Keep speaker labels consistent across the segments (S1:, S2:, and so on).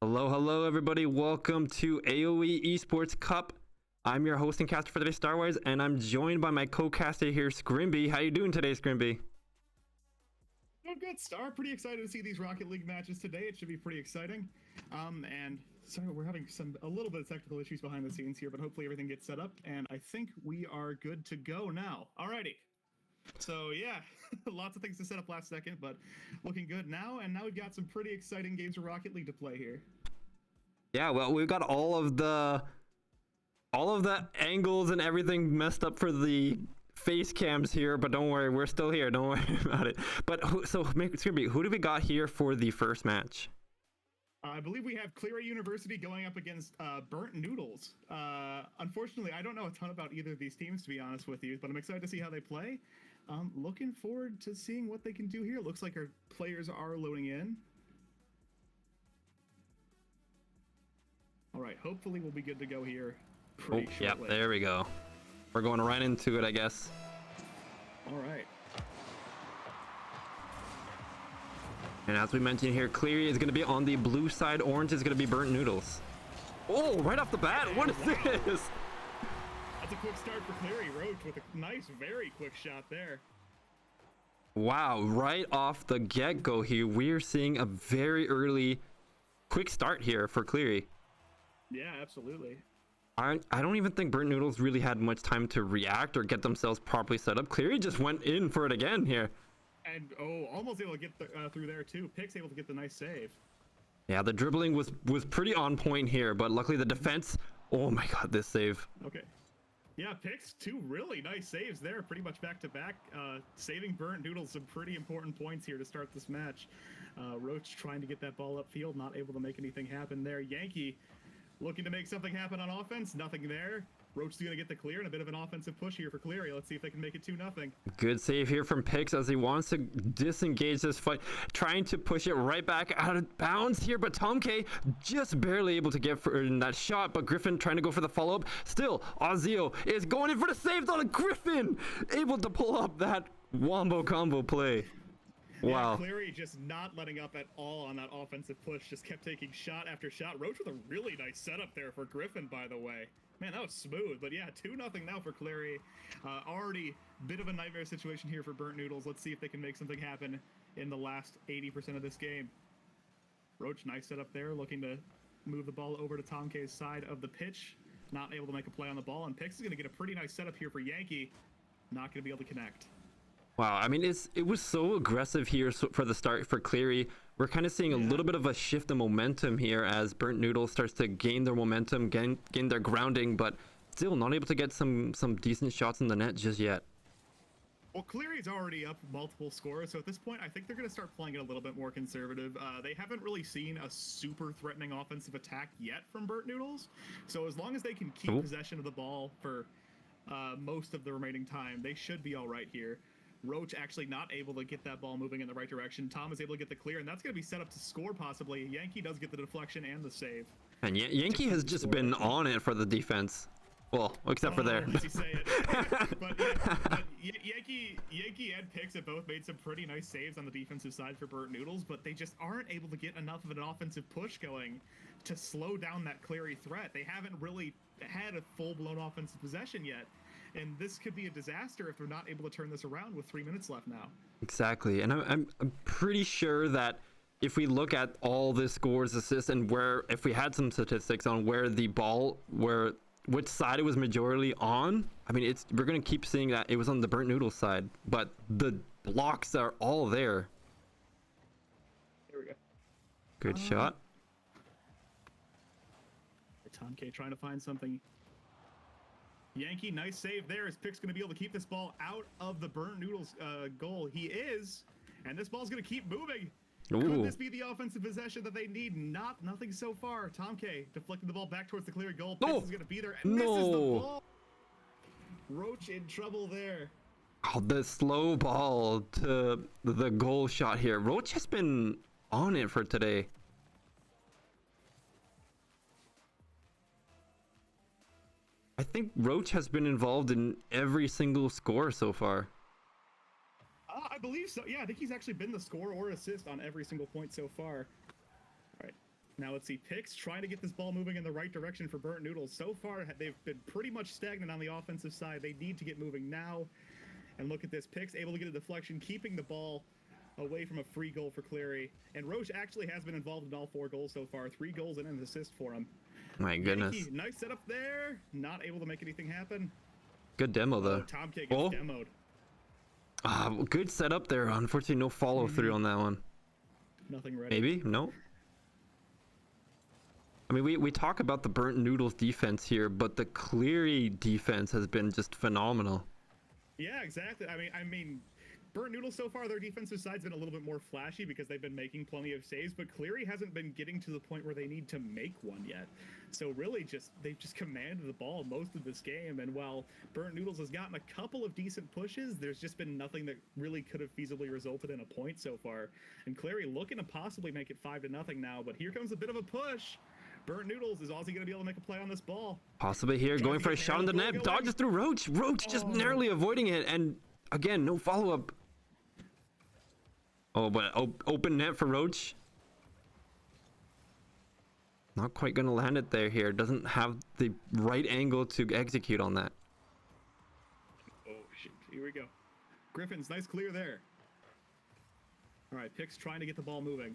S1: Hello, everybody. Welcome to AoE Esports Cup. I'm your host and caster for today's Star Wars, and I'm joined by my co-caster here, Scrimby. How you doing today, Scrimby?
S2: Good, Star. Pretty excited to see these Rocket League matches today. It should be pretty exciting. And sorry, we're having a little bit of technical issues behind the scenes here, but hopefully everything gets set up, and I think we are good to go now. Alrighty. So yeah, lots of things to set up last second, but looking good now. And now we've got some pretty exciting games of Rocket League to play here.
S1: Yeah, well, we've got all of the angles and everything messed up for the face cams here, but don't worry, we're still here. Don't worry about it. But it's gonna be, who do we got here for the first match?
S2: I believe we have Cleary University going up against Burnt Noodles. Unfortunately, I don't know a ton about either of these teams, to be honest with you, but I'm excited to see how they play. Looking forward to seeing what they can do here. Looks like our players are loading in. All right, hopefully we'll be good to go here pretty
S1: Yep,
S2: shortly.
S1: there we go. We're going right into it, I guess.
S2: All right.
S1: And as we mentioned here, Cleary is going to be on the blue side. Orange is going to be Burnt Noodles. Oh, right off the bat. What is this?
S2: That's a quick start for Cleary. Roach with a nice, very quick shot there.
S1: Wow, right off the get-go here, we're seeing a very early quick start here for Cleary.
S2: Yeah, absolutely.
S1: I don't even think Burnt Noodles really had much time to react or get themselves properly set up. Cleary just went in for it again here.
S2: And almost able to get through there too. Pick's able to get the nice save.
S1: Yeah, the dribbling was pretty on point here, but luckily the defense. Oh my god, this save.
S2: Okay. Yeah, Pick's two really nice saves there, pretty much back to back. Saving Burnt Noodles some pretty important points here to start this match. Roach trying to get that ball upfield, not able to make anything happen there. Yankee looking to make something happen on offense, nothing there. Roach is going to get the clear and a bit of an offensive push here for Cleary. Let's see if they can make it 2-0.
S1: Good save here from Pix as he wants to disengage this fight, trying to push it right back out of bounds here, but Tom K just barely able to get for that shot, but Griffin trying to go for the follow-up. Still, Ozio is going in for the save on a Griffin, able to pull up that wombo combo play. Wow.
S2: Yeah, Cleary just not letting up at all on that offensive push, just kept taking shot after shot. Roach with a really nice setup there for Griffin, by the way. Man, that was smooth, but yeah, 2-0 now for Cleary. Already bit of a nightmare situation here for Burnt Noodles. Let's see if they can make something happen in the last 80% of this game. Roach, nice setup there, looking to move the ball over to Tom K's side of the pitch. Not able to make a play on the ball, and Pix is going to get a pretty nice setup here for Yankee. Not going to be able to connect.
S1: Wow, I mean, it was so aggressive here for the start for Cleary. We're kind of seeing a little bit of a shift in momentum here as Burnt Noodles starts to gain their momentum, gain their grounding, but still not able to get some decent shots in the net just yet.
S2: Well, Cleary's already up multiple scores, so at this point, I think they're going to start playing it a little bit more conservative. They haven't really seen a super threatening offensive attack yet from Burnt Noodles, so as long as they can keep possession of the ball for most of the remaining time, they should be all right here. Roach actually not able to get that ball moving in the right direction. Tom is able to get the clear, and that's going to be set up to score possibly. Yankee does get the deflection and the save.
S1: And Yankee has just been on it for the defense. Well, except for there.
S2: As you say it. but Yankee and Pix have both made some pretty nice saves on the defensive side for Burnt Noodles, but they just aren't able to get enough of an offensive push going to slow down that Cleary threat. They haven't really had a full-blown offensive possession yet. And this could be a disaster if they're not able to turn this around with 3 minutes left now.
S1: Exactly. And I'm pretty sure that if we look at all the scores, assists, and if we had some statistics on where the ball, which side it was majorly on, I mean, we're going to keep seeing that it was on the Burnt Noodle side, but the blocks are all there.
S2: There we go.
S1: Good shot.
S2: Tom K trying to find something. Yankee, nice save there. Is Pick's going to be able to keep this ball out of the Burnt Noodles goal? He is, and this ball's going to keep moving.
S1: Ooh.
S2: Could this be the offensive possession that they need? Nothing so far. Tom K deflecting the ball back towards the clear goal. Pix is going to be there and misses the ball. Roach in trouble there.
S1: Oh, the slow ball to the goal shot here. Roach has been on it for today. I think Roach has been involved in every single score so far.
S2: I believe so. Yeah, I think he's actually been the scorer or assist on every single point so far. All right. Now let's see. Pix trying to get this ball moving in the right direction for Burnt Noodles. So far, they've been pretty much stagnant on the offensive side. They need to get moving now. And look at this. Pix able to get a deflection, keeping the ball away from a free goal for Cleary. And Roche actually has been involved in all 4 goals so far. 3 goals and an assist for him.
S1: My goodness.
S2: Yankee, nice setup there. Not able to make anything happen.
S1: Good demo, though.
S2: Tom K gets demoed.
S1: Good setup there. Unfortunately, no follow through on that one.
S2: Nothing ready.
S1: Maybe? No? I mean, we talk about the Burnt Noodles defense here, but the Cleary defense has been just phenomenal.
S2: Yeah, exactly. I mean, Burnt Noodles so far, their defensive side's been a little bit more flashy because they've been making plenty of saves, but Cleary hasn't been getting to the point where they need to make one yet. So really, they've just commanded the ball most of this game. And while Burnt Noodles has gotten a couple of decent pushes, there's just been nothing that really could have feasibly resulted in a point so far. And Cleary looking to possibly make it 5-0 now, but here comes a bit of a push. Burnt Noodles is also going to be able to make a play on this ball.
S1: Possibly here, going for a shot on the net. Dodges through Roach. Roach just narrowly avoiding it. And again, no follow-up. Oh, but open net for Roach. Not quite going to land it there here. Doesn't have the right angle to execute on that.
S2: Oh, shit. Here we go. Griffin's nice clear there. All right, Pix trying to get the ball moving.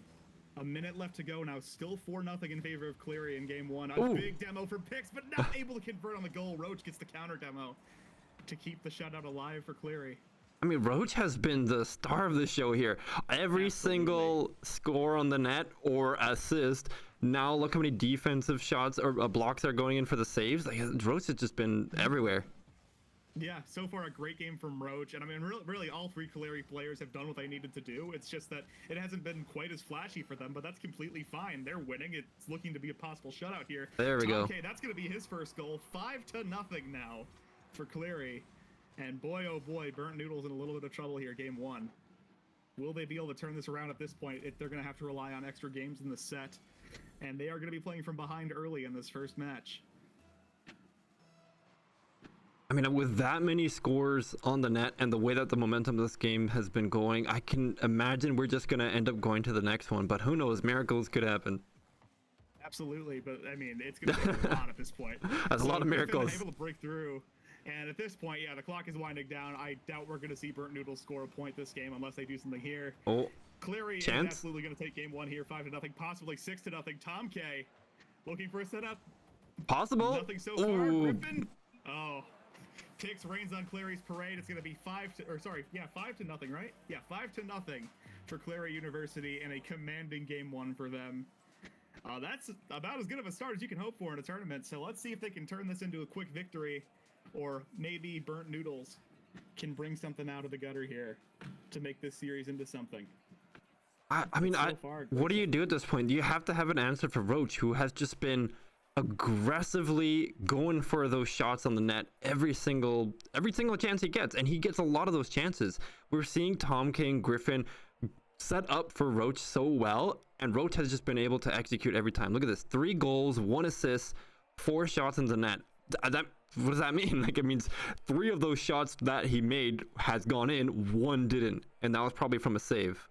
S2: A minute left to go now. Still 4-0 in favor of Cleary in game one. A big demo for Pix, but not able to convert on the goal. Roach gets the counter demo to keep the shutout alive for Cleary.
S1: I mean, Roach has been the star of the show here. Every single score on the net or assist. Now look how many defensive shots or blocks are going in for the saves. Like, Roach has just been everywhere.
S2: Yeah, so far a great game from Roach, and I mean, really all three Cleary players have done what they needed to do. It's just that it hasn't been quite as flashy for them, but that's completely fine. They're winning. It's looking to be a possible shutout here.
S1: There we go.
S2: Okay, that's going to be his first goal. 5-0 now for Cleary. And boy, oh boy, Burnt Noodles in a little bit of trouble here, game one. Will they be able to turn this around at this point? They're going to have to rely on extra games in the set, and they are going to be playing from behind early in this first match.
S1: I mean, with that many scores on the net and the way that the momentum of this game has been going, I can imagine we're just going to end up going to the next one. But who knows? Miracles could happen.
S2: Absolutely, but I mean, it's going to take a lot at this point.
S1: That's a lot of miracles.
S2: Able to break through. And at this point, yeah, the clock is winding down. I doubt we're going to see Burnt Noodles score a point this game unless they do something here.
S1: Oh,
S2: Cleary is absolutely going to take game one here, 5-0, possibly 6-0. Tom K looking for a setup.
S1: Possible.
S2: Nothing so far. Griffin. Oh, Pix reigns on Cleary's parade. It's going to be 5-0, right? Yeah, 5-0 for Cleary University and a commanding game one for them. That's about as good of a start as you can hope for in a tournament. So let's see if they can turn this into a quick victory. Or maybe Burnt Noodles can bring something out of the gutter here to make this series into something.
S1: I mean, what do you do at this point? You have to have an answer for Roach, who has just been aggressively going for those shots on the net every single chance he gets, and he gets a lot of those chances. We're seeing Tom K and Griffin set up for Roach so well, and Roach has just been able to execute every time. Look at this: 3 goals, 1 assist, 4 shots in the net. What does that mean? Like, it means 3 of those shots that he made has gone in, 1 didn't, and that was probably from a save.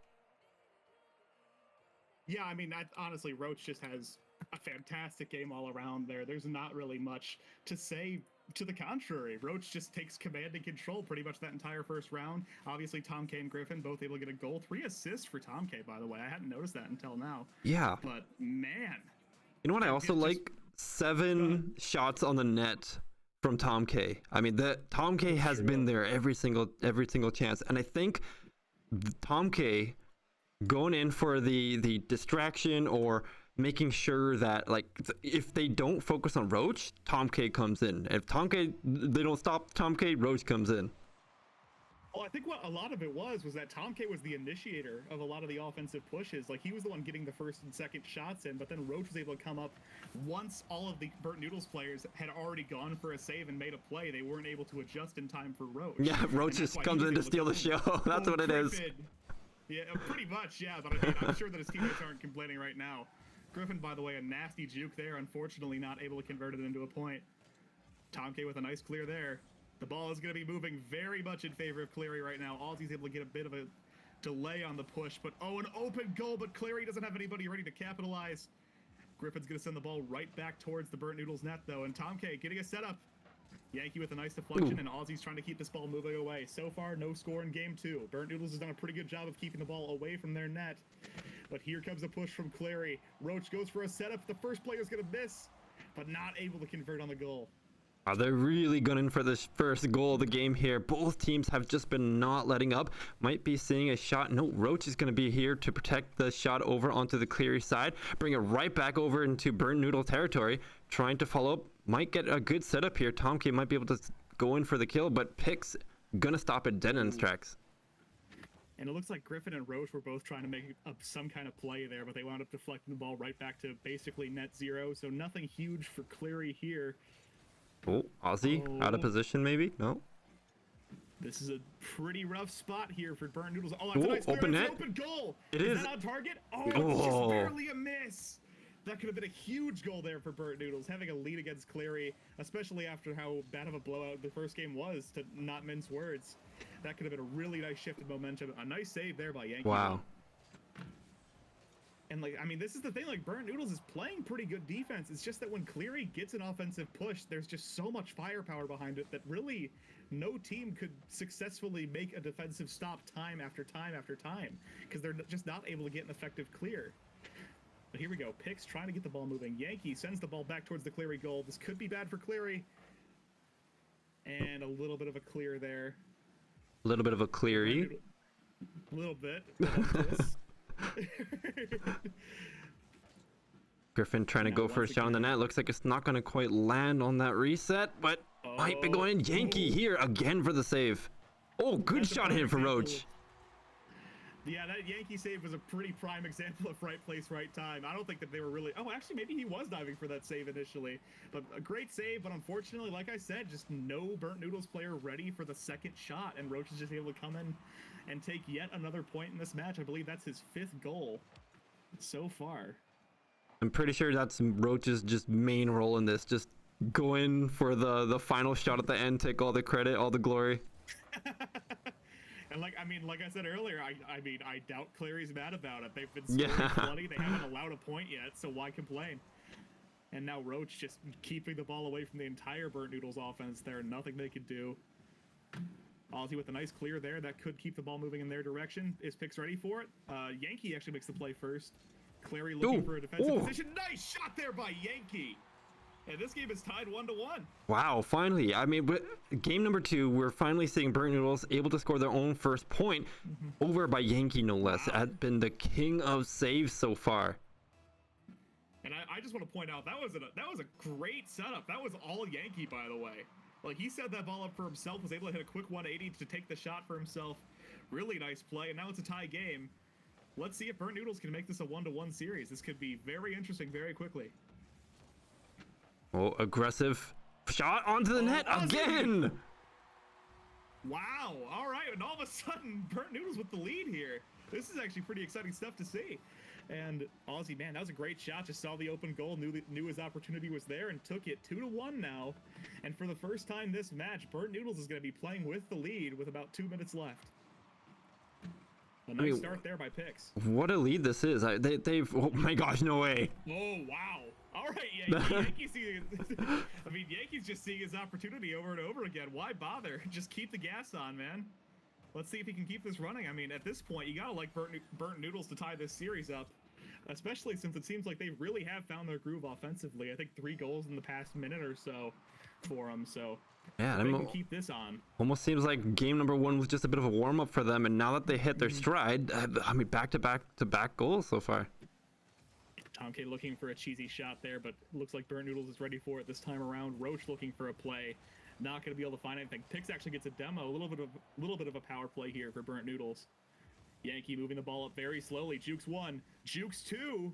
S2: Yeah, I mean, honestly, Roach just has a fantastic game all around there. There's not really much to say to the contrary. Roach just takes command and control pretty much that entire first round. Obviously, Tom K and Griffin both able to get a goal. 3 assists for Tom K, by the way. I hadn't noticed that until now.
S1: Yeah.
S2: But, man.
S1: You know what I also like? 7 shots on the net from Tom K. I mean, Tom K has been there every single chance, and I think Tom K going in for the distraction or making sure that, like, if they don't focus on Roach, Tom K comes in. If they don't stop Tom K, Roach comes in.
S2: Well, I think what a lot of it was that Tom K was the initiator of a lot of the offensive pushes. Like, he was the one getting the first and second shots in, but then Roach was able to come up once all of the Burnt Noodles players had already gone for a save and made a play. They weren't able to adjust in time for Roach.
S1: Yeah, Roach just comes in to steal the show. That's what it is.
S2: Yeah, pretty much, yeah, but I mean, I'm sure that his teammates aren't complaining right now. Griffin, by the way, a nasty juke there, unfortunately not able to convert it into a point. Tom K with a nice clear there. The ball is going to be moving very much in favor of Cleary right now. Aussie's able to get a bit of a delay on the push, but an open goal, but Cleary doesn't have anybody ready to capitalize. Griffin's going to send the ball right back towards the Burnt Noodles net, though, and Tom K getting a setup. Yankee with a nice deflection, and Aussie's trying to keep this ball moving away. So far, no score in game 2. Burnt Noodles has done a pretty good job of keeping the ball away from their net, but here comes a push from Cleary. Roach goes for a setup. The first player's going to miss, but not able to convert on the goal.
S1: They're really gunning for this first goal of the game here. Both teams have just been not letting up. Might be seeing a shot. No, Roach is going to be here to protect the shot over onto the Cleary side. Bring it right back over into Burnt Noodle territory. Trying to follow up. Might get a good setup here. Tom K might be able to go in for the kill, but Pix going to stop it dead in its tracks.
S2: And it looks like Griffin and Roche were both trying to make up some kind of play there, but they wound up deflecting the ball right back to basically net zero. So nothing huge for Cleary here.
S1: Oh, Aussie out of position maybe? No.
S2: This is a pretty rough spot here for Burnt Noodles. Oh, that's a nice
S1: open net.
S2: Open goal.
S1: It
S2: is
S1: is.
S2: that on target? Oh, it's just barely a miss. That could have been a huge goal there for Burnt Noodles, having a lead against Cleary, especially after how bad of a blowout the first game was, to not mince words. That could have been a really nice shift in momentum. A nice save there by Yankee.
S1: Wow.
S2: And, like, I mean, this is the thing, like, Burnt Noodles is playing pretty good defense. It's just that when Cleary gets an offensive push, there's just so much firepower behind it that really no team could successfully make a defensive stop time after time after time, because they're just not able to get an effective clear. But here we go. Pix trying to get the ball moving. Yankee sends the ball back towards the Cleary goal. This could be bad for Cleary. And a little bit of a clear there.
S1: A little bit of a Cleary.
S2: A little bit.
S1: Griffin trying to go for a shot on the net. Looks like it's not going to quite land on that reset, but might be going Yankee here again for the save. Oh, good shot hit for Roach.
S2: Yeah, that Yankee save was a pretty prime example of right place, right time. I don't think that they were really... Oh, actually, maybe he was diving for that save initially. But a great save, but unfortunately, like I said, just no Burnt Noodles player ready for the second shot, and Roach is just able to come in and take yet another point in this match. I believe that's his 5th goal so far.
S1: I'm pretty sure that's Roach's just main role in this. Just go in for the final shot at the end, take all the credit, all the glory.
S2: And like I said earlier, I mean, I doubt Cleary's mad about it. They've been scoring plenty. They haven't allowed a point yet, so why complain? And now Roach just keeping the ball away from the entire Burnt Noodles offense there. Nothing they could do. Aussie with a nice clear there. That could keep the ball moving in their direction. Is Pix ready for it? Yankee actually makes the play first. Cleary looking for a defensive position. Nice shot there by Yankee. And this game is tied 1-1.
S1: Wow, finally. I mean, game number 2, we're finally seeing Burnt Noodles able to score their own first point over by Yankee, no less. Wow. Has been the king of saves so far.
S2: And I just want to point out, that was a great setup. That was all Yankee, by the way. Like, he set that ball up for himself, was able to hit a quick 180 to take the shot for himself. Really nice play, and now it's a tie game. Let's see if Burnt Noodles can make this a 1-1 series. This could be very interesting very quickly.
S1: Oh, aggressive shot onto the net again.
S2: Wow. All right. And all of a sudden, Burnt Noodles with the lead here. This is actually pretty exciting stuff to see. And Aussie, man, that was a great shot. Just saw the open goal, knew his opportunity was there, and took it 2-1 now. And for the first time this match, Burnt Noodles is going to be playing with the lead with about 2 minutes left. A nice start there by Pix.
S1: What a lead this is. They've... Oh my gosh, no way.
S2: Oh, wow. All right, Yankees I mean, Yankees just seeing his opportunity over and over again. Why bother? Just keep the gas on, man. Let's see if he can keep this running. I mean, at this point, you gotta like Burnt Noodles to tie this series up, especially since it seems like they really have found their groove offensively. I think 3 goals in the past minute or so for them. So
S1: yeah,
S2: they can keep this on.
S1: Almost seems like game number 1 was just a bit of a warm up for them, and now that they hit their stride, I mean, back to back goals so far.
S2: Tom K looking for a cheesy shot there, but looks like Burnt Noodles is ready for it this time around. Roach looking for a play, not going to be able to find anything. Pix actually gets a demo, a little bit of a power play here for Burnt Noodles. Yankee moving the ball up very slowly. Jukes 1, Jukes 2.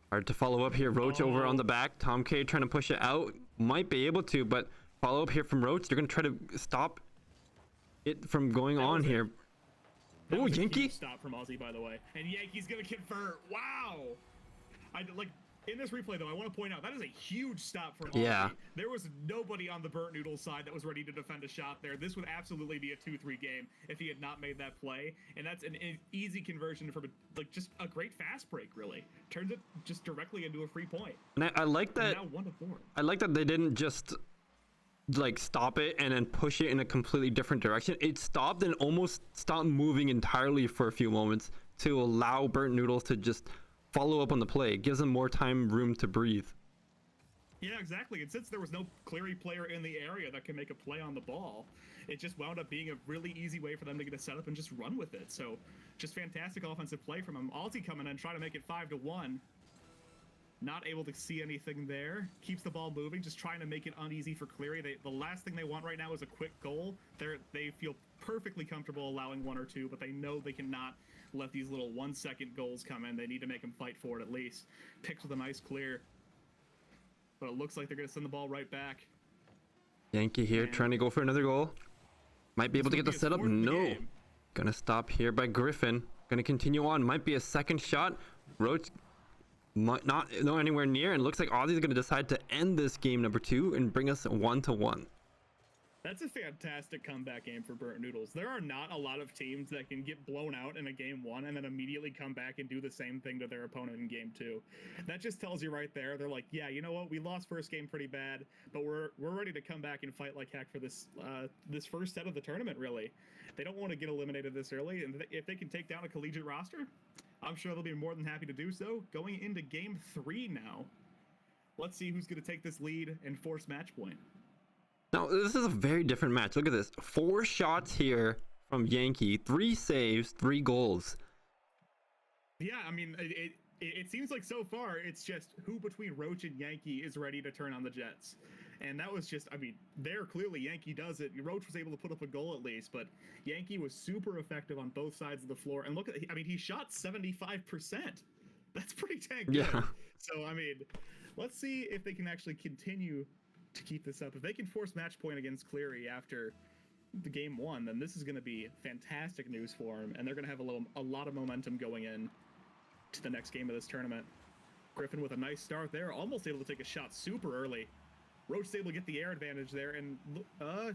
S1: Hard to follow up here. Roach over on the back. Tom K trying to push it out. Might be able to, but follow up here from Roach. They're going to try to stop it from going on here. Oh, Yankee.
S2: Stop from Aussie, by the way. And Yankee's going to convert. Wow. In this replay, though, I want to point out that is a huge stop from Aussie.
S1: Yeah.
S2: There was nobody on the Burnt Noodles side that was ready to defend a shot there. This would absolutely be a 2-3 game if he had not made that play. And that's an easy conversion from just a great fast break, really. Turns it just directly into a free point.
S1: And I like that.
S2: Now 1-4.
S1: I like that they didn't just stop it and then push it in a completely different direction. It stopped and almost stopped moving entirely for a few moments to allow Burnt Noodles to just follow up on the play. It gives them more room to breathe.
S2: Yeah, exactly. And since there was no Cleary player in the area that can make a play on the ball, it just wound up being a really easy way for them to get a setup and just run with it. So, just fantastic offensive play from him. Aussie coming in, trying to make it 5-1. Not able to see anything there. Keeps the ball moving, just trying to make it uneasy for Cleary. The last thing they want right now is a quick goal. They feel perfectly comfortable allowing 1 or 2, but they know they cannot let these little 1-second goals come in. They need to make them fight for it at least. Picks with a nice clear. But it looks like they're going to send the ball right back.
S1: Yankee here
S2: And
S1: trying to go for another goal. Might be able to get the
S2: his
S1: setup.
S2: fourth of the
S1: No.
S2: game.
S1: Gonna stop here by Griffin. Gonna continue on. Might be a second shot. Roach might not know anywhere near, and looks like Aussie's gonna decide to end this game number 2 and bring us 1-1.
S2: That's a fantastic comeback game for Burnt Noodles. There are not a lot of teams that can get blown out in a game 1 and then immediately come back and do the same thing to their opponent in game 2. That just tells you right there. They're like, yeah, you know what? We lost first game pretty bad, but we're ready to come back and fight like heck for this this first set of the tournament. Really, they don't want to get eliminated this early, and if they can take down a collegiate roster, I'm sure they'll be more than happy to do so. Going into game 3 now. Let's see who's going to take this lead and force match point.
S1: Now, this is a very different match. Look at this. 4 shots here from Yankee. 3 saves, 3 goals.
S2: Yeah, I mean, it seems like so far it's just who between Roach and Yankee is ready to turn on the Jets. And that was just, I mean, there clearly Yankee does it. Roach was able to put up a goal at least, but Yankee was super effective on both sides of the floor. And look at, I mean, he shot 75%. That's pretty dang good.
S1: Yeah.
S2: So, I mean, let's see if they can actually continue to keep this up. If they can force match point against Cleary after the game 1, then this is going to be fantastic news for them, and they're going to have a lot of momentum going in to the next game of this tournament. Griffin with a nice start there, almost able to take a shot super early. Roach is able to get the air advantage there, and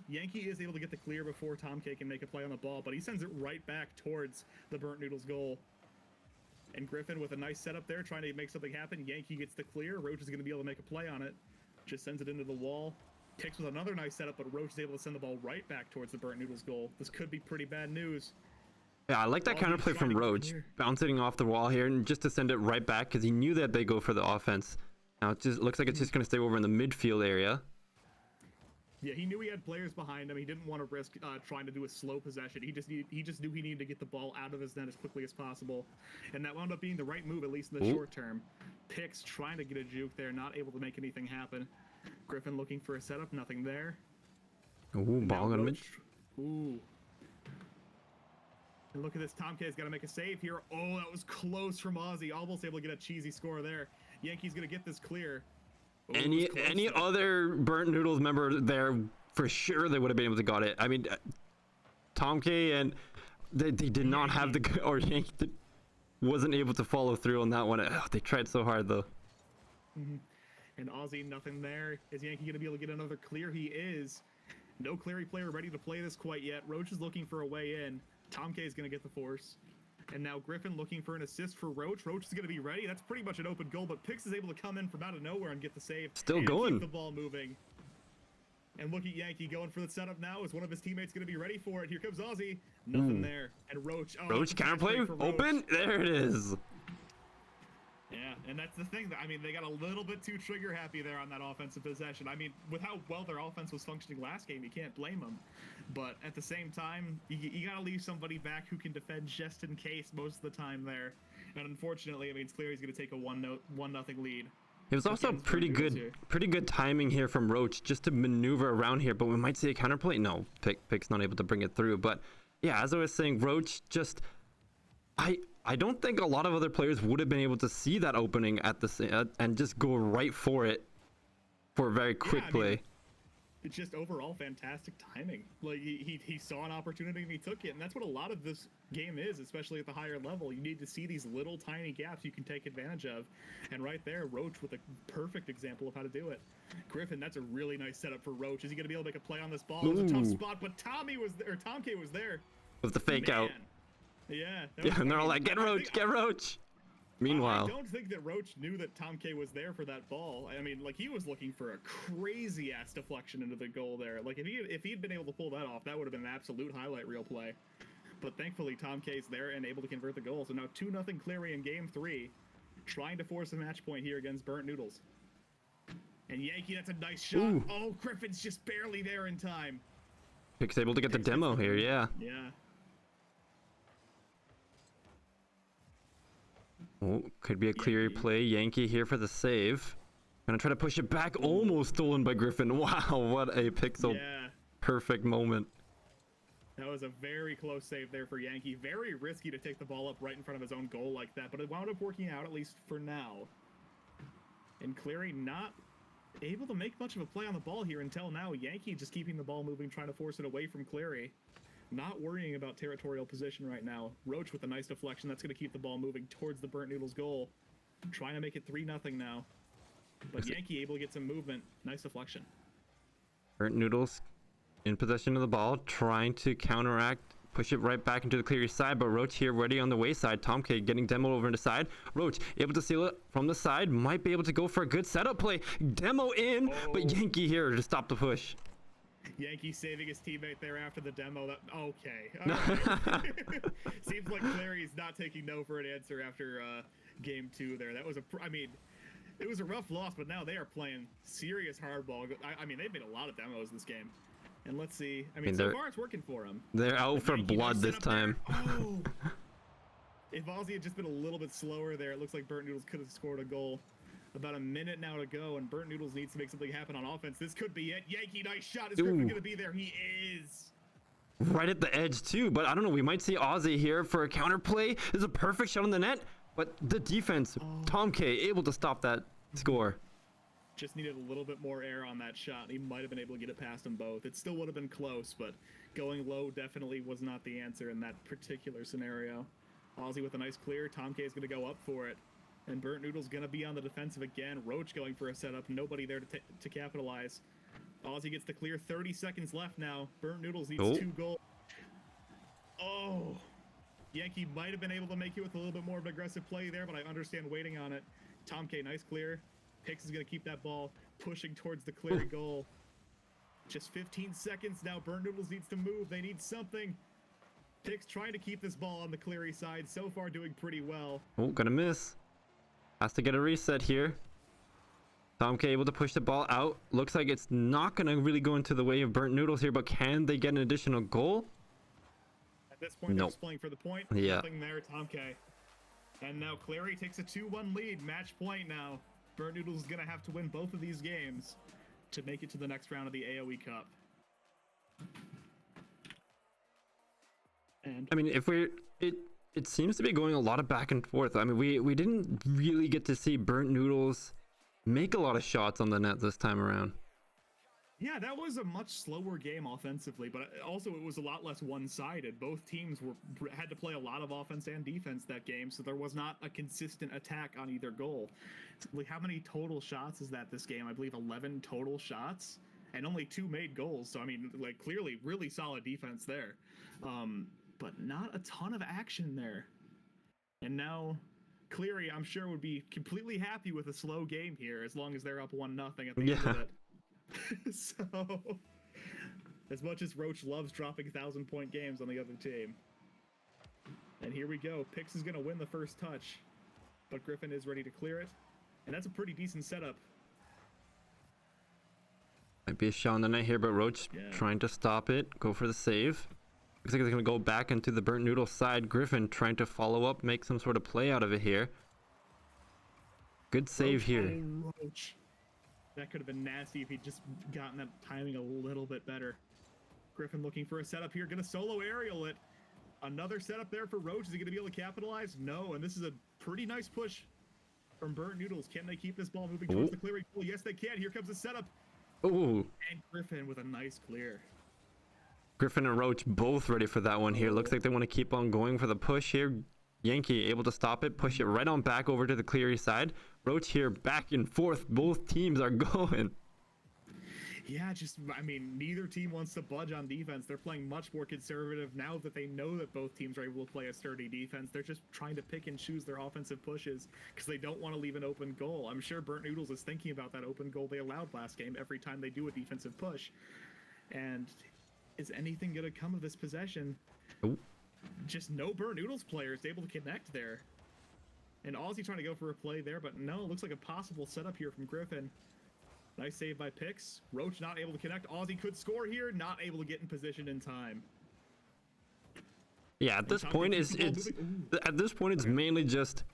S2: Yankee is able to get the clear before Tom K can make a play on the ball, but he sends it right back towards the Burnt Noodles goal. And Griffin with a nice setup there, trying to make something happen. Yankee gets the clear. Roach is going to be able to make a play on it. Just sends it into the wall. Ticks with another nice setup, but Roach is able to send the ball right back towards the Burnt Noodles goal. This could be pretty bad news.
S1: Yeah, I like that counterplay from Roach. Bouncing off the wall here, and just to send it right back, because he knew that they go for the offense. Now it just looks like it's just going to stay over in the midfield area.
S2: Yeah, he knew he had players behind him. He didn't want to risk trying to do a slow possession. He just knew he needed to get the ball out of his net as quickly as possible. And that wound up being the right move, at least in the short term. Picks trying to get a juke there, not able to make anything happen. Griffin looking for a setup, nothing there.
S1: Ooh, ball on mid.
S2: Ooh. And look at this, Tom K's got to make a save here. Oh, that was close from Aussie. Almost able to get a cheesy score there. Yankees going to get this clear. Oh,
S1: Any other Burnt Noodles member there, for sure they would have been able to got it. I mean, Tom K and they did not have the, or Yankee wasn't able to follow through on that one. They tried so hard though.
S2: Mm-hmm. And Aussie, nothing there. Is Yankee going to be able to get another clear? He is. No Cleary player ready to play this quite yet. Roach is looking for a way in. Tom K is going to get the force. And now Griffin looking for an assist for Roach. Roach is going to be ready. That's pretty much an open goal, but Pix is able to come in from out of nowhere and get the save.
S1: Still
S2: and
S1: going.
S2: Keep the ball moving. And look at Yankee going for the setup now. Is one of his teammates going to be ready for it? Here comes Aussie. Nothing there. And Roach. Oh,
S1: Roach counterplay open. There it is.
S2: Yeah, and that's the thing. I mean, they got a little bit too trigger happy there on that offensive possession. I mean, with how well their offense was functioning last game, you can't blame them. But at the same time, you got to leave somebody back who can defend just in case most of the time there. And unfortunately, it means Cleary's going to take a 1-0 lead.
S1: It was also pretty good timing here from Roach just to maneuver around here, but we might see a counterplay. No, Pick's not able to bring it through. But yeah, as I was saying, Roach just I don't think a lot of other players would have been able to see that opening at the and just go right for it for a very quick play.
S2: It's just overall fantastic timing. Like he saw an opportunity and he took it, and that's what a lot of this game is, especially at the higher level. You need to see these little tiny gaps you can take advantage of, and right there, Roach with a perfect example of how to do it. Griffin, that's a really nice setup for Roach. Is he going to be able to make a play on this ball? It was a tough spot, but Tom K was there
S1: with the fake out.
S2: Yeah.
S1: Yeah, and they're all like, "Get Roach, get Roach." Meanwhile,
S2: I don't think that Roach knew that Tom K was there for that ball. I mean, like, he was looking for a crazy ass deflection into the goal there. Like, if he'd been able to pull that off, that would have been an absolute highlight reel play. But thankfully, Tom K's there and able to convert the goal. So now 2-0 Cleary in game 3, trying to force a match point here against Burnt Noodles. And Yankee, that's a nice shot.
S1: Ooh.
S2: Oh, Griffin's just barely there in time.
S1: Pick's able to get the
S2: Pix gets
S1: demo here, yeah.
S2: Yeah.
S1: Oh, could be a Cleary
S2: Yankee.
S1: play. Yankee here for the save. Gonna try to push it back. Almost stolen by Griffin. Wow, what a Pixel
S2: Yeah.
S1: perfect moment.
S2: That was a very close save there for Yankee. Very risky to take the ball up right in front of his own goal like that, but it wound up working out, at least for now. And Cleary not able to make much of a play on the ball here until now. Yankee just keeping the ball moving, trying to force it away from Cleary. Not worrying about territorial position right now. Roach with a nice deflection. That's going to keep the ball moving towards the Burnt Noodles goal. Trying to make it 3-0 now. But Yankee able to get some movement. Nice deflection.
S1: Burnt Noodles in possession of the ball, trying to counteract, push it right back into the Cleary side, but Roach here ready on the wayside. Tom K getting demoed over into side. Roach able to seal it from the side, might be able to go for a good setup play. Demo in, but Yankee here to stop the push.
S2: Yankee saving his teammate there after the demo. Okay. All right. Seems like Clary's not taking no for an answer after game 2 there. That was it was a rough loss, but now they are playing serious hardball. I mean, they've made a lot of demos this game. And let's see. I mean, so far it's working for them.
S1: They're out for blood this time.
S2: Oh. If Ozzy had just been a little bit slower there, it looks like Burnt Noodles could have scored a goal. About a minute now to go, and Burnt Noodles needs to make something happen on offense. This could be it. Yankee, nice shot. Is Griffin going to be there? He is.
S1: Right at the edge, too. But I don't know. We might see Ozzy here for a counterplay. This is a perfect shot on the net. But the defense, Tom K, able to stop that score.
S2: Just needed a little bit more air on that shot. He might have been able to get it past them both. It still would have been close, but going low definitely was not the answer in that particular scenario. Ozzy with a nice clear. Tom K is going to go up for it. And Burnt Noodle's going to be on the defensive again. Roach going for a setup. Nobody there to capitalize. Ozzy gets the clear. 30 seconds left now. Burnt Noodles needs 2 goals. Oh. Yankee might have been able to make it with a little bit more of an aggressive play there, but I understand waiting on it. Tom K, nice clear. Pix is going to keep that ball pushing towards the Cleary goal. Just 15 seconds now. Burnt Noodles needs to move. They need something. Pix trying to keep this ball on the Cleary side. So far doing pretty well.
S1: Oh, gonna miss. Has to get a reset here. Tom K able to push the ball out. Looks like it's not going to really go into the way of Burnt Noodles here, but can they get an additional goal?
S2: At this point, they're just playing for the point.
S1: Yeah.
S2: Nothing there, Tom K. And now Cleary takes a 2-1 lead. Match point now. Burnt Noodles is going to have to win both of these games to make it to the next round of the AoE Cup. And
S1: I mean, it seems to be going a lot of back and forth. I mean, we didn't really get to see Burnt Noodles make a lot of shots on the net this time around.
S2: yeah, that was a much slower game offensively, but also it was a lot less one-sided. Both teams had to play a lot of offense and defense that game, so there was not a consistent attack on either goal. Like, how many total shots is that this game? I believe 11 total shots, and only 2 made goals. So I mean, like, clearly really solid defense there. But not a ton of action there. And now Cleary, I'm sure, would be completely happy with a slow game here as long as they're up 1-0 at the end of it. So, as much as Roach loves dropping 1,000-point games on the other team. And here we go. Pix is going to win the first touch, but Griffin is ready to clear it. And that's a pretty decent setup.
S1: Might be a shot on the net here, but Roach trying to stop it. Go for the save. Looks like it's going to go back into the Burnt Noodle side. Griffin trying to follow up, make some sort of play out of it here. Good save here.
S2: Oh, Roach. That could have been nasty if he'd just gotten that timing a little bit better. Griffin looking for a setup here. Going to solo aerial it. Another setup there for Roach. Is he going to be able to capitalize? No, and this is a pretty nice push from Burnt Noodles. Can they keep this ball moving towards the Cleary goal? Yes, they can. Here comes the setup.
S1: Ooh.
S2: And Griffin with a nice clear.
S1: Griffin and Roach both ready for that one here. Looks like they want to keep on going for the push here. Yankee able to stop it, push it right on back over to the Cleary side. Roach here back and forth. Both teams are going.
S2: Yeah, I mean, neither team wants to budge on defense. They're playing much more conservative now that they know that both teams are able to play a sturdy defense. They're just trying to pick and choose their offensive pushes because they don't want to leave an open goal. I'm sure Burnt Noodles is thinking about that open goal they allowed last game every time they do a defensive push. And is anything going to come of this possession?
S1: Ooh.
S2: Just no Burnt Noodles player is able to connect there. And Ozzy trying to go for a play there, but no, it looks like a possible setup here from Griffin. Nice save by Pix. Roach not able to connect. Aussie could score here, not able to get in position in time.
S1: Yeah, at this
S2: Tom
S1: point,
S2: keeps the ball
S1: it's
S2: moving.
S1: at this point it's mainly just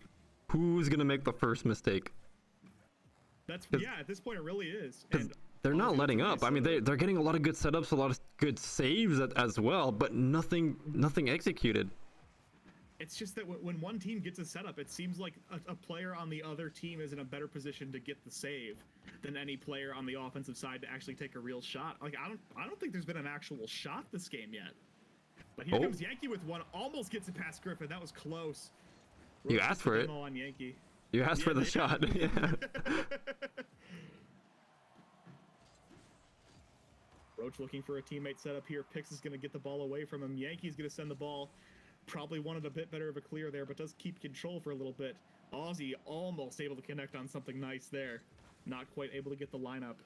S1: who's gonna make the first mistake.
S2: Yeah, at this point it really is.
S1: 'Cause
S2: And
S1: they're not
S2: Aussie with
S1: letting
S2: a
S1: up.
S2: nice
S1: I mean,
S2: save.
S1: they're getting a lot of good setups, a lot of good saves as well, but nothing executed.
S2: It's just that when one team gets a setup, it seems like a player on the other team is in a better position to get the save than any player on the offensive side to actually take a real shot. Like I don't think there's been an actual shot this game yet. But here comes Yankee with one, almost gets it past Griffin. That was close.
S1: You
S2: Roach
S1: asked
S2: gets the
S1: for it.
S2: demo on Yankee.
S1: You asked for the
S2: they did.
S1: shot. Yeah.
S2: Roach looking for a teammate setup here. Pix is going to get the ball away from him. Yankee's going to send the ball. Probably wanted a bit better of a clear there, but does keep control for a little bit. Aussie almost able to connect on something nice there. Not quite able to get the lineup.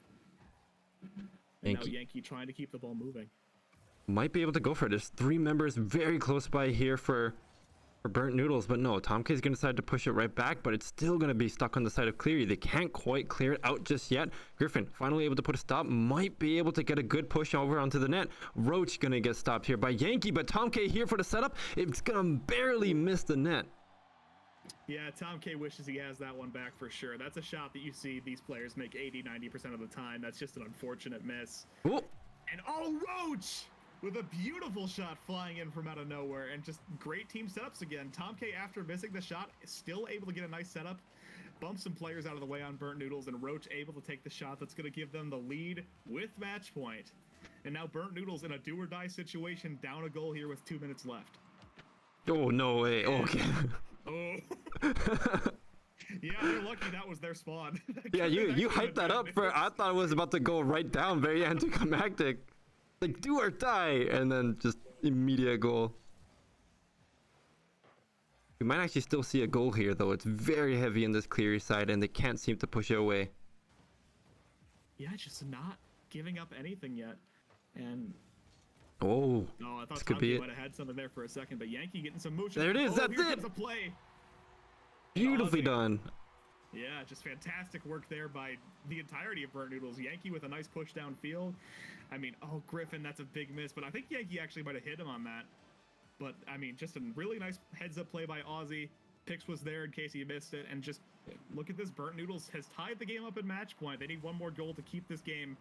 S2: And now Yankee trying to keep the ball moving.
S1: Might be able to go for it. There's 3 members very close by here for Burnt Noodles, but no, Tom K's gonna decide to push it right back, but it's still gonna be stuck on the side of Cleary. They can't quite clear it out just yet. Griffin finally able to put a stop, might be able to get a good push over onto the net. Roach gonna get stopped here by Yankee, but Tom K here for the setup. It's gonna barely miss the net.
S2: Yeah, Tom K wishes he has that one back for sure. That's a shot that you see these players make 80-90% of the time. That's just an unfortunate miss.
S1: Ooh.
S2: And Roach with a beautiful shot flying in from out of nowhere, and just great team setups again. Tom K, after missing the shot, is still able to get a nice setup, bump some players out of the way on Burnt Noodles, and Roach able to take the shot that's going to give them the lead with match point. And now Burnt Noodles in a do-or-die situation, down a goal here with 2 minutes left.
S1: Oh, no way. Okay.
S2: Oh. Yeah, they're lucky that was their spawn.
S1: Yeah, you hyped that up for, I thought it was about to go right down, very anticlimactic. Like, do or die, and then just immediate goal. We might actually still see a goal here, though. It's very heavy in this Cleary side, and they can't seem to push it away.
S2: Yeah, just not giving up anything yet. And
S1: Oh,
S2: I thought
S1: this could
S2: Tom
S1: be
S2: K
S1: it.
S2: might have had something there for a second, but Yankee getting some motion.
S1: There it is, that's
S2: here
S1: it!
S2: comes a play.
S1: Beautifully
S2: Aussie.
S1: done.
S2: Yeah, just fantastic work there by the entirety of Burnt Noodles. Yankee with a nice push downfield. I mean, Griffin, that's a big miss, but I think Yankee actually might have hit him on that. But, I mean, just a really nice heads-up play by Aussie. Pix was there in case he missed it, and just look at this. Burnt Noodles has tied the game up at match point. They need one more goal to keep this game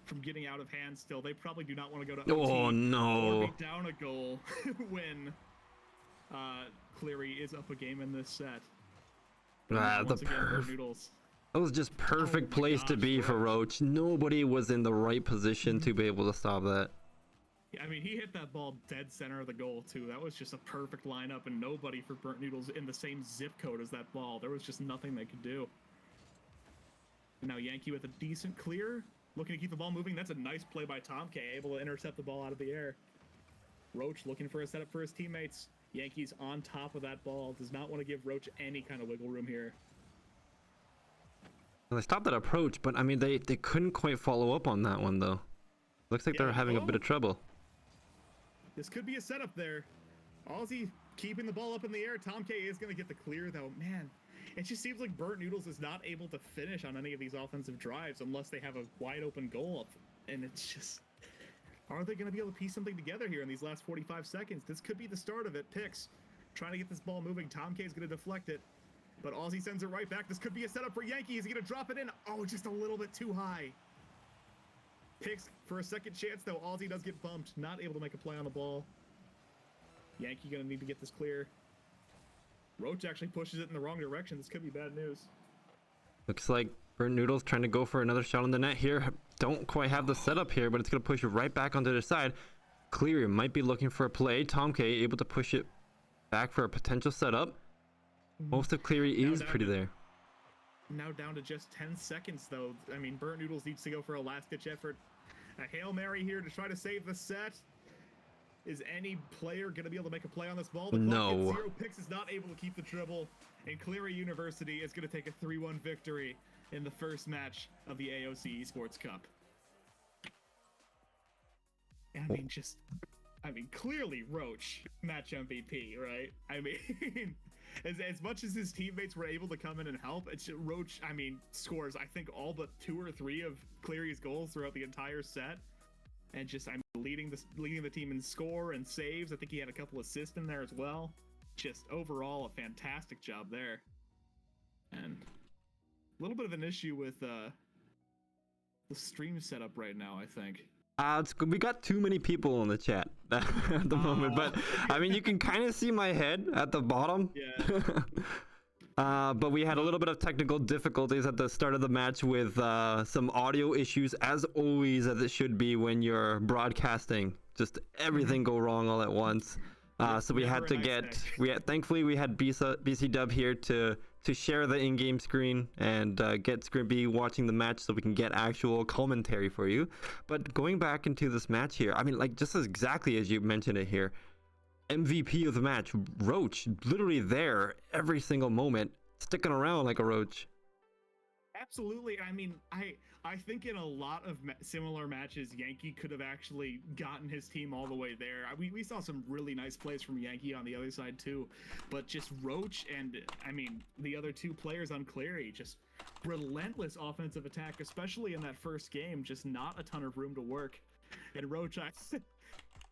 S2: from getting out of hand still. They probably do not want to go to OT
S1: Oh, no.
S2: or be down a goal when Cleary is up a game in this set.
S1: Ah,
S2: Once again, Burnt Noodles.
S1: That was just perfect
S2: Oh my
S1: place to
S2: gosh,
S1: be for Roach. Nobody was in the right position to be able to stop that.
S2: Yeah, I mean, he hit that ball dead center of the goal, too. That was just a perfect lineup, and nobody for Burnt Noodles in the same zip code as that ball. There was just nothing they could do. And now Yankee with a decent clear, looking to keep the ball moving. That's a nice play by Tom K, able to intercept the ball out of the air. Roach looking for a setup for his teammates. Yankees on top of that ball. Does not want to give Roach any kind of wiggle room here.
S1: Well, they stopped that approach, but I mean, they couldn't quite follow up on that one, though. Looks like they're having a bit of trouble.
S2: This could be a setup there. Aussie keeping the ball up in the air. Tom K is going to get the clear, though. Man, it just seems like Burnt Noodles is not able to finish on any of these offensive drives unless they have a wide open goal. And it's just, are they going to be able to piece something together here in these last 45 seconds? This could be the start of it. Pix trying to get this ball moving. Tom K is going to deflect it, but Aussie sends it right back. This could be a setup for Yankee. Is he going to drop it in? Oh, just a little bit too high. Picks for a second chance, though. Aussie does get bumped. Not able to make a play on the ball. Yankee going to need to get this clear. Roach actually pushes it in the wrong direction. This could be bad news.
S1: Looks like Burnt Noodles trying to go for another shot on the net here. Don't quite have the setup here, but it's going to push it right back onto the side. Cleary might be looking for a play. Tom K able to push it back for a potential setup. Most of Cleary is pretty there.
S2: Now down to just 10 seconds, though. I mean, Burnt Noodles needs to go for a last-ditch effort. A Hail Mary here to try to save the set. Is any player going to be able to make a play on this ball? The clock hits 0. Pix is not able to keep the dribble, and Cleary University is going to take a 3-1 victory in the first match of the AOC Esports Cup. And I mean, clearly Roach, match MVP, right? I mean, as much as his teammates were able to come in and help, it's just, Roach, I mean, scores I think all but 2 or 3 of Cleary's goals throughout the entire set, and just leading the team in score and saves. I think he had a couple assists in there as well. Just overall a fantastic job there. And a little bit of an issue with the stream setup right now, I think.
S1: We got too many people in the chat at the moment, but I mean, you can kind of see my head at the bottom.
S2: Yeah.
S1: But we had a little bit of technical difficulties at the start of the match with some audio issues, as always, as it should be when you're broadcasting. Just everything go wrong all at once. So we had to thankfully we had BC Dub here to share the in-game screen and get Scrimpy watching the match so we can get actual commentary for you. But going back into this match here, I mean, like, just as exactly as you mentioned it here, MVP of the match, Roach, literally there every single moment, sticking around like a roach.
S2: Absolutely. I mean, I think in a lot of similar matches, Yankee could have actually gotten his team all the way there. We saw some really nice plays from Yankee on the other side too, but just Roach and, I mean, the other 2 players on Cleary, just relentless offensive attack, especially in that first game, just not a ton of room to work. And Roach,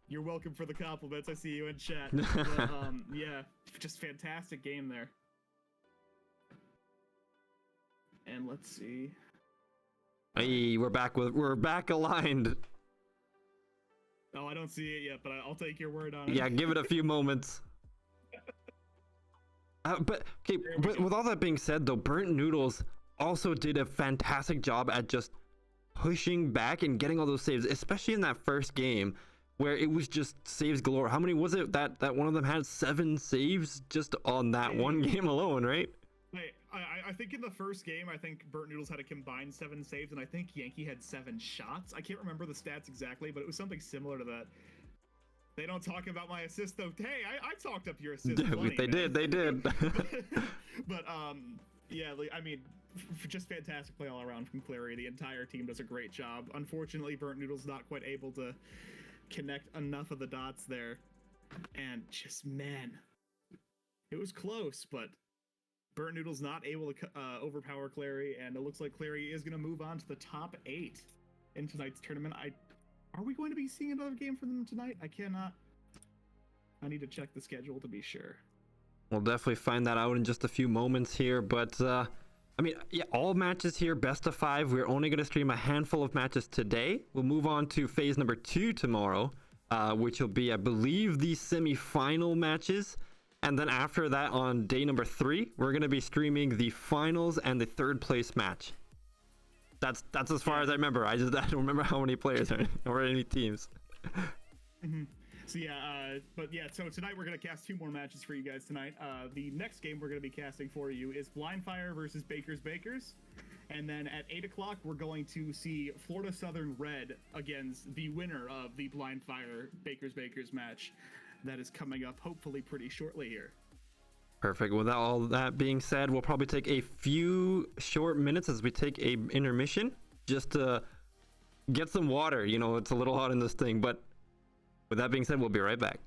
S2: you're welcome for the compliments. I see you in chat. But, yeah, just fantastic game there. And let's see.
S1: Hey, we're back aligned.
S2: Oh, I don't see it yet, but I'll take your word on it.
S1: Yeah, give it a few moments. But with all that being said, though, Burnt Noodles also did a fantastic job at just pushing back and getting all those saves, especially in that first game where it was just saves galore. How many was it that one of them had 7 saves just on that one game alone, right?
S2: I think in the first game, I think Burnt Noodles had a combined 7 saves, and I think Yankee had 7 shots. I can't remember the stats exactly, but it was something similar to that. They don't talk about my assist, though. Hey, I talked up your assist.
S1: They did.
S2: But, yeah, I mean, just fantastic play all around from Cleary. The entire team does a great job. Unfortunately, Burnt Noodles not quite able to connect enough of the dots there. And just, man, it was close, but Burnt Noodle's not able to overpower Cleary, and it looks like Cleary is going to move on to the top 8 in tonight's tournament. Are we going to be seeing another game from them tonight? I cannot. I need to check the schedule to be sure.
S1: We'll definitely find that out in just a few moments here, but I mean, yeah, all matches here, best of 5. We're only going to stream a handful of matches today. We'll move on to phase number 2 tomorrow, which will be, I believe, the semi-final matches. And then after that, on day number 3, we're going to be streaming the finals and the 3rd place match. That's as far as I remember. I don't remember how many players or any teams.
S2: So yeah, but yeah, so tonight we're going to cast 2 more matches for you guys tonight. The next game we're going to be casting for you is Blind Fire versus Bakers. And then at 8 o'clock, we're going to see Florida Southern Red against the winner of the Blind Fire Bakers match. That is coming up hopefully pretty shortly here.
S1: Perfect. With all that being said, we'll probably take a few short minutes as we take a intermission just to get some water. You know, it's a little hot in this thing, but with that being said, we'll be right back.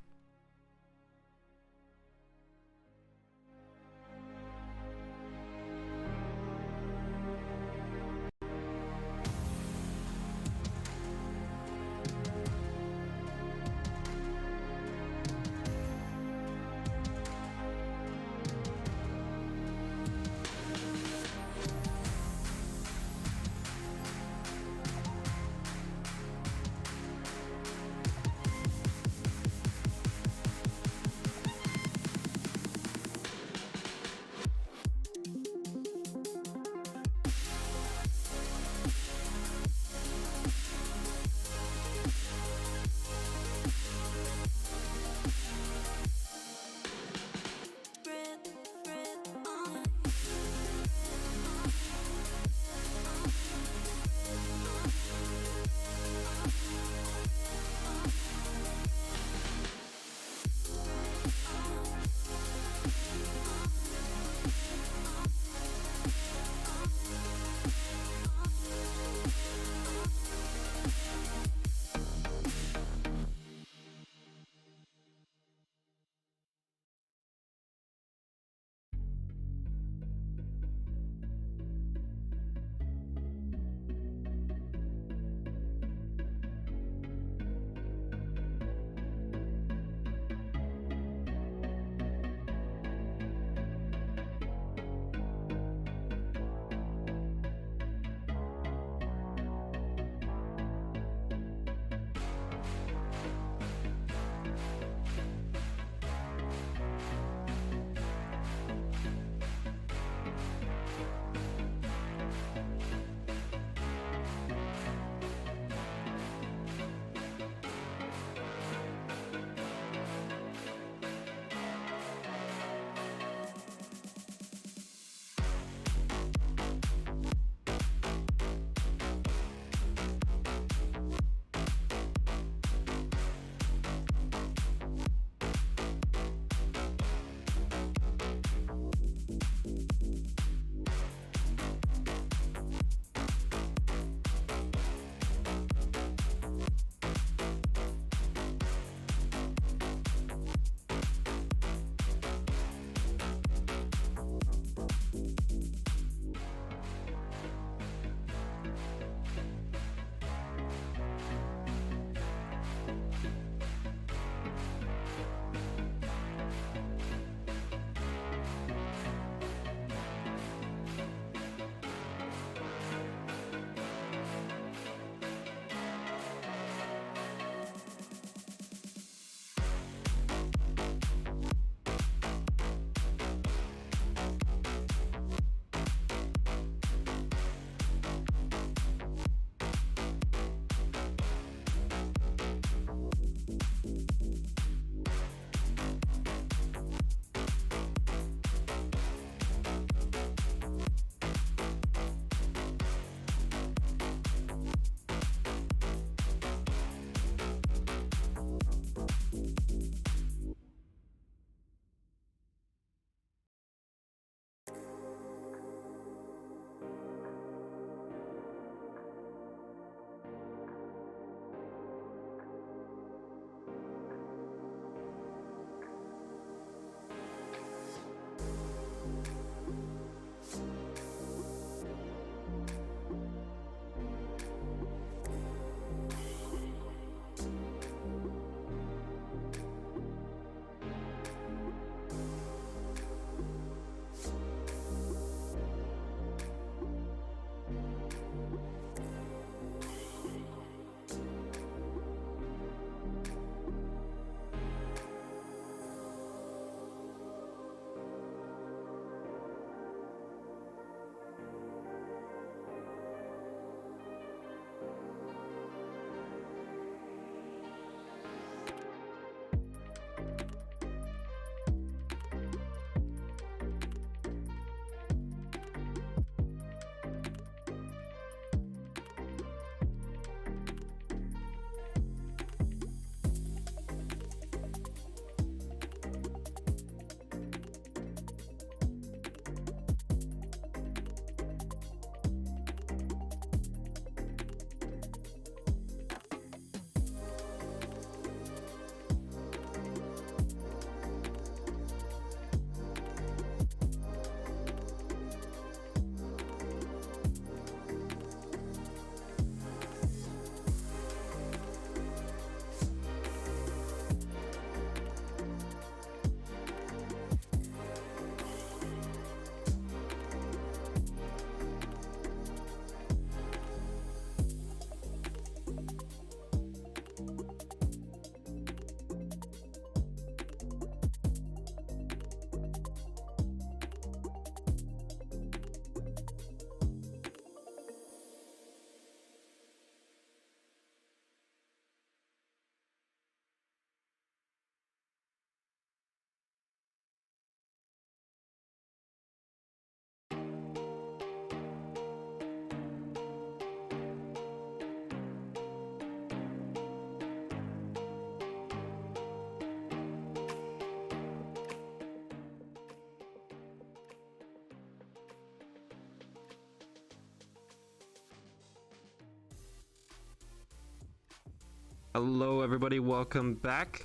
S1: Hello, everybody. Welcome back.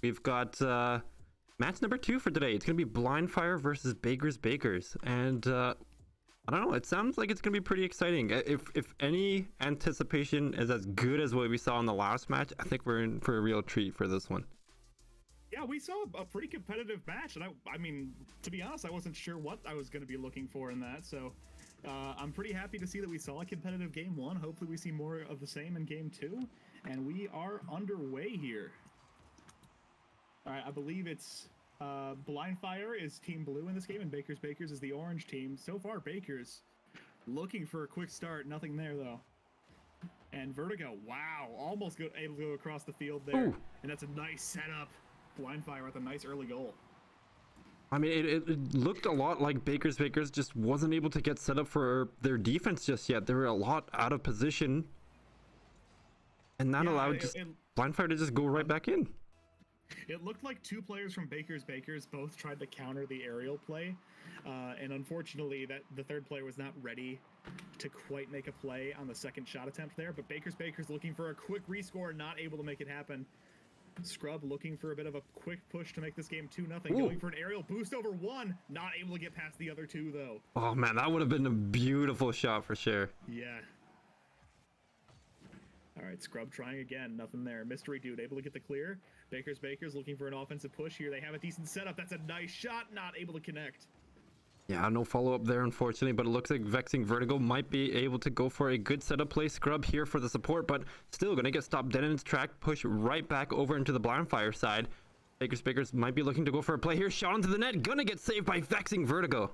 S1: We've got match number 2 for today. It's gonna be Blind Fire versus Baker's Bakers, and I don't know. It sounds like it's gonna be pretty exciting. If any anticipation is as good as what we saw in the last match, I think we're in for a real treat for this one.
S2: Yeah, we saw a pretty competitive match, and I mean, to be honest, I wasn't sure what I was going to be looking for in that, so I'm pretty happy to see that we saw a competitive game 1. Hopefully we see more of the same in game 2, and we are underway here. All right, I believe it's Blind Fire is Team Blue in this game, and Baker's Bakers is the orange team. So far, Baker's looking for a quick start. Nothing there, though. And Vertigo, wow, almost able to go across the field there.
S1: Ooh.
S2: And that's a nice setup. Blind Fire with a nice early goal.
S1: I mean, it looked a lot like Baker's Bakers just wasn't able to get set up for their defense just yet. They were a lot out of position, and that allowed Blind Fire to just go right back in.
S2: It looked like 2 players from Baker's Bakers both tried to counter the aerial play, and unfortunately, the third player was not ready to quite make a play on the second shot attempt there. But Baker's Bakers looking for a quick rescore, not able to make it happen. Scrub looking for a bit of a quick push to make this game 2-0. Going for an aerial boost over 1, not able to get past the other 2 though.
S1: Oh man, that would have been a beautiful shot for sure.
S2: Yeah. All right, Scrub trying again, nothing there. Mystery Dude able to get the clear. Baker's Bakers looking for an offensive push here. They have a decent setup. That's a nice shot, not able to connect.
S1: Yeah, no follow-up there, unfortunately, but it looks like Vexing Vertigo might be able to go for a good setup play. Scrub here for the support, but still going to get stopped dead in its track, push right back over into the Blind Fire side. Baker's Bakers might be looking to go for a play here. Shot into the net, gonna get saved by Vexing Vertigo.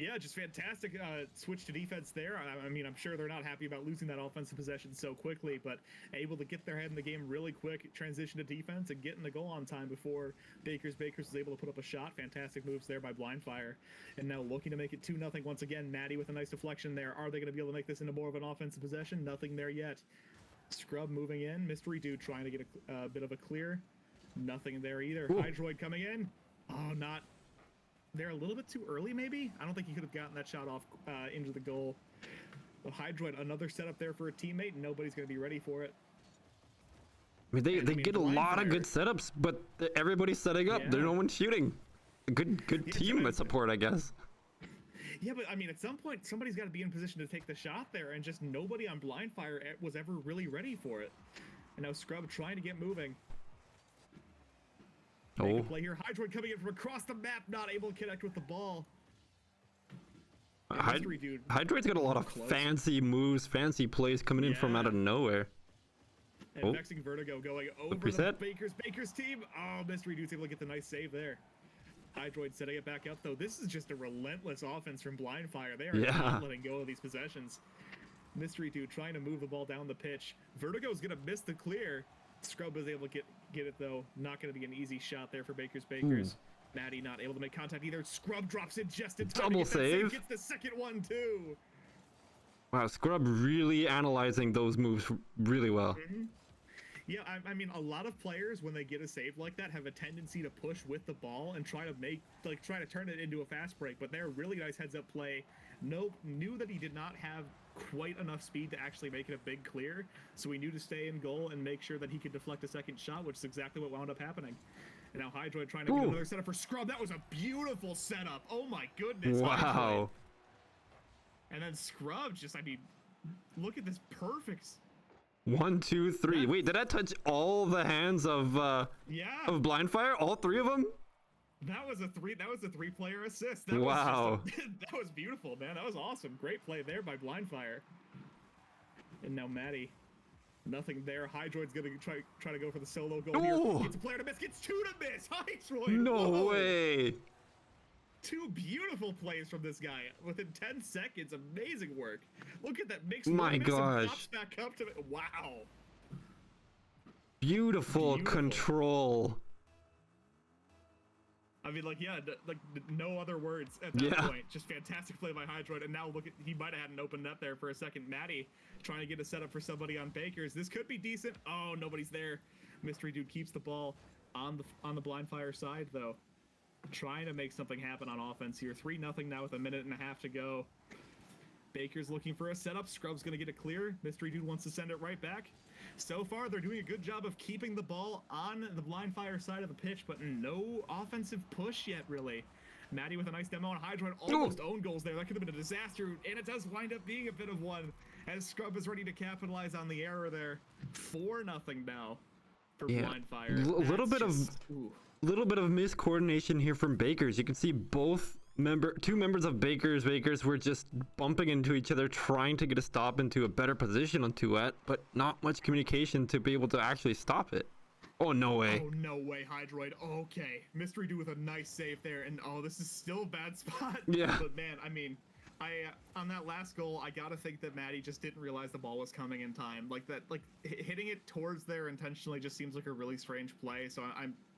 S2: Yeah, just fantastic switch to defense there. I mean, I'm sure they're not happy about losing that offensive possession so quickly, but able to get their head in the game really quick, transition to defense, and get in the goal on time before Baker's Bakers was able to put up a shot. Fantastic moves there by Blind Fire. And now looking to make it 2-0 once again. Maddie with a nice deflection there. Are they going to be able to make this into more of an offensive possession? Nothing there yet. Scrub moving in. Mystery Dude trying to get a bit of a clear. Nothing there either.
S1: Ooh.
S2: Hydroid coming in. Oh, not... They're a little bit too early, maybe? I don't think he could have gotten that shot off into the goal. Well, Hydroid, another setup there for a teammate, and nobody's going to be ready for it.
S1: I mean, they get a lot of good setups, but everybody's setting up.
S2: Yeah.
S1: There's no one shooting. A good team support, I guess.
S2: Yeah, but I mean, at some point, somebody's got to be in position to take the shot there, and just nobody on Blind Fire was ever really ready for it. And now Scrub trying to get moving. Make a play here. Hydroid coming in from across the map, not able to connect with the ball.
S1: Hydroid's got a lot of fancy moves, fancy plays coming in from out of nowhere.
S2: And Vexing Vertigo going over the Baker's team. Oh, Mystery Dude's able to get the nice save there. Hydroid setting it back up, though. This is just a relentless offense from Blind Fire. They are not letting go of these possessions. Mystery Dude trying to move the ball down the pitch. Vertigo's going to miss the clear. Scrub is able to get it, though. Not going to be an easy shot there for Baker's Bakers. Maddie not able to make contact either. Scrub drops in just in time.
S1: Double save.
S2: Gets the second one, too.
S1: Wow, Scrub really analyzing those moves really well.
S2: Yeah, I mean, a lot of players, when they get a save like that, have a tendency to push with the ball and try to turn it into a fast break. But they're really nice heads-up play. Knew that he did not have quite enough speed to actually make it a big clear, so he knew to stay in goal and make sure that he could deflect a second shot, which is exactly what wound up happening. And now Hydroid trying to get another setup for Scrub. That was a beautiful setup. Oh my goodness.
S1: Wow.
S2: Hydroid. And then Scrub just, I mean, look at this perfect.
S1: 1, 2, 3. Wait, did that touch all the hands of Blind Fire? All 3 of them?
S2: That was a 3-player assist.
S1: Wow.
S2: That was beautiful, man. That was awesome. Great play there by Blind Fire. And now Maddie. Nothing there. Hydroid's gonna try to go for the solo goal here. Gets a player to miss. Gets 2 to miss. Hydroid.
S1: No way.
S2: 2 beautiful plays from this guy within 10 seconds. Amazing work. Look at that mixed.
S1: My gosh.
S2: Pops back up to it. Wow.
S1: Beautiful control.
S2: I mean, like, yeah, like no other words at that point. Just fantastic play by Hydroid. And now look at, he might have had an open net there for a second. Maddie trying to get a setup for somebody on Bakers. This could be decent. Oh, nobody's there. Mystery Dude keeps the ball on the Blind Fire side, though. Trying to make something happen on offense here. 3-0 now with 1.5 minutes to go. Baker's looking for a setup. Scrub's going to get it clear. Mystery Dude wants to send it right back. So far, they're doing a good job of keeping the ball on the blind fire side of the pitch, but no offensive push yet, really. Maddie with a nice demo on Hydroid, almost own goals there. That could have been a disaster, and it does wind up being a bit of one, as Scrub is ready to capitalize on the error there. 4-0 now for Blind Fire.
S1: Little bit of miscoordination here from Bakers. You can see two members of Bakers were just bumping into each other, trying to get a stop into a better position on Tuet, but not much communication to be able to actually stop it. Oh, no way.
S2: Oh, no way, Hydroid. Okay. Mystery Dude with a nice save there, and this is still a bad spot.
S1: Yeah.
S2: But man, I mean, on that last goal, I gotta think that Maddie just didn't realize the ball was coming in time. Like that, hitting it towards there intentionally just seems like a really strange play. So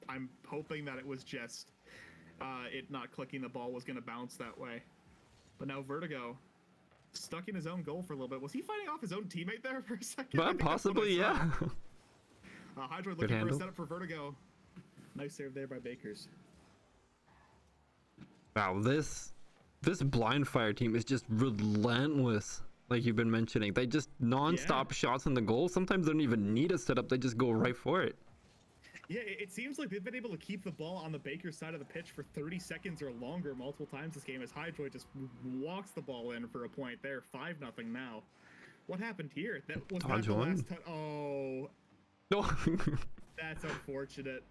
S2: I'm hoping that it was just it not clicking the ball was gonna bounce that way. But now Vertigo stuck in his own goal for a little bit. Was he fighting off his own teammate there for a second?
S1: But possibly, yeah.
S2: Hydroid looking for a setup for Vertigo. Nice save there by Bakers.
S1: Wow, this Blind Fire team is just relentless, like you've been mentioning. They just non-stop shots on the goal. Sometimes they don't even need a setup. They just go right for it.
S2: Yeah, it seems like they've been able to keep the ball on the Bakers side of the pitch for 30 seconds or longer multiple times this game, as Hydroid just walks the ball in for a point there. 5-0 now. What happened here? That was not the last time. Oh.
S1: No.
S2: That's unfortunate.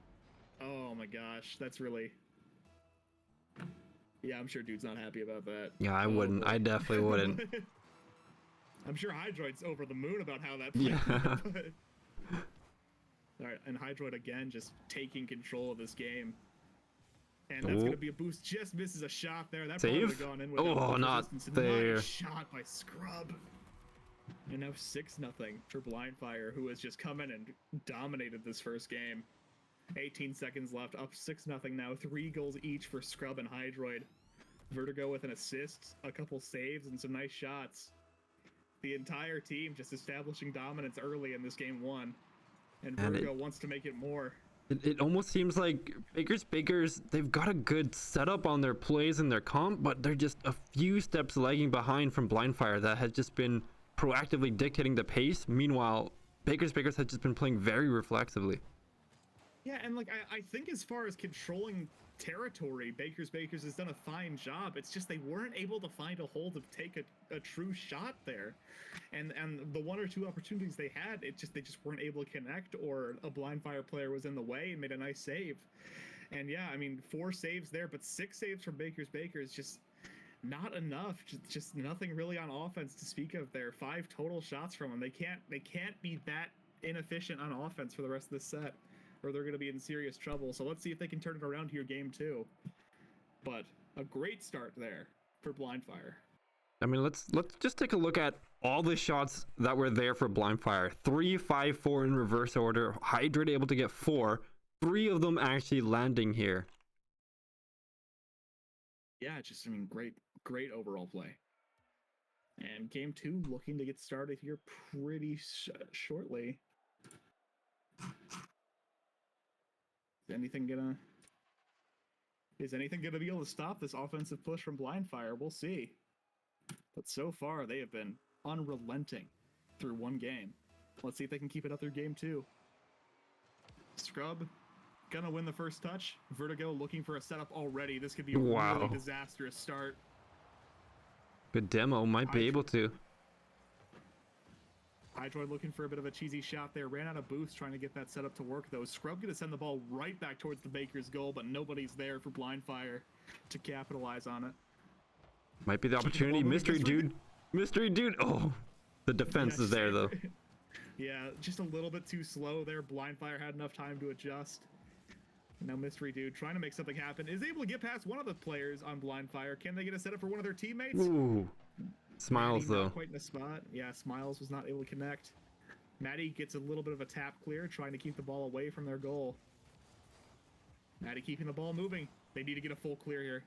S2: Oh my gosh, that's really... Yeah, I'm sure Dude's not happy about that.
S1: Yeah, I wouldn't. I definitely wouldn't.
S2: I'm sure Hydroid's over the moon about how that played.
S1: Yeah.
S2: All right, and Hydroid again just taking control of this game. And that's going to be a boost. Just misses a shot there. That probably would have gone in with
S1: not there.
S2: Nice shot by Scrub. And now 6-0 for Blind Fire, who has just come in and dominated this first game. 18 seconds left, up 6-0 now. 3 goals each for Scrub and Hydroid. Vertigo with an assist, a couple saves, and some nice shots. The entire team just establishing dominance early in this game 1. And Vertigo wants to make it more.
S1: It almost seems like Bakers, they've got a good setup on their plays and their comp, but they're just a few steps lagging behind from Blind Fire that has just been proactively dictating the pace. Meanwhile, Bakers has just been playing very reflexively.
S2: Yeah, and I think as far as controlling territory, Bakers has done a fine job. It's just they weren't able to find a hole to take a true shot there. And the 1 or 2 opportunities they had, they just weren't able to connect, or a Blind Fire player was in the way and made a nice save. And yeah, I mean, 4 saves there, but 6 saves from Bakers, just not enough. Just nothing really on offense to speak of there. 5 total shots from them. They can't be that inefficient on offense for the rest of the set, or they're going to be in serious trouble. So let's see if they can turn it around here game 2. But a great start there for Blind Fire.
S1: I mean, let's just take a look at all the shots that were there for Blind Fire. 3, 5, 4 in reverse order. Hydroid able to get 4. 3 of them actually landing here.
S2: Yeah, just, I mean, great overall play. And game 2 looking to get started here pretty shortly. Is anything gonna be able to stop this offensive push from Blind Fire? We'll see. But so far, they have been unrelenting through 1 game. Let's see if they can keep it up through game 2. Scrub gonna win the first touch. Vertigo looking for a setup already. This could be a really disastrous start.
S1: Good demo, might be able to.
S2: Hydroid looking for a bit of a cheesy shot there. Ran out of boost trying to get that setup to work, though. Scrub going to send the ball right back towards the Bakers' goal, but nobody's there for Blind Fire to capitalize on it.
S1: Might be the opportunity. Mystery Dude. Oh, the defense is there, though.
S2: Yeah, just a little bit too slow there. Blind Fire had enough time to adjust. Now Mystery Dude trying to make something happen. Is able to get past one of the players on Blind Fire. Can they get a setup for one of their teammates?
S1: Ooh. Smiles,
S2: Maddie
S1: though.
S2: Not quite in the spot. Yeah, Smiles was not able to connect. Maddie gets a little bit of a tap clear, trying to keep the ball away from their goal. Maddie keeping the ball moving. They need to get a full clear here.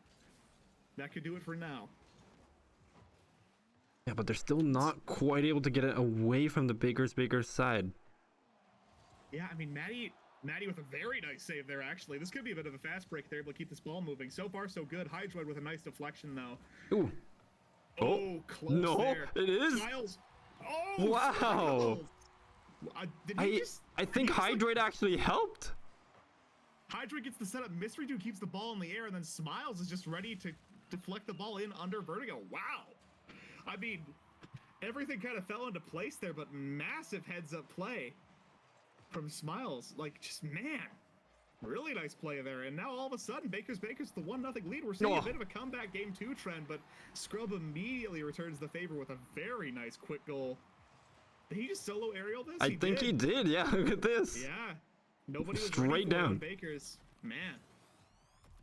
S2: That could do it for now.
S1: Yeah, but they're still not quite able to get it away from the Bakers side.
S2: Yeah, I mean, Maddie with a very nice save there, actually. This could be a bit of a fast break. They're able to keep this ball moving. So far, so good. Hydroid with a nice deflection, though.
S1: Ooh.
S2: Oh, close
S1: no,
S2: there.
S1: it is.
S2: Miles. Oh,
S1: wow.
S2: Did he just?
S1: I think
S2: he just, like,
S1: Hydroid actually helped.
S2: Hydra gets the setup. Mystery Dude keeps the ball in the air, and then Smiles is just ready to deflect the ball in under Vertigo. Wow. I mean, everything kind of fell into place there, but massive heads-up play from Smiles. Like, just, man, really nice play there. And now all of a sudden, Baker's the 1-0 lead. We're seeing a bit of a comeback game 2 trend, but Scrub immediately returns the favor with a very nice quick goal. Did he just solo aerial this?
S1: I think he did. Yeah, look at this.
S2: Yeah. Nobody was
S1: straight down.
S2: Baker's. Man.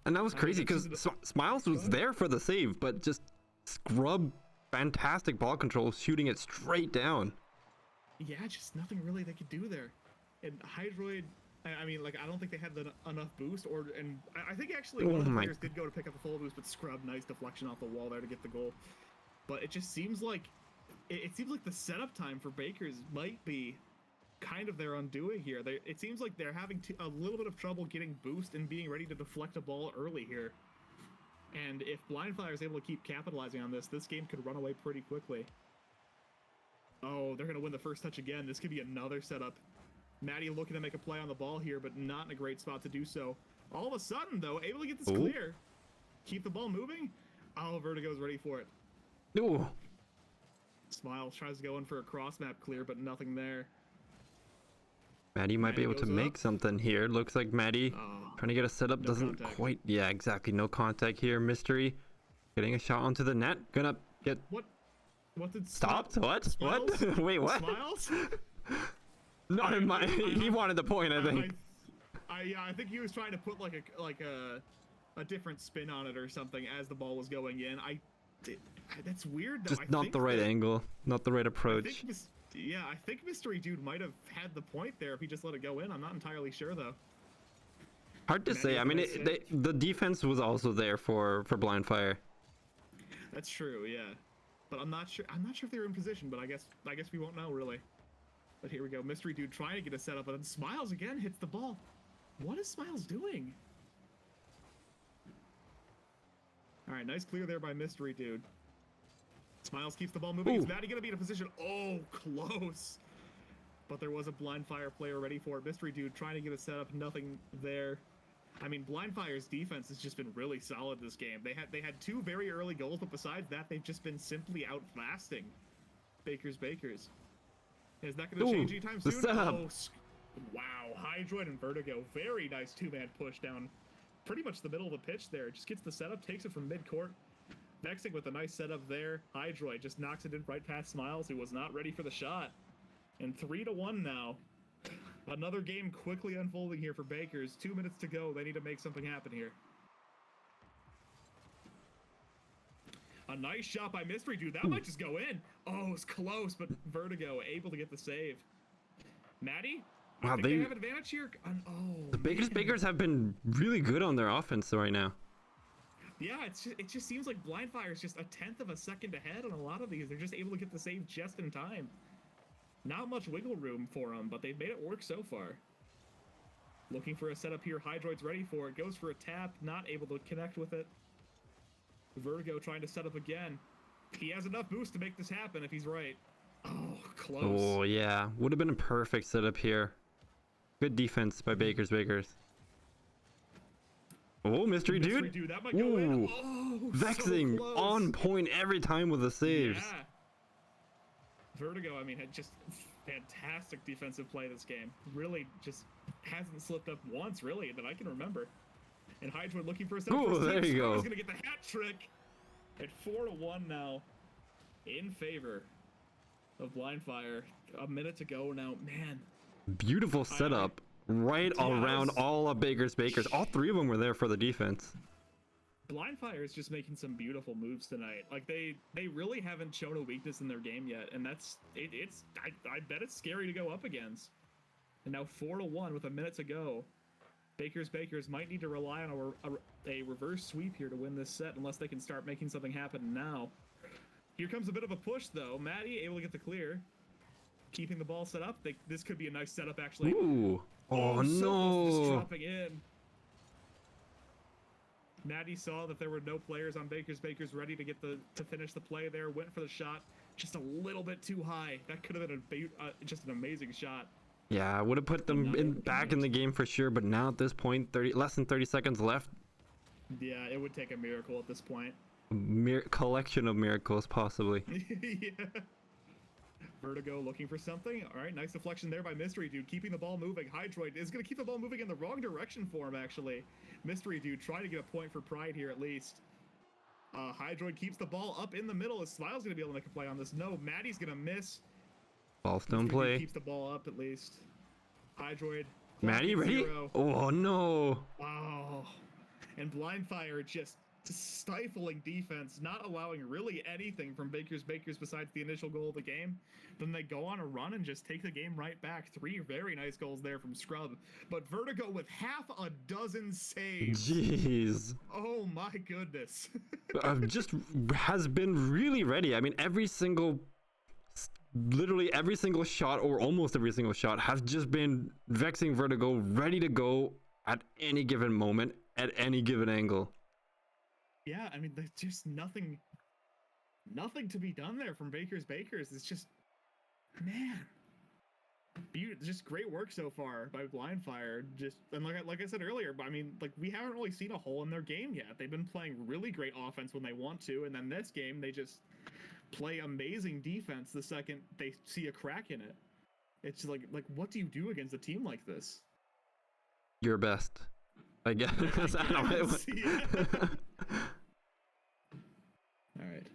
S1: And that was crazy because Smiles was there for the save, but just Scrub, fantastic ball control, shooting it straight down.
S2: Yeah, just nothing really they could do there. And Hydroid, I mean, like, I don't think they had enough boost, and I think actually one of the players did go to pick up the full boost, but Scrub, nice deflection off the wall there to get the goal. But it just seems like, it seems like the setup time for Baker's might be kind of their undoing here. It seems like they're having a little bit of trouble getting boost and being ready to deflect a ball early here. And if Blindfire is able to keep capitalizing on this, this game could run away pretty quickly. Oh, they're going to win the first touch again. This could be another setup. Maddie looking to make a play on the ball here, but not in a great spot to do so. All of a sudden, though, able to get this clear. Keep the ball moving. Oh, Vertigo's ready for it.
S1: Ooh.
S2: Smiles tries to go in for a cross-map clear, but nothing there.
S1: Maddie might be able to make something here. Looks like Maddie trying to get a setup. Doesn't quite. Yeah, exactly. No contact here. Mystery getting a shot onto the net. Gonna get.
S2: What did
S1: stopped? What?
S2: Smiles?
S1: What? Wait, what?
S2: Smiles?
S1: Not in my. He wanted the point, I think.
S2: Yeah, I think he was trying to put like a different spin on it or something as the ball was going in. That's weird though.
S1: Just not the right angle. Not the right approach.
S2: Yeah, I think Mystery Dude might have had the point there if he just let it go in. I'm not entirely sure, though.
S1: Hard to say. I mean, the defense was also there for Blindfire.
S2: That's true, yeah. But I'm not sure. I'm not sure if they were in position. But I guess we won't know really. But here we go. Mystery Dude trying to get a setup, but then Smiles again hits the ball. What is Smiles doing? All right, nice clear there by Mystery Dude. Smiles keeps the ball moving. Is Maddie gonna be in a position? Oh, close. But there was a Blindfire player ready for it. Mystery Dude trying to get a setup. Nothing there. I mean, Blindfire's defense has just been really solid this game. They had 2 very early goals, but besides that, they've just been simply outlasting Baker's. Is that gonna change anytime soon? Oh, wow. Hydroid and Vertigo. Very nice 2-man push down pretty much the middle of the pitch there. Just gets the setup, takes it from mid-court. Vexing with a nice setup there. Hydroid just knocks it in right past Smiles, who was not ready for the shot. And 3-1 now. Another game quickly unfolding here for Bakers. 2 minutes to go. They need to make something happen here. A nice shot by Mystery Dude. That might just go in. Oh, it's close, but Vertigo able to get the save. Maddie?
S1: Wow,
S2: they have advantage here.
S1: The Bakers have been really good on their offense right now.
S2: Yeah, it just seems like Blindfire is just 1/10 of a second ahead on a lot of these. They're just able to get the save just in time. Not much wiggle room for them, but they've made it work so far. Looking for a setup here. Hydroid's ready for it. Goes for a tap. Not able to connect with it. Vertigo trying to set up again. He has enough boost to make this happen if he's right. Oh, close.
S1: Oh, yeah. Would have been a perfect setup here. Good defense by Bakers. Oh, Mystery Dude.
S2: That might go in. Oh,
S1: Vexing
S2: so
S1: on point every time with the saves.
S2: Yeah. Vertigo, I mean, had just fantastic defensive play this game. Really just hasn't slipped up once, really, that I can remember. And Hydroid looking for a setup.
S1: Oh, there you go.
S2: He's going to get the hat trick. At 4-1 now in favor of Blindfire. A minute to go now. Man.
S1: Beautiful setup. Right around all of Bakers. All 3 of them were there for the defense.
S2: Blindfire is just making some beautiful moves tonight. Like they really haven't shown a weakness in their game yet, and I bet it's scary to go up against. And now 4-1 with a minute to go. Bakers might need to rely on a reverse sweep here to win this set, unless they can start making something happen now. Here comes a bit of a push though. Maddie able to get the clear, keeping the ball set up. This could be a nice setup actually.
S1: Ooh. Oh,
S2: so
S1: no.
S2: Just dropping in. Maddie saw that there were no players on Bakers ready to get to finish the play there. Went for the shot. just a little bit too high. That could have been just an amazing shot.
S1: Yeah, I would have put them back in the game for sure, but now at this point, less than 30 seconds left.
S2: Yeah, it would take a miracle at this point.
S1: Collection of miracles, possibly.
S2: Yeah. Vertigo looking for something. All right, nice deflection there by Mystery Dude, keeping the ball moving. Hydroid is going to keep the ball moving in the wrong direction for him, actually. Mystery Dude trying to get a point for pride here, at least. Hydroid keeps the ball up in the middle. Is Smiles going to be able to make a play on this? No, Maddie's going to miss.
S1: Ballstone play.
S2: Keeps the ball up, at least. Hydroid.
S1: Maddie, ready? Oh, no.
S2: Oh. And Blindfire just stifling defense, not allowing really anything from Bakers besides the initial goal of the game. Then they go on a run and just take the game right back. 3 very nice goals there from Scrub. But Vertigo with half a dozen saves.
S1: Jeez.
S2: Oh my goodness.
S1: Just has been really ready. I mean, literally every single shot, or almost every single shot, has just been vexing Vertigo, ready to go at any given moment, at any given angle.
S2: Yeah, I mean, there's just nothing to be done there from Bakers. It's just, man, just great work so far by Blindfire. And like I said earlier, I mean, like, we haven't really seen a hole in their game yet. They've been playing really great offense when they want to, and then this game they just play amazing defense the second they see a crack in it. It's like what do you do against a team like this?
S1: Your best, I guess.
S2: All right.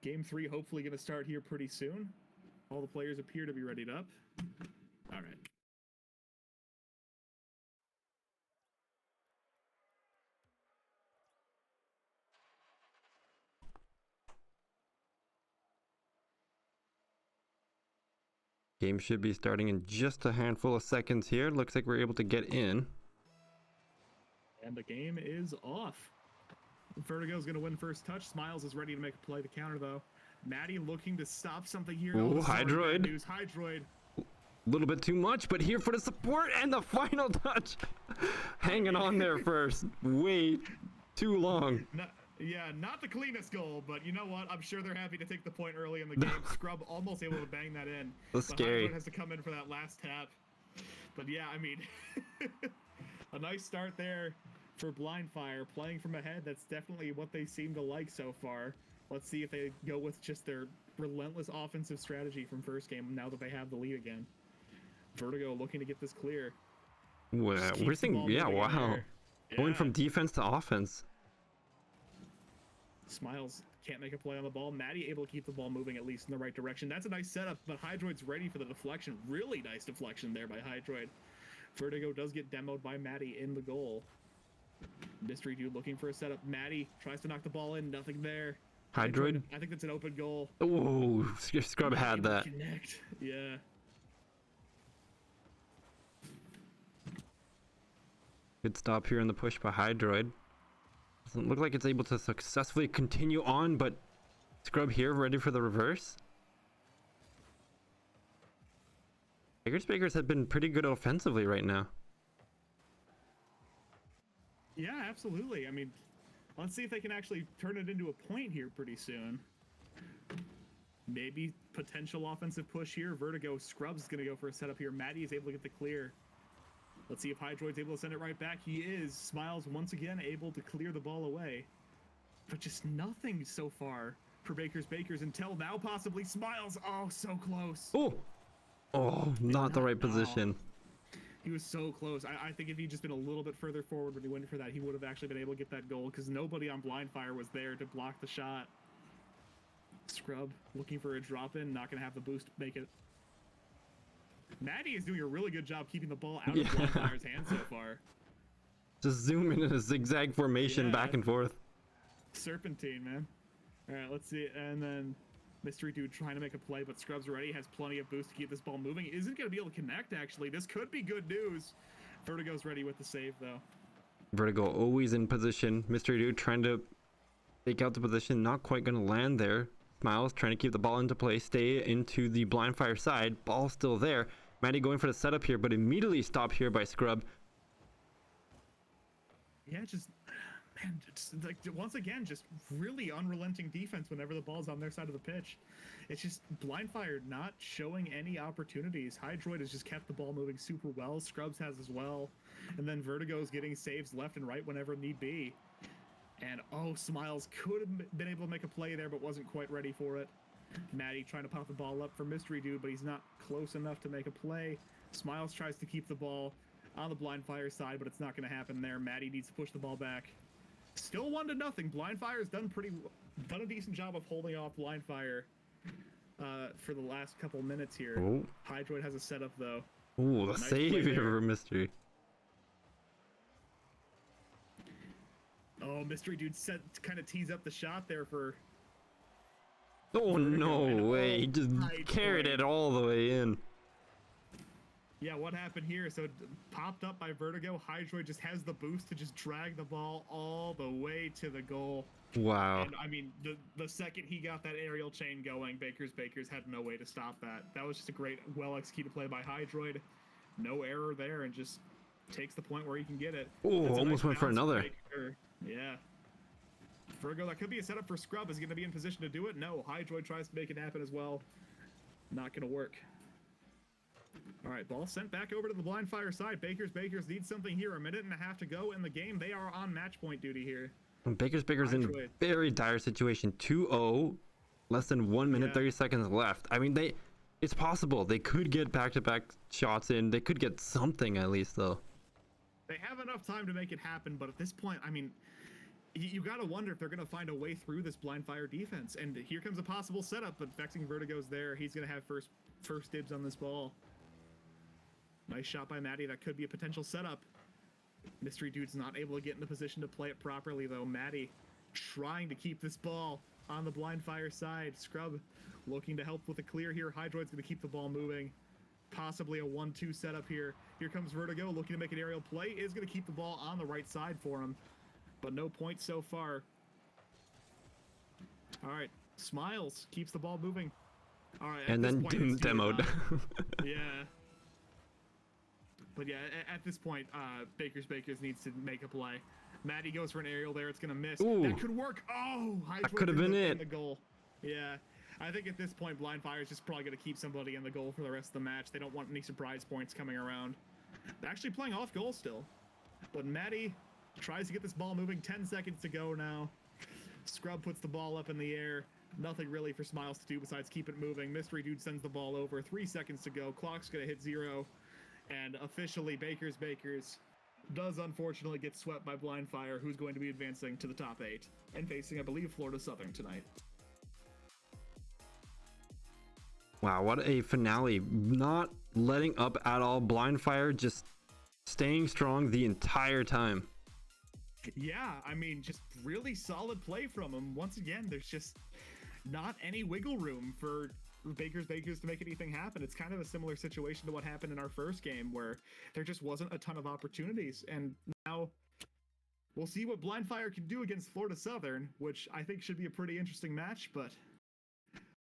S2: Game 3 hopefully going to start here pretty soon. All the players appear to be readied up. All right.
S1: Game should be starting in just a handful of seconds here. Looks like we're able to get in.
S2: And the game is off. Vertigo's going to win first touch. Smiles is ready to make a play to counter, though. Maddie looking to stop something here.
S1: Oh, Hydroid.
S2: Hydroid.
S1: A little bit too much, but here for the support and the final touch. Hanging on there first. Way too long.
S2: Not the cleanest goal, but you know what? I'm sure they're happy to take the point early in the game. Scrub almost able to bang that in.
S1: That's scary.
S2: Hydroid has to come in for that last tap. But yeah, I mean, a nice start there for Blindfire, playing from ahead. That's definitely what they seem to like so far. Let's see if they go with just their relentless offensive strategy from first game now that they have the lead again. Vertigo looking to get this clear.
S1: Wow, we're seeing, yeah, wow. Going from defense to offense.
S2: Smiles can't make a play on the ball. Maddie able to keep the ball moving at least in the right direction. That's a nice setup, but Hydroid's ready for the deflection. Really nice deflection there by Hydroid. Vertigo does get demoed by Maddie in the goal. Mystery Dude looking for a setup. Maddie tries to knock the ball in. Nothing there.
S1: Hydroid?
S2: I think that's an open goal.
S1: Oh, Scrub had that.
S2: Connect. Yeah.
S1: Good stop here in the push by Hydroid. Doesn't look like it's able to successfully continue on, but Scrub here ready for the reverse. Bakers have been pretty good offensively right now.
S2: Yeah, absolutely. I mean, let's see if they can actually turn it into a point here pretty soon. Maybe potential offensive push here. Vertigo. Scrub's going to go for a setup here. Maddie is able to get the clear. Let's see if Hydroid's able to send it right back. He is. Smiles once again able to clear the ball away. But just nothing so far for Bakers until now possibly Smiles. Oh, so close.
S1: Oh, not the right position.
S2: He was so close. I think if he'd just been a little bit further forward when he went for that, he would have actually been able to get that goal because nobody on Blindfire was there to block the shot. Scrub looking for a drop in, not going to have the boost to make it. Maddie is doing a really good job keeping the ball out of Blindfire's hands so far.
S1: Just zoom in a zigzag formation back and forth.
S2: Serpentine, man. All right, let's see. And then Mystery Dude trying to make a play, but Scrub's ready, has plenty of boost to keep this ball moving. Isn't going to be able to connect, actually. This could be good news. Vertigo's ready with the save, though.
S1: Vertigo always in position. Mystery Dude trying to take out the position. Not quite going to land there. Smiles trying to keep the ball into play. Stay into the Blindfire side. Ball still there. Maddie going for the setup here, but immediately stopped here by Scrub.
S2: Yeah, just man, it's like once again, just really unrelenting defense whenever the ball's on their side of the pitch. It's just Blindfire not showing any opportunities. Hydroid has just kept the ball moving super well. Scrubs has as well. And then Vertigo's getting saves left and right whenever need be. And oh, Smiles could have been able to make a play there, but wasn't quite ready for it. Maddie trying to pop the ball up for Mystery Dude, but he's not close enough to make a play. Smiles tries to keep the ball on the Blindfire side, but it's not going to happen there. Maddie needs to push the ball back. Still 1-0. Blindfire's done a decent job of holding off Blindfire for the last couple minutes here.
S1: Oh.
S2: Hydroid has a setup though.
S1: Ooh, the
S2: Nice
S1: save
S2: play
S1: here
S2: there.
S1: for Mystery.
S2: Oh, Mystery Dude kind of tees up the shot there for.
S1: Oh,
S2: Vertigo,
S1: no
S2: and
S1: way. He just
S2: Hydroid.
S1: carried it all the way in.
S2: Yeah, what happened here? So popped up by Vertigo. Hydroid just has the boost to just drag the ball all the way to the goal.
S1: Wow.
S2: And I mean, the second he got that aerial chain going, Bakers had no way to stop that. That was just a great, well-executed play by Hydroid. No error there, and just takes the point where he can get it.
S1: Oh,
S2: That's a
S1: almost
S2: nice
S1: went for
S2: bounce
S1: another.
S2: Baker. Yeah. Virgo, that could be a setup for Scrub. Is he going to be in position to do it? No. Hydroid tries to make it happen as well. Not going to work. All right, ball sent back over to the Blindfire side. Bakers need something here. 1.5 minutes to go in the game. They are on match point duty here.
S1: Baker's in a
S2: Hydroid.
S1: very dire situation. 2-0, less than 1 minute,
S2: Yeah.
S1: 30 seconds left. I mean, it's possible. They could get back-to-back shots in. They could get something at least, though.
S2: They have enough time to make it happen, but at this point, I mean, you got to wonder if they're going to find a way through this Blindfire defense. And here comes a possible setup, but Vexing Vertigo's there. He's going to have first dibs on this ball. Nice shot by Maddie. That could be a potential setup. Mystery Dude's not able to get in the position to play it properly, though. Maddie trying to keep this ball on the Blindfire side. Scrub looking to help with a clear here. Hydroid's going to keep the ball moving. Possibly a 1-2 setup here. Here comes Vertigo looking to make an aerial play. Is going to keep the ball on the right side for him. But no points so far. All right. Smiles keeps the ball moving. All right.
S1: And then demoed.
S2: Yeah. But yeah, at this point, Bakers needs to make a play. Maddie goes for an aerial there. It's going to miss.
S1: Ooh.
S2: That could work. Oh,
S1: That could have been it.
S2: The goal. Yeah. I think at this point, Blindfire is just probably going to keep somebody in the goal for the rest of the match. They don't want any surprise points coming around. They're actually playing off goal still. But Maddie tries to get this ball moving. 10 seconds to go now. Scrub puts the ball up in the air. Nothing really for Smiles to do besides keep it moving. Mystery Dude sends the ball over. 3 seconds to go. Clock's going to hit 0. And officially, Bakers does unfortunately get swept by Blindfire, who's going to be advancing to the top 8 and facing, I believe, Florida Southern tonight.
S1: Wow, what a finale. Not letting up at all. Blindfire just staying strong the entire time.
S2: Yeah, I mean, just really solid play from him. Once again, there's just not any wiggle room for Bakers to make anything happen. It's kind of a similar situation to what happened in our first game, where there just wasn't a ton of opportunities. And now we'll see what Blindfire can do against Florida Southern, which I think should be a pretty interesting match, but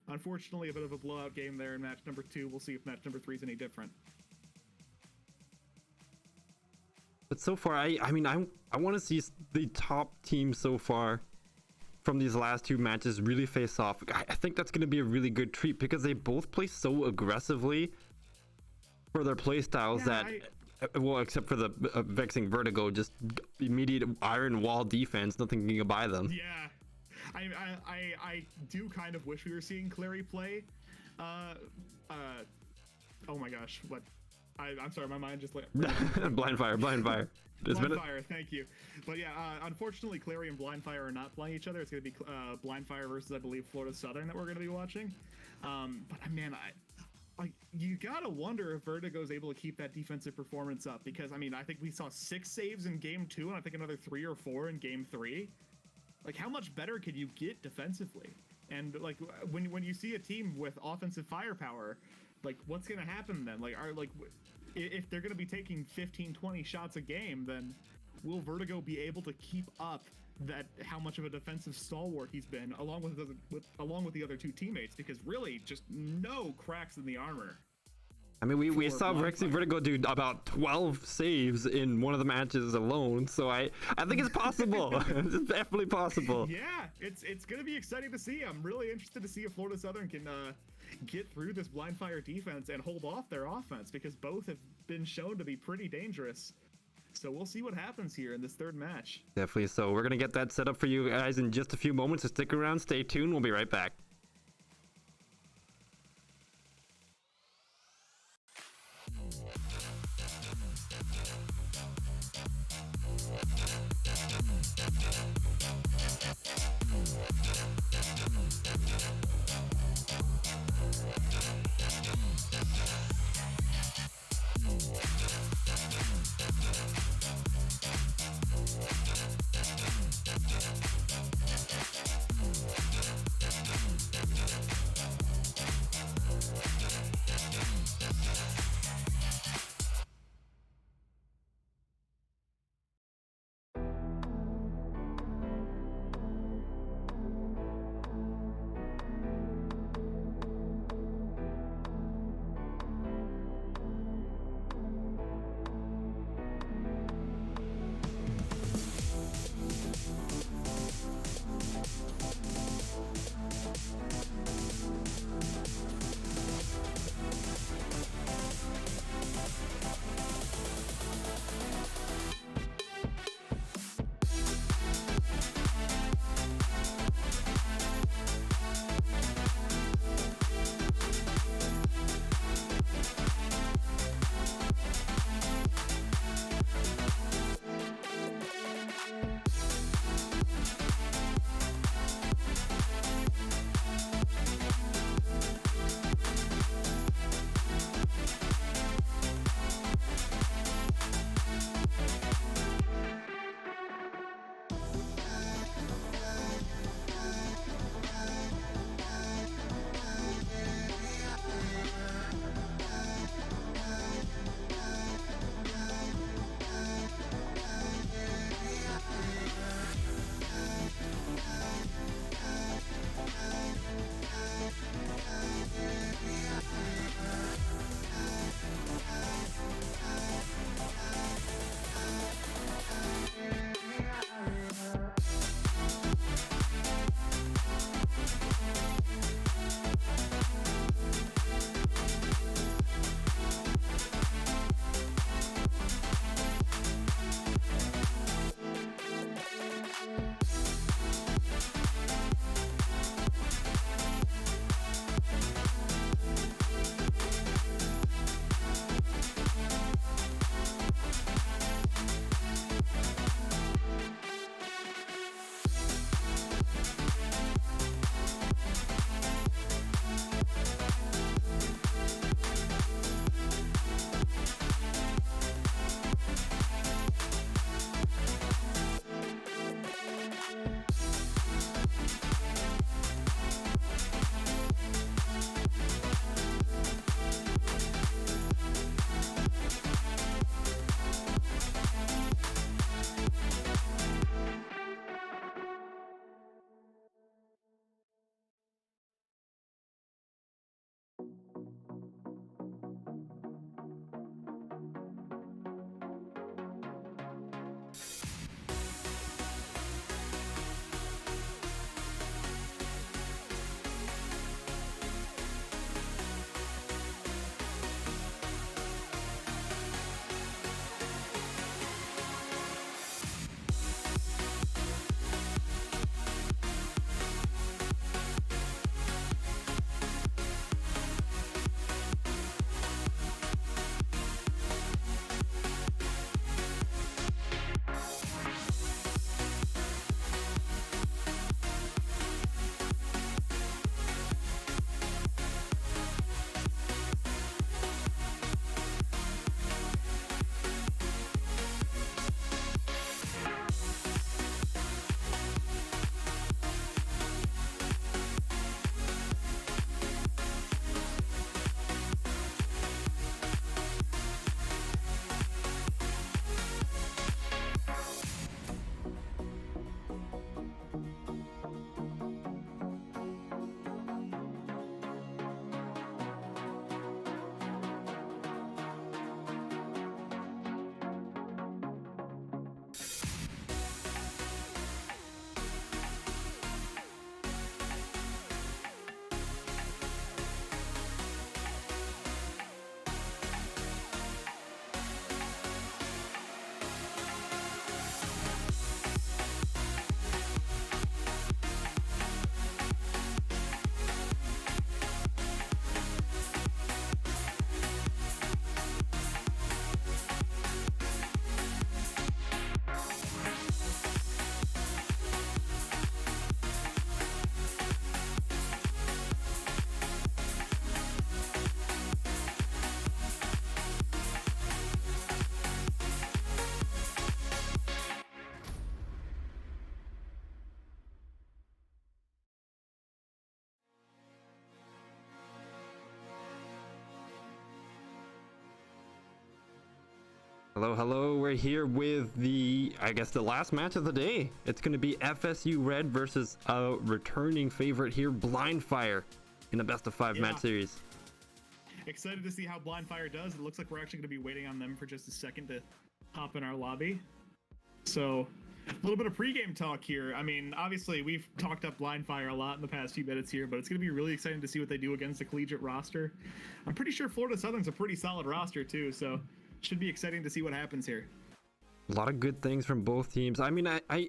S2: unfortunately a bit of a blowout game there in match number 2. We'll see if match number 3 is any different.
S1: But so far, I mean, I want to see the top team so far from these last 2 matches really face off. I think that's going to be a really good treat because they both play so aggressively for their play styles well, except for the Vexing Vertigo, just immediate iron wall defense, nothing can get by them.
S2: Yeah, I do kind of wish we were seeing Cleary play. Oh my gosh, what? I'm sorry, my mind just like
S1: Blindfire.
S2: Blindfire, thank you. But yeah, unfortunately, Cleary and Blindfire are not playing each other. It's going to be Blindfire versus, I believe, Florida Southern that we're going to be watching. But man, you gotta wonder if Vertigo is able to keep that defensive performance up, because I mean, I think we saw 6 saves in game 2, and I think another 3 or 4 in game 3. Like, how much better could you get defensively? And like, when you see a team with offensive firepower, like, what's gonna happen then? Like, if they're gonna be taking 15-20 shots a game, then will Vertigo be able to keep up that how much of a defensive stalwart he's been, along with the other 2 teammates? Because really, just no cracks in the armor.
S1: I mean, we
S2: for
S1: saw
S2: blind
S1: Rexy
S2: fire.
S1: Vertigo do about 12 saves in one of the matches alone, so I think it's possible. It's definitely possible.
S2: Yeah, it's gonna be exciting to see. I'm really interested to see if Florida Southern can get through this blind fire defense and hold off their offense, because both have been shown to be pretty dangerous. So we'll see what happens here in this third match.
S1: Definitely so. We're gonna get that set up for you guys in just a few moments, so stick around, stay tuned, we'll be right back. Hello, hello. We're here with I guess, the last match of the day. It's going to be FSU Red versus a returning favorite here, Blind Fire, in a best of 5 match series.
S2: Excited to see how Blind Fire does. It looks like we're actually going to be waiting on them for just a second to hop in our lobby. So, a little bit of pregame talk here. I mean, obviously, we've talked up Blind Fire a lot in the past few minutes here, but it's going to be really exciting to see what they do against the collegiate roster. I'm pretty sure Florida Southern's a pretty solid roster, too, so should be exciting to see what happens here.
S1: A lot of good things from both teams. I mean, I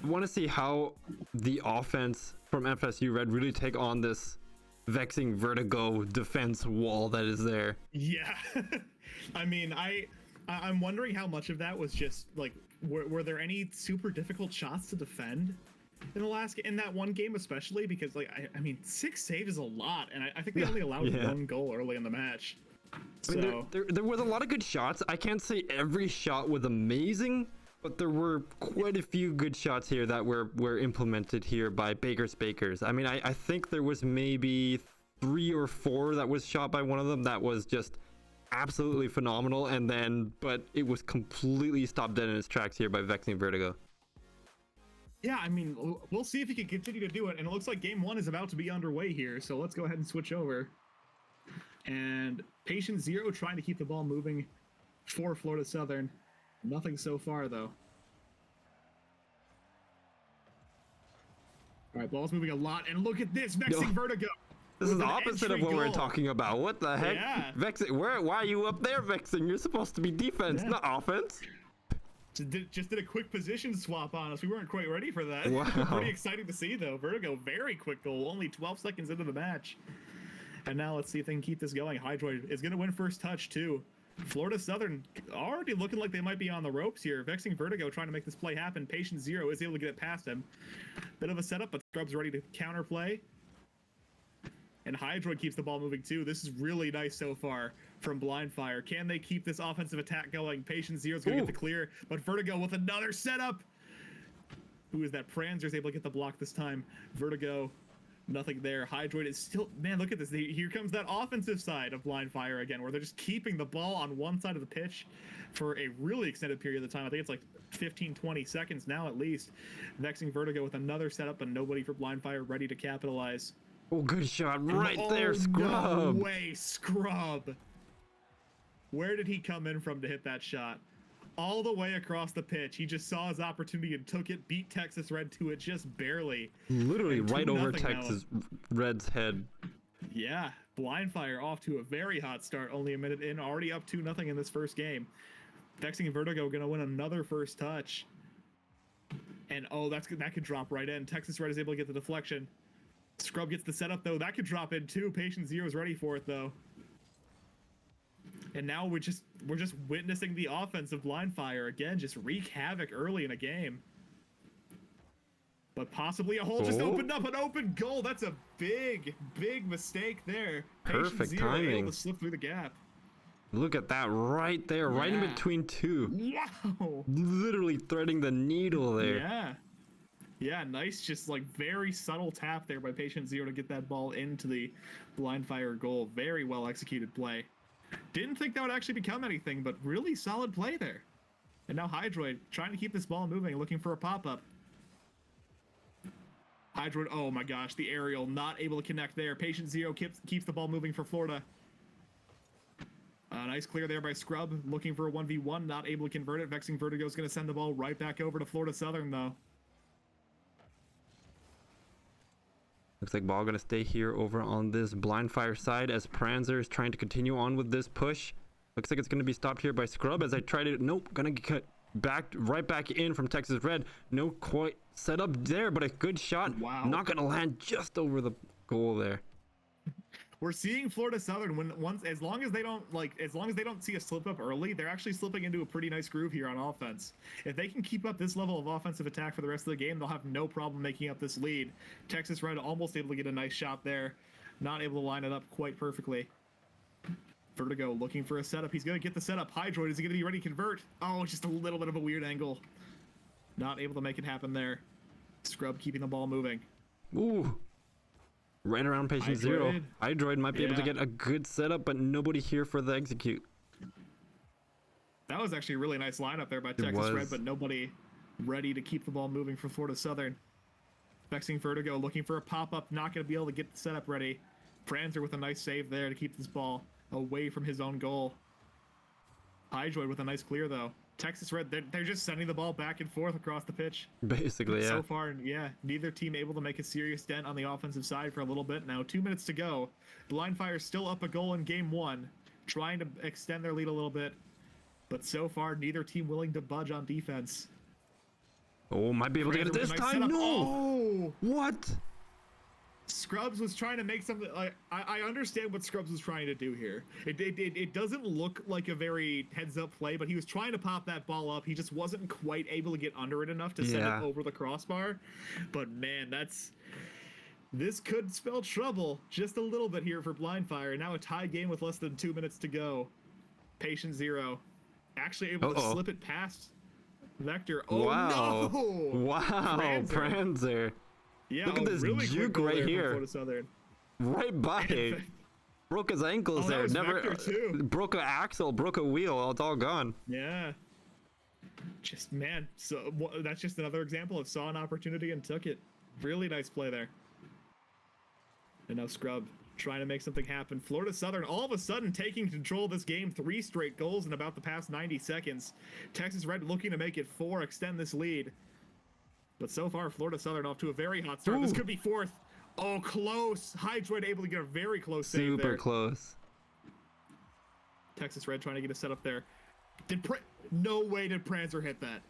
S1: want to see how the offense from FSU Red really take on this vexing Vertigo defense wall that is there.
S2: Yeah. I mean, I'm wondering how much of that was just, like, were there any super difficult shots to defend in that one game, especially? Because, like, I mean, 6 saves is a lot, and I think they only allowed 1 goal early in the match.
S1: I mean, there was a lot of good shots. I can't say every shot was amazing, but there were quite a few good shots here that were implemented here by Bakers. I mean, I think there was maybe 3 or 4 that was shot by one of them that was just absolutely phenomenal, but it was completely stopped dead in its tracks here by Vexing Vertigo.
S2: Yeah, I mean, we'll see if he can continue to do it, and it looks like game 1 is about to be underway here, so let's go ahead and switch over. And Patient Zero trying to keep the ball moving for Florida Southern. Nothing so far, though. All right, ball's moving a lot, and look at this, Vexing Vertigo.
S1: This is the opposite of what we're talking about. What the heck?
S2: Yeah.
S1: Vexing, why are you up there, Vexing? You're supposed to be defense, not offense.
S2: Just did a quick position swap on us. We weren't quite ready for that.
S1: Wow.
S2: Pretty exciting to see, though. Vertigo, very quick goal, only 12 seconds into the match. And now let's see if they can keep this going. Hydroid is going to win first touch, too. Florida Southern already looking like they might be on the ropes here. Vexing Vertigo trying to make this play happen. Patient Zero is able to get it past him. Bit of a setup, but Scrub's ready to counterplay. And Hydroid keeps the ball moving, too. This is really nice so far from Blind Fire. Can they keep this offensive attack going? Patient Zero's going to get the clear, but Vertigo with another setup. Who is that? Pranzer's able to get the block this time. Vertigo, nothing there. Hydroid is still... Man, look at this. Here comes that offensive side of Blind Fire again, where they're just keeping the ball on one side of the pitch for a really extended period of time. I think it's like 15, 20 seconds now at least. Vexing Vertigo with another setup, but nobody for Blind Fire ready to capitalize.
S1: Oh, good shot right there, Scrub.
S2: No way, Scrub. Where did he come in from to hit that shot? All the way across the pitch. He just saw his opportunity and took it, beat Texas Red to it just barely.
S1: Literally right over Texas Red's head.
S2: Yeah, Blind Fire off to a very hot start, only a minute in, already up 2-0 in this first game. Vexing Vertigo going to win another first touch. And that could drop right in. Texas Red is able to get the deflection. Scrub gets the setup, though. That could drop in, too. Patient Zero is ready for it, though. And now we're just witnessing the offense of Blind Fire again, just wreak havoc early in a game. But possibly a hole just opened up, an open goal. That's a big mistake there.
S1: Perfect
S2: Patient Zero
S1: timing.
S2: able to slip through the gap.
S1: Look at that right there, right in between 2.
S2: Wow.
S1: Literally threading the needle there.
S2: Yeah. Yeah, nice, just like very subtle tap there by Patient Zero to get that ball into the Blind Fire goal. Very well executed play. Didn't think that would actually become anything, but really solid play there. And now Hydroid trying to keep this ball moving, looking for a pop-up. Hydroid, oh my gosh, the aerial not able to connect there. Patient Zero keeps the ball moving for Florida. Nice clear there by Scrub, looking for a 1v1, not able to convert it. Vexing Vertigo is going to send the ball right back over to Florida Southern, though.
S1: Looks like ball gonna stay here over on this Blind Fire side as Pranzer is trying to continue on with this push. Looks like it's gonna be stopped here by Scrub as I try to... Nope, gonna get right back in from Texas Red. No quite set up there, but a good shot.
S2: Wow.
S1: Not gonna land just over the goal there.
S2: We're seeing Florida Southern as long as they don't see a slip up early, they're actually slipping into a pretty nice groove here on offense. If they can keep up this level of offensive attack for the rest of the game, they'll have no problem making up this lead. Texas Red almost able to get a nice shot there, not able to line it up quite perfectly. Vertigo looking for a setup. He's going to get the setup. Hydroid, is he going to be ready to convert? Oh, just a little bit of a weird angle. Not able to make it happen there. Scrub keeping the ball moving.
S1: Ooh. Right around Patient Zero. Hydroid might be able to get a good setup, but nobody here for the execute.
S2: That was actually a really nice lineup there by Texas Red, but nobody ready to keep the ball moving for Florida Southern. Vexing Vertigo looking for a pop-up, not going to be able to get the setup ready. Pranzer with a nice save there to keep this ball away from his own goal. Highjoy with a nice clear, though. Texas Red, they're just sending the ball back and forth across the pitch.
S1: Basically, yeah.
S2: So far, yeah, neither team able to make a serious dent on the offensive side for a little bit now. 2 minutes to go. Blind Fire still up a goal in game one, trying to extend their lead a little bit. But so far, neither team willing to budge on defense.
S1: Oh, might be able to get it this time. No!
S2: Oh!
S1: What?
S2: Scrubs was trying to make something. Like, I understand what Scrubs was trying to do here. It doesn't look like a very heads-up play, but he was trying to pop that ball up. He just wasn't quite able to get under it enough to send it over the crossbar. But man, this could spell trouble just a little bit here for Blind Fire. Now a tie game with less than 2 minutes to go. Patient Zero actually able to slip it past Vector. Oh
S1: wow.
S2: no!
S1: Wow, Pranzer.
S2: Yeah,
S1: look at this
S2: really
S1: juke right here. Right by it. Broke his ankles there. Never broke an axle, broke a wheel. It's all gone.
S2: Yeah. Just man, so that's just another example of saw an opportunity and took it. Really nice play there. And now Scrub trying to make something happen. Florida Southern all of a sudden taking control of this game. 3 straight goals in about the past 90 seconds. Texas Red looking to make it 4, extend this lead. But so far, Florida Southern off to a very hot start. Ooh. This could be 4th. Oh, close. Highjoy able to get a very close save there.
S1: Super close.
S2: Texas Red trying to get a setup there. No way did Pranzer hit that.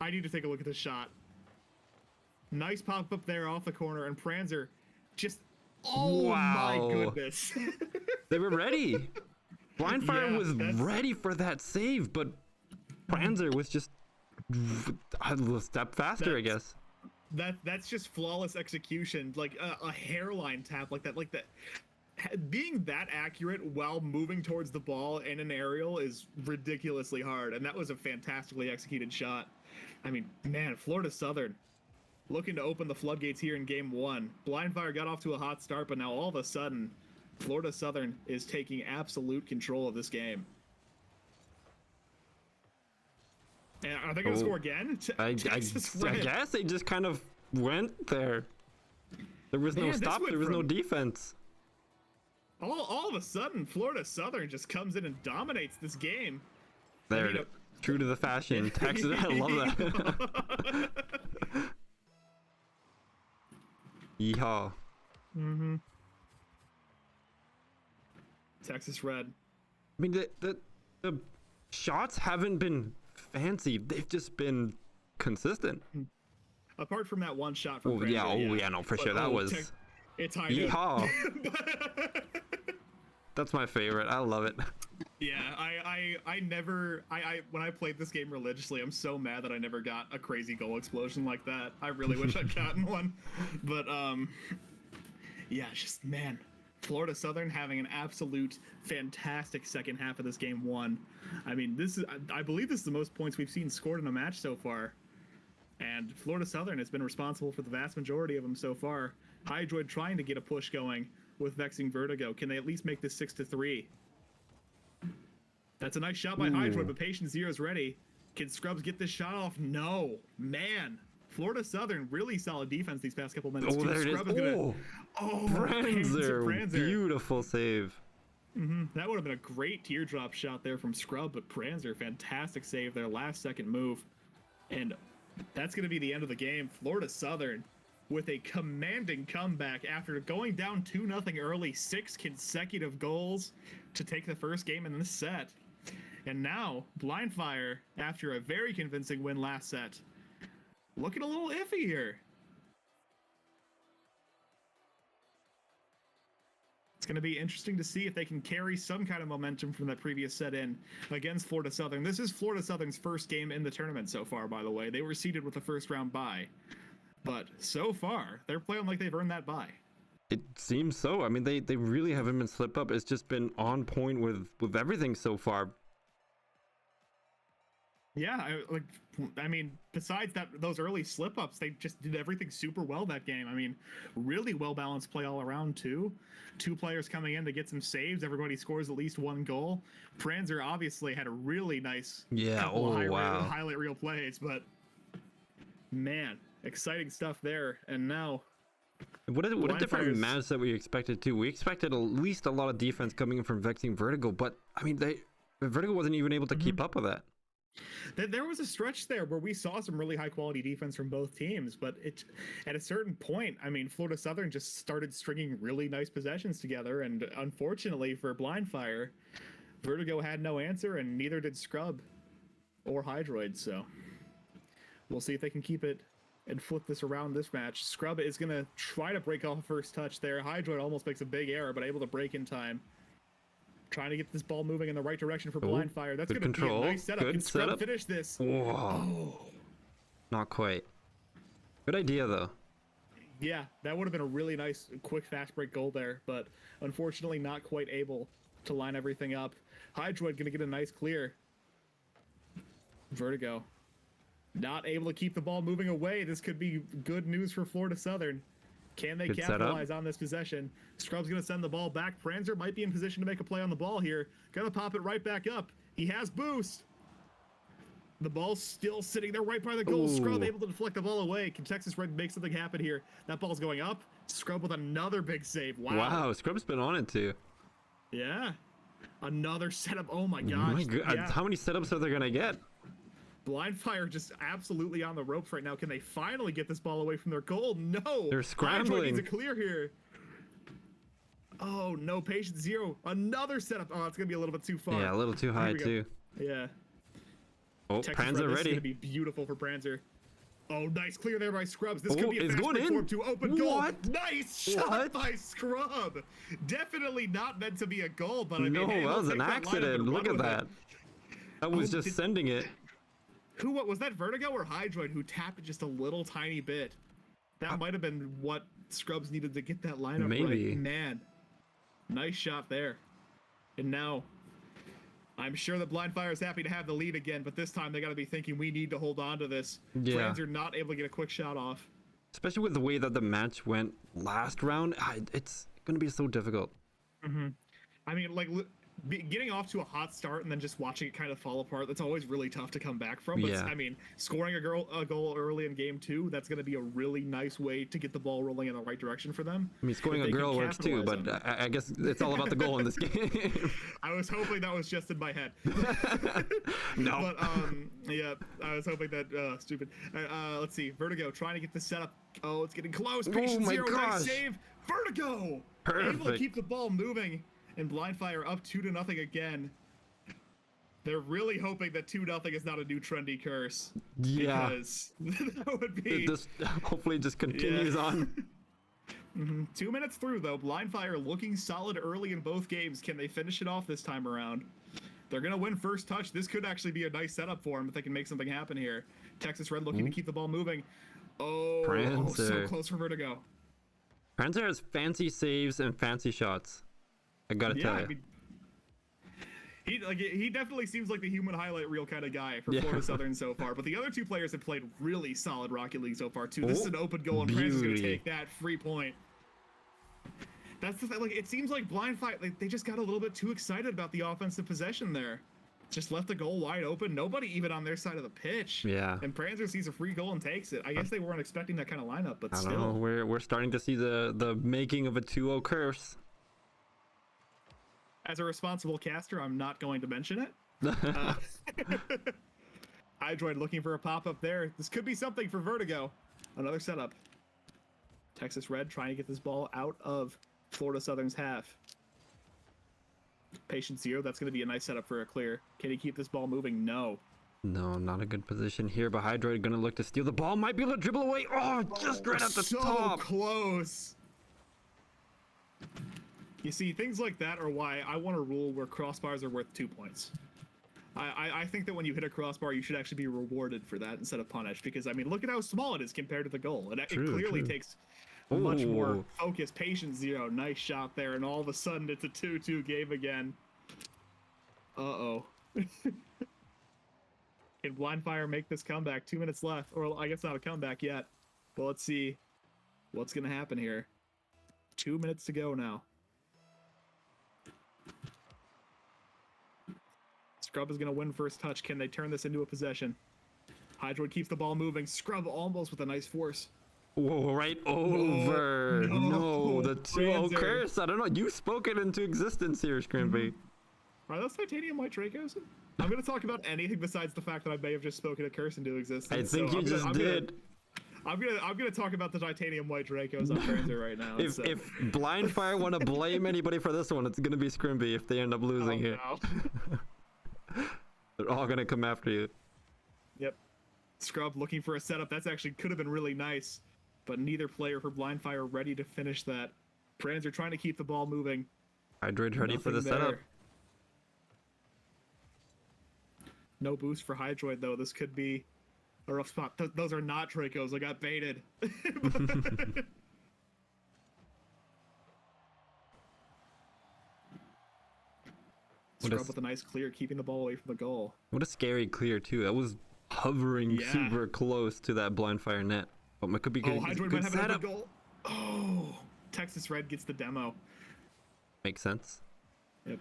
S2: I need to take a look at this shot. Nice pop up there off the corner, and Pranzer just... Oh my goodness.
S1: They were ready. Blind Fire was ready for that save, but Pranzer was just a little step faster, I guess.
S2: That's just flawless execution, like a hairline tap like that. Being that accurate while moving towards the ball in an aerial is ridiculously hard, and that was a fantastically executed shot. I mean, man, Florida Southern looking to open the floodgates here in game one. Blind Fire got off to a hot start, but now all of a sudden, Florida Southern is taking absolute control of this game. And are they going to score again?
S1: I guess they just kind of went there. There was no stop. There was no defense.
S2: All of a sudden, Florida Southern just comes in and dominates this game.
S1: There, true to the fashion. Texas, I love that. Yeehaw.
S2: Mm-hmm. Texas Red.
S1: I mean, the shots haven't been fancy. They've just been consistent.
S2: Apart from that one shot from
S1: yeah, no, for sure. That was...
S2: It's high.
S1: Yeehaw. That's my favorite. I love it.
S2: Yeah, I never when I played this game religiously, I'm so mad that I never got a crazy goal explosion like that. I really wish I'd gotten one. But yeah, just man, Florida Southern having an absolute fantastic second half of this game one. I mean, I believe this is the most points we've seen scored in a match so far. And Florida Southern has been responsible for the vast majority of them so far. Hydroid trying to get a push going with Vexing Vertigo. Can they at least make this 6-3? That's a nice shot by Hydroid, but Patient Zero is ready. Can Scrubs get this shot off? No. Man. Florida Southern, really solid defense these past couple minutes.
S1: Oh, there it is. Pranzer. Beautiful save.
S2: That would have been a great teardrop shot there from Scrub, but Pranzer, fantastic save there. Last second move. And that's going to be the end of the game. Florida Southern with a commanding comeback after going down 2-0 early, 6 consecutive goals to take the first game in this set. And now, Blind Fire, after a very convincing win last set, looking a little iffy here. It's going to be interesting to see if they can carry some kind of momentum from that previous set in against Florida Southern. This is Florida Southern's first game in the tournament so far, by the way. They were seeded with a first round bye. But so far, they're playing like they've earned that bye.
S1: It seems so. I mean, they really haven't been slipped up. It's just been on point with everything so far.
S2: Yeah, I mean, besides that, those early slip ups, they just did everything super well that game. I mean, really well balanced play all around too. Two players coming in to get some saves. Everybody scores at least one goal. Pranzer obviously had a really nice
S1: Yeah.
S2: couple of
S1: Oh wow.
S2: highlight reel plays, but man, exciting stuff there. And now
S1: What a
S2: Blind
S1: different
S2: Fire's
S1: match that we expected too. We expected at least a lot of defense coming in from Vexing Vertigo, but I mean Vertigo wasn't even able to keep up with that.
S2: there was a stretch there where we saw some really high quality defense from both teams, but it at a certain point, I mean, Florida Southern just started stringing really nice possessions together, and unfortunately for Blind Fire, Vertigo had no answer, and neither did Scrub or Hydroid. So we'll see if they can keep it and flip this around this match. Scrub is going to try to break off first touch there. Hydroid almost makes a big error, but able to break in time. Trying to get this ball moving in the right direction for Blind Fire. That's going to be a nice setup. Can Scrub finish this?
S1: Whoa. Oh. Not quite. Good idea, though.
S2: Yeah, that would have been a really nice, quick, fast break goal there, but unfortunately not quite able to line everything up. Hydroid going to get a nice clear. Vertigo not able to keep the ball moving away. This could be good news for Florida Southern. Can they capitalize on this possession? Scrub's going to send the ball back. Pranzer might be in position to make a play on the ball here. Going to pop it right back up. He has boost. The ball's still sitting there right by the goal. Ooh. Scrub able to deflect the ball away. Can Texas Red make something happen here? That ball's going up. Scrub with another big save. Wow.
S1: Wow, Scrub's been on it too.
S2: Yeah. Another setup. Oh my gosh. My
S1: God. Yeah. How many setups are they going to get?
S2: Blind Fire just absolutely on the ropes right now. Can they finally get this ball away from their goal? No.
S1: They're scrambling.
S2: Needs a clear here. Oh, no. Patient zero. Another setup. Oh, it's going to be a little bit too far.
S1: Yeah, a little too high, too.
S2: Yeah.
S1: Oh, Pranzer ready.
S2: This is going to be beautiful for Pranzer. Oh, nice clear there by Scrubs. This could be a fast break form to open goal. Nice shot by Scrub. Definitely not meant to be a goal, but I mean,
S1: no, that was an accident. Look at that. That was just sending it.
S2: What was that, Vertigo or Hydroid who tapped it just a little tiny bit? That might have been what Scrubs needed to get that lineup right. Man, nice shot there. And now, I'm sure the Blind Fire is happy to have the lead again, but this time they got to be thinking we need to hold on to this.
S1: Yeah.
S2: Friends are not able to get a quick shot off.
S1: Especially with the way that the match went last round, it's going to be so difficult.
S2: Mm-hmm. I mean, like, getting off to a hot start and then just watching it kind of fall apart, that's always really tough to come back from. But yeah. I mean, scoring a goal early in game 2, that's going to be a really nice way to get the ball rolling in the right direction for them.
S1: I mean, scoring a girl works too, but I guess it's all about the goal in this game.
S2: I was hoping that was just in my head.
S1: No.
S2: But, yeah, I was hoping that, stupid. Let's see, Vertigo trying to get this set up. Oh, it's getting close. Patient zero, nice save. Vertigo!
S1: Perfect.
S2: Able to keep the ball moving. And Blind Fire up 2-0 again. They're really hoping that 2-0 is not a new trendy curse.
S1: Yeah.
S2: Because that would be...
S1: This hopefully just continues on.
S2: 2 minutes through, though. Blind Fire looking solid early in both games. Can they finish it off this time around? They're going to win first touch. This could actually be a nice setup for them if they can make something happen here. Texas Red looking to keep the ball moving. Oh, so close for Vertigo.
S1: Pranzer has fancy saves and fancy shots. I gotta tell you.
S2: I mean, he definitely seems like the human highlight reel kind of guy for Florida Southern so far. But the other two players have played really solid Rocket League so far too. This is an open goal, and Pranzer's gonna take that free point. That's the thing. Like, it seems like Blind Fire, like, they just got a little bit too excited about the offensive possession there. Just left the goal wide open. Nobody even on their side of the pitch.
S1: Yeah.
S2: And Pranzer sees a free goal and takes it. I guess they weren't expecting that kind of lineup, but still.
S1: I don't know. We're starting to see the making of a 2-0 curse.
S2: As a responsible caster, I'm not going to mention it. Hydroid looking for a pop-up there. This could be something for Vertigo. Another setup. Texas Red trying to get this ball out of Florida Southern's half. Patient zero. That's going to be a nice setup for a clear. Can he keep this ball moving? No.
S1: No, not a good position here, but Hydroid going to look to steal the ball. Might be able to dribble away. Oh, just right at the top.
S2: So close. You see, things like that are why I want a rule where crossbars are worth 2 points. I think that when you hit a crossbar, you should actually be rewarded for that instead of punished. Because, I mean, look at how small it is compared to the goal. It clearly takes much more focus. Patient zero. Nice shot there. And all of a sudden, it's a 2-2 game again. Uh-oh. Can Blind Fire make this comeback? 2 minutes left, or I guess not a comeback yet. Well, let's see what's gonna happen here. 2 minutes to go now. Scrub is gonna win first touch. Can they turn this into a possession? Hydroid keeps the ball moving. Scrub almost with a nice force.
S1: Whoa, right over. No, the 2-0
S2: Prancer.
S1: curse. I don't know. You spoke it into existence here, Scrimpy.
S2: Are those titanium white Dracos? I'm gonna talk about anything besides the fact that I may have just spoken a curse into existence.
S1: I think you just did.
S2: I'm gonna talk about the titanium white Dracos on Prancer right now.
S1: If Blind Fire want to blame anybody for this one, it's gonna be Scrimpy if they end up losing here.
S2: No.
S1: They're all gonna come after you.
S2: Yep. Scrub looking for a setup. That's actually could have been really nice, but neither player for Blind Fire ready to finish that. Prancer trying to keep the ball moving.
S1: Hydroid ready for the
S2: Nothing
S1: setup.
S2: there. No boost for Hydroid though. This could be a rough spot. Those are not Dracos. I got baited. Scrub with a nice clear, keeping the ball away from the goal.
S1: What a scary clear too. That was hovering
S2: Yeah.
S1: super close to that Blind Fire net. But it could be good.
S2: Oh, Hydroid
S1: Good
S2: might have another
S1: setup.
S2: goal. Oh, Texas Red gets the demo.
S1: Makes sense.
S2: Yep.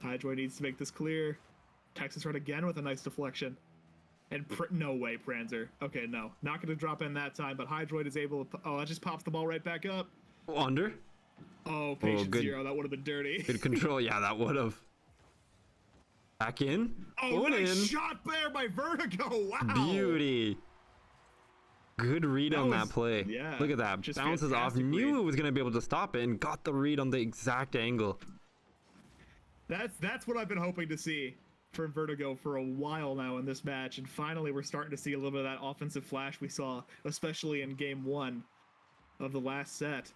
S2: Hydroid needs to make this clear. Texas Red again with a nice deflection. And no way, Prancer. Okay, no. Not going to drop in that time, but Hydroid is able to... Oh, that just pops the ball right back up.
S1: Oh, under.
S2: Oh, patient
S1: good.
S2: zero. That would have been dirty.
S1: Good control. Yeah, that would have. Back in.
S2: Oh,
S1: Put
S2: nice
S1: in.
S2: shot there by Vertigo. Wow.
S1: Beauty. Good read
S2: That
S1: on
S2: was-
S1: that play.
S2: yeah,
S1: Look at that.
S2: just
S1: Bounces off.
S2: fantastic
S1: Knew
S2: read.
S1: it was going to be able to stop it and got the read on the exact angle.
S2: That's what I've been hoping to see from Vertigo for a while now in this match, and finally we're starting to see a little bit of that offensive flash we saw, especially in game 1 of the last set.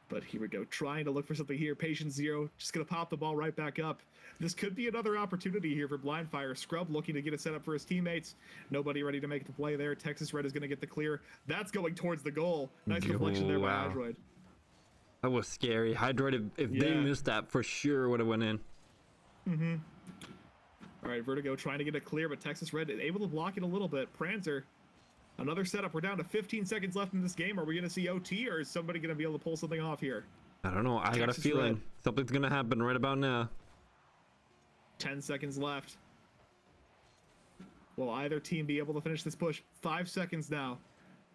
S2: But here we go, trying to look for something here. Patient zero, just gonna pop the ball right back up. This could be another opportunity here for Blind Fire. Scrub looking to get a setup for his teammates. Nobody ready to make the play there. Texas Red is gonna get the clear. That's going towards the goal. Nice deflection there
S1: Wow.
S2: by Hydroid.
S1: That was scary. Hydroid, if they
S2: Yeah.
S1: missed that, for sure would have went in.
S2: All right, Vertigo trying to get it clear, but Texas Red is able to block it a little bit. Prancer, another setup. We're down to 15 seconds left in this game. Are we going to see OT, or is somebody going to be able to pull something off here?
S1: I don't know. I got a
S2: Texas
S1: feeling
S2: Red.
S1: something's going to happen right about now.
S2: 10 seconds left. Will either team be able to finish this push? 5 seconds now.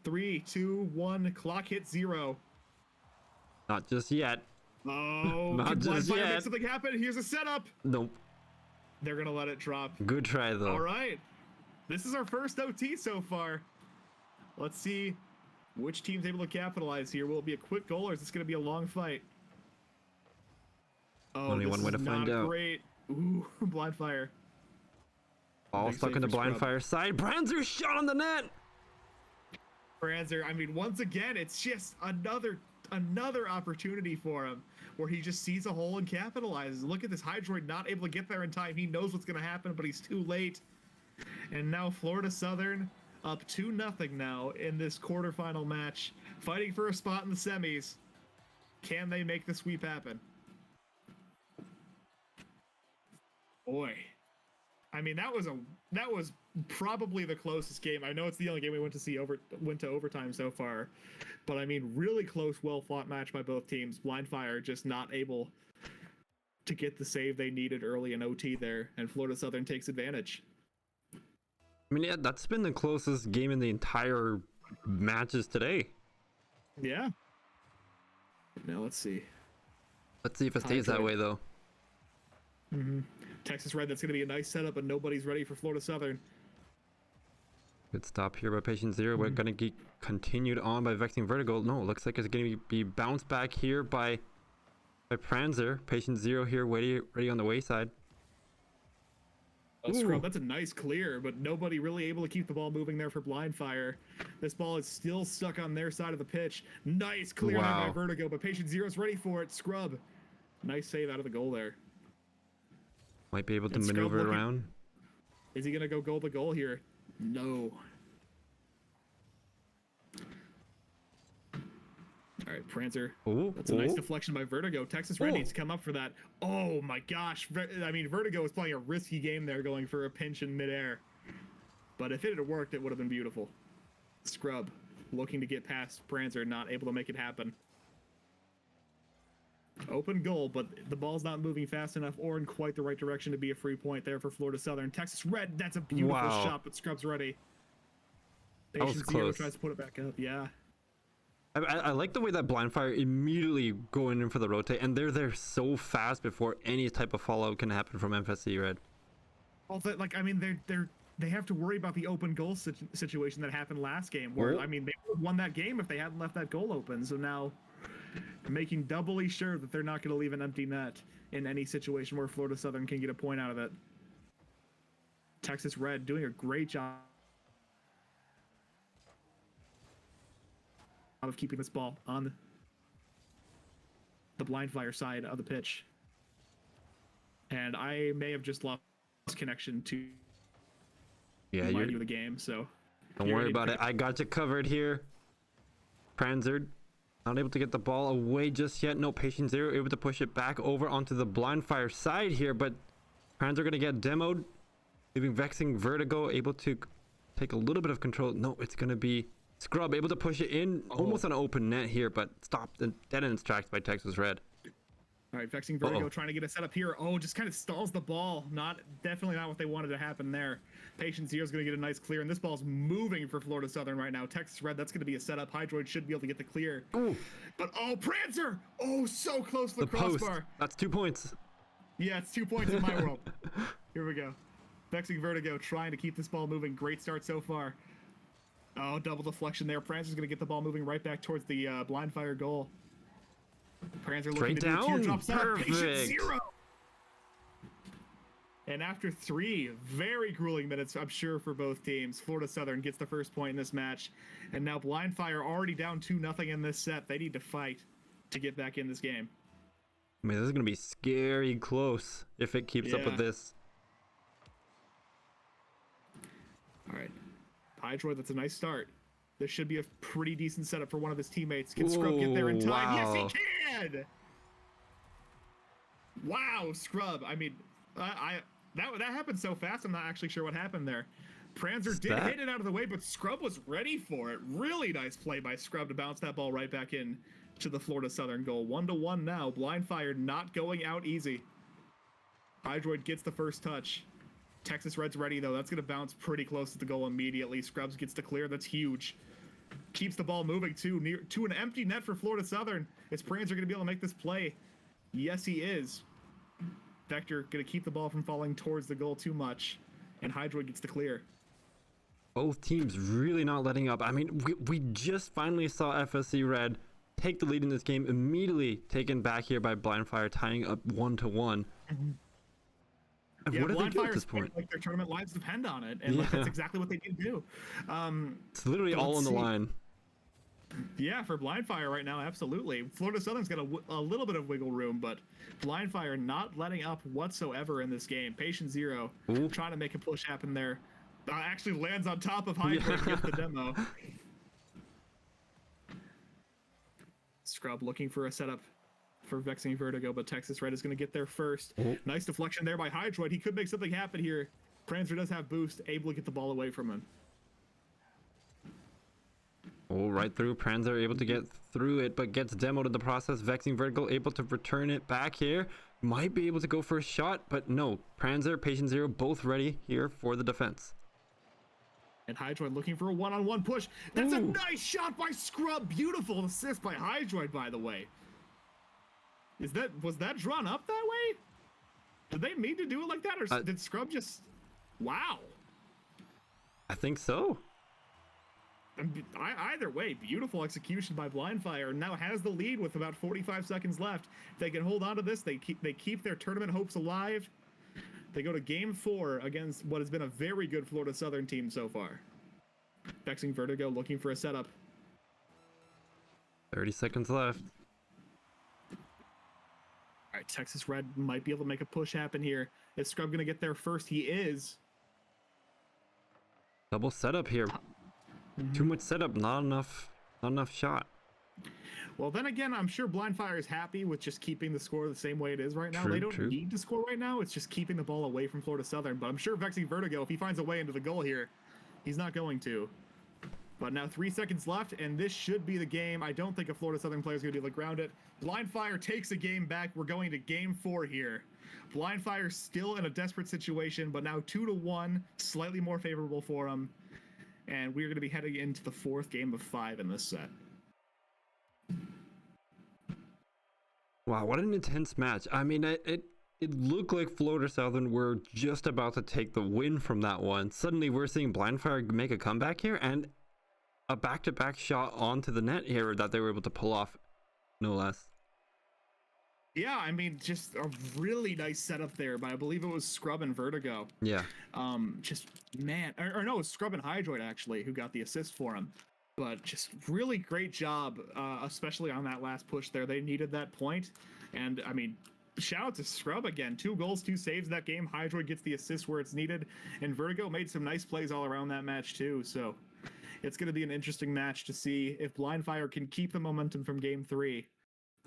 S2: 3, 2, 1. Clock hit 0.
S1: Not just yet.
S2: Oh,
S1: Not
S2: can Blind
S1: just
S2: Fire
S1: yet.
S2: make something happen? Here's a setup.
S1: Nope.
S2: They're going to let it drop.
S1: Good try, though.
S2: All right. This is our first OT so far. Let's see which team's able to capitalize here. Will it be a quick goal, or is this going to be a long fight? Oh,
S1: Only
S2: this
S1: one way
S2: is
S1: to find
S2: not
S1: out.
S2: great. Ooh, Blind Fire.
S1: All
S2: Big
S1: stuck
S2: save
S1: in the
S2: for
S1: Blind
S2: Scrub.
S1: Fire side. Branzer shot on the net.
S2: Prancer, I mean, once again, it's just another opportunity for him where he just sees a hole and capitalizes. Look at this Hydroid not able to get there in time. He knows what's going to happen, but he's too late. And now Florida Southern up 2-0 now in this quarterfinal match, fighting for a spot in the semis. Can they make the sweep happen? Boy. I mean, that was probably the closest game. I know it's the only game we went to overtime so far, but I mean, really close, well fought match by both teams. Blind Fire just not able to get the save they needed early in OT there, and Florida Southern takes advantage.
S1: I mean, yeah, that's been the closest game in the entire matches today.
S2: Yeah. Now let's see.
S1: Let's see if it stays that
S2: Hydroid.
S1: way, though.
S2: Texas Red, that's going to be a nice setup, but nobody's ready for Florida Southern.
S1: Good stop here by Patient Zero. We're going to get continued on by Vexing Vertigo. No, looks like it's going to be bounced back here by Pranzer. Patient Zero here ready on the wayside.
S2: Oh, Scrub, that's a nice clear, but nobody really able to keep the ball moving there for Blind Fire. This ball is still stuck on their side of the pitch. Nice clear there by
S1: Wow.
S2: Vertigo, but Patient Zero's ready for it. Scrub, nice save out of the goal there.
S1: Might be able to
S2: And Scrub
S1: maneuver
S2: looking-
S1: around.
S2: Is he going to go goal to goal here? No. All right, Prancer.
S1: Ooh,
S2: That's a nice
S1: ooh.
S2: deflection by Vertigo. Texas Red
S1: Ooh.
S2: needs to come up for that. Oh my gosh. I mean, Vertigo is playing a risky game there, going for a pinch in midair. But if it had worked, it would have been beautiful. Scrub looking to get past Pranzer, not able to make it happen. Open goal, but the ball's not moving fast enough or in quite the right direction to be a free point there for Florida Southern. Texas Red, that's a beautiful
S1: Wow.
S2: shot, but Scrub's ready.
S1: That was
S2: Patient Zero
S1: close.
S2: tries to put it back up. Yeah.
S1: I like the way that Blindfire immediately going in for the rotate, and they're there so fast before any type of fallout can happen from FSC Red.
S2: Also, like, I mean, they have to worry about the open goal situation that happened last game, where,
S1: Oh.
S2: I mean, they would have won that game if they hadn't left that goal open. So now, making doubly sure that they're not going to leave an empty net in any situation where Florida Southern can get a point out of it. Texas Red doing a great job of keeping this ball on the Blindfire side of the pitch. And I may have just lost connection to
S1: Yeah,
S2: my
S1: you're,
S2: view of the game, so
S1: don't
S2: you're
S1: worry
S2: gonna
S1: about it. I got you covered here. Pranzer not able to get the ball away just yet. No, Patient Zero able to push it back over onto the Blindfire side here, but Pranzer gonna get demoed, leaving Vexing Vertigo able to take a little bit of control. No, it's gonna be Scrub able to push it in almost on an open net here, but stopped and dead in its tracks by Texas Red.
S2: All right, Vexing Vertigo
S1: Uh-oh.
S2: trying to get a setup here. Oh, just kind of stalls the ball. Definitely not what they wanted to happen there. Patient Zero's going to get a nice clear, and this ball's moving for Florida Southern right now. Texas Red, that's going to be a setup. Hydroid should be able to get the clear.
S1: Ooh.
S2: But, oh, Prancer! Oh, so close to the
S1: Post.
S2: crossbar.
S1: That's 2 points.
S2: Yeah, it's 2 points in my world. Here we go. Vexing Vertigo trying to keep this ball moving. Great start so far. Oh, double deflection there. Prancer's going to get the ball moving right back towards the Blindfire goal. Prancer looking
S1: Straight
S2: to do a
S1: down.
S2: teardrop setup. Patient
S1: Perfect.
S2: Zero. And after 3 very grueling minutes, I'm sure, for both teams, Florida Southern gets the first point in this match. And now Blindfire already down 2-0 in this set. They need to fight to get back in this game.
S1: I mean, this is gonna be scary close if it keeps up with
S2: Yeah.
S1: this.
S2: All right. Hydroid, that's a nice start. This should be a pretty decent setup for one of his teammates. Can Scrub get there in
S1: Ooh,
S2: time?
S1: wow.
S2: Yes, he can! Wow, Scrub. I mean, that happened so fast, I'm not actually sure what happened there. Pranzer did hit it out of the way, but Scrub was ready for it. Really nice play by Scrub to bounce that ball right back in to the Florida Southern goal. 1-1 now. Blindfire not going out easy. Hydroid gets the first touch. Texas Red's ready, though. That's going to bounce pretty close to the goal immediately. Scrubs gets to clear. That's huge. Keeps the ball moving, too. Near to an empty net for Florida Southern. Is Pranzer going to be able to make this play? Yes, he is. Vector going to keep the ball from falling towards the goal too much. And Hydroid gets the clear.
S1: Both teams really not letting up. I mean, we just finally saw FSC Red take the lead in this game, immediately taken back here by Blindfire, tying up 1-1. And
S2: Yeah,
S1: what do they do at
S2: Blindfire's
S1: this point?
S2: like their tournament lives depend on it, and like,
S1: Yeah.
S2: that's exactly what they need to do.
S1: It's literally
S2: but
S1: all on
S2: let's
S1: the
S2: see.
S1: line.
S2: Yeah, for Blindfire right now, absolutely. Florida Southern's got a little bit of wiggle room, but Blindfire not letting up whatsoever in this game. Patient Zero
S1: Ooh.
S2: trying to make a push happen there. Actually lands on top of Hydra and gets the demo. Scrub looking for a setup for Vexing Vertigo, but Texas Red is going to get there first.
S1: Oh.
S2: Nice deflection there by Hydroid. He could make something happen here. Pranzer does have boost, able to get the ball away from him.
S1: Oh, right through. Pranzer able to get through it, but gets demoed in the process. Vexing Vertical able to return it back here. Might be able to go for a shot, but no. Pranzer, Patient Zero, both ready here for the defense.
S2: And Hydroid looking for a one-on-one push. That's a
S1: Ooh.
S2: nice shot by Scrub. Beautiful assist by Hydroid, by the way. Was that drawn up that way? Did they mean to do it like that, or did Scrub just? Wow.
S1: I think so.
S2: Either way, beautiful execution by Blindfire. Now has the lead with about 45 seconds left. If they can hold on to this, they keep their tournament hopes alive. They go to Game 4 against what has been a very good Florida Southern team so far. Vexing Vertigo looking for a setup.
S1: 30 seconds left.
S2: All right, Texas Red might be able to make a push happen here. Is Scrub going to get there first? He is.
S1: Double setup here. Too much setup, not enough shot.
S2: Well, then again, I'm sure Blindfire is happy with just keeping the score the same way it is right now.
S1: True,
S2: They don't
S1: true.
S2: need to score right now. It's just keeping the ball away from Florida Southern. But I'm sure Vexing Vertigo, if he finds a way into the goal here, He's not going to. But now 3 seconds left, and this should be the game. I don't think a Florida Southern player is going to be able to ground it. Blind Fire takes a game back. We're going to game 4 here. Blind Fire still in a desperate situation, but now 2-1, slightly more favorable for him. And we're going to be heading into the 4th game of 5 in this set.
S1: Wow, what an intense match. I mean, it looked like Florida Southern were just about to take the win from that one. Suddenly, we're seeing Blind Fire make a comeback here, and a back-to-back shot onto the net here that they were able to pull off, no less.
S2: Yeah, I mean, just a really nice setup there, but I believe it was Scrub and Vertigo.
S1: Yeah.
S2: Just, man, or no, it was Scrub and Hydroid, actually, who got the assist for him. But just really great job, especially on that last push there. They needed that point, and, I mean, shout out to Scrub again. 2 goals, 2 saves that game. Hydroid gets the assist where it's needed, and Vertigo made some nice plays all around that match, too, so it's going to be an interesting match to see if Blind Fire can keep the momentum from Game 3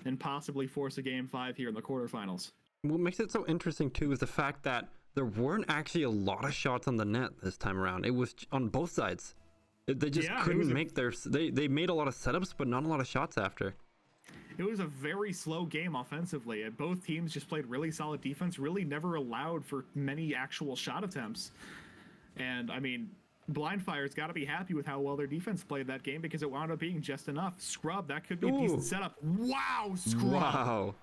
S2: and possibly force a Game 5 here in the quarterfinals.
S1: What makes it so interesting, too, is the fact that there weren't actually a lot of shots on the net this time around. It was on both sides. They just couldn't make their... They made a lot of setups, but not a lot of shots after.
S2: It was a very slow game offensively. Both teams just played really solid defense, really never allowed for many actual shot attempts. And, I mean, Blind Fire's got to be happy with how well their defense played that game because it wound up being just enough. Scrub, that could be a decent setup. Wow, Scrub!
S1: Wow.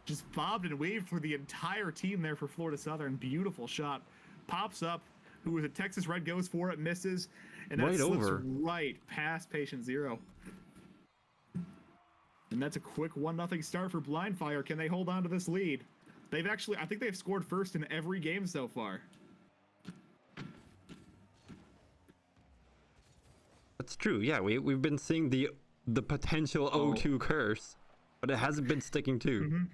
S2: Just bobbed and waved for the entire team there for Florida Southern. Beautiful shot. Pops up. Who was a Texas Red goes for it, misses. And that slips right past Patient Zero. And that's a quick 1-0 start for Blind Fire. Can they hold on to this lead? They've actually, I think they've scored first in every game so far.
S1: That's true. Yeah, we've been seeing the potential 0-2 curse, but it hasn't been sticking to.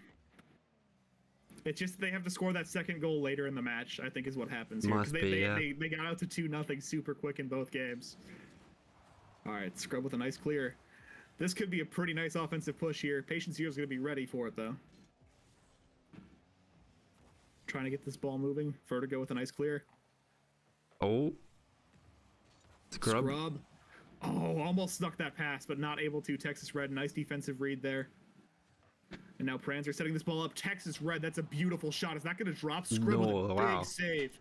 S2: It's just they have to score that second goal later in the match, I think is what happens here.
S1: Must be, yeah.
S2: They got out to 2-0 super quick in both games. All right, Scrub with a nice clear. This could be a pretty nice offensive push here. Patient Zero's going to be ready for it, though. Trying to get this ball moving. Vertigo with a nice clear.
S1: Oh. Scrub.
S2: Oh, almost snuck that pass, but not able to. Texas Red, nice defensive read there. And now Pranzer setting this ball up. Texas Red, that's a beautiful shot. Is that going to drop? Scrub with a big save.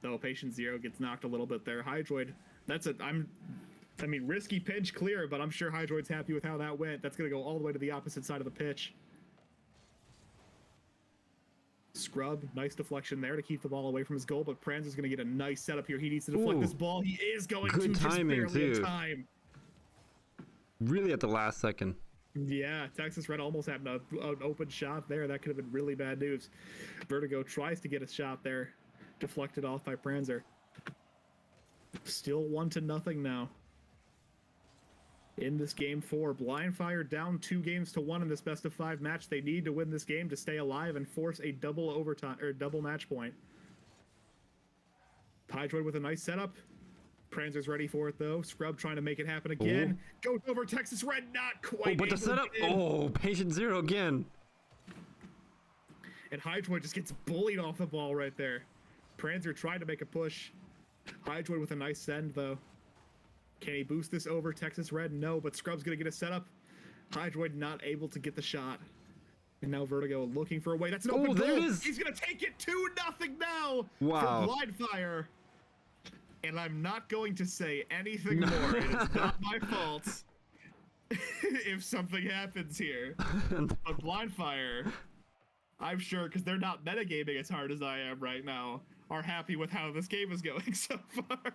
S2: Though Patient Zero gets knocked a little bit there. Hydroid, I mean, risky pinch clear, but I'm sure Hydroid's happy with how that went. That's going to go all the way to the opposite side of the pitch. Scrub, nice deflection there to keep the ball away from his goal, but Pranzer's going to get a nice setup here. He needs to deflect this ball. He is going
S1: Good
S2: to
S1: timing,
S2: just barely
S1: too.
S2: in time.
S1: Really at the last second.
S2: Yeah, Texas Red almost had an open shot there. That could have been really bad news. Vertigo tries to get a shot there. Deflected off by Pranzer. Still 1-0 now. In this game 4, Blind Fire down 2 games to 1 in this best of 5 match. They need to win this game to stay alive and force a double overtime or double match point. Hydroid with a nice setup. Pranzer's ready for it though. Scrub trying to make it happen again. Goes over Texas Red, not quite.
S1: But the setup. Patient Zero again.
S2: And Hydroid just gets bullied off the ball right there. Pranzer tried to make a push. Hydroid with a nice send though. Can he boost this over Texas Red? No, but Scrub's going to get a setup. Hydroid not able to get the shot. And now Vertigo looking for a way. That's an open
S1: there
S2: goal.
S1: it is.
S2: He's going to take it 2-0 now
S1: Wow.
S2: for Blind Fire. And I'm not going to say anything more. It is not my fault if something happens here. But Blind Fire, I'm sure, because they're not metagaming as hard as I am right now, are happy with how this game is going so far.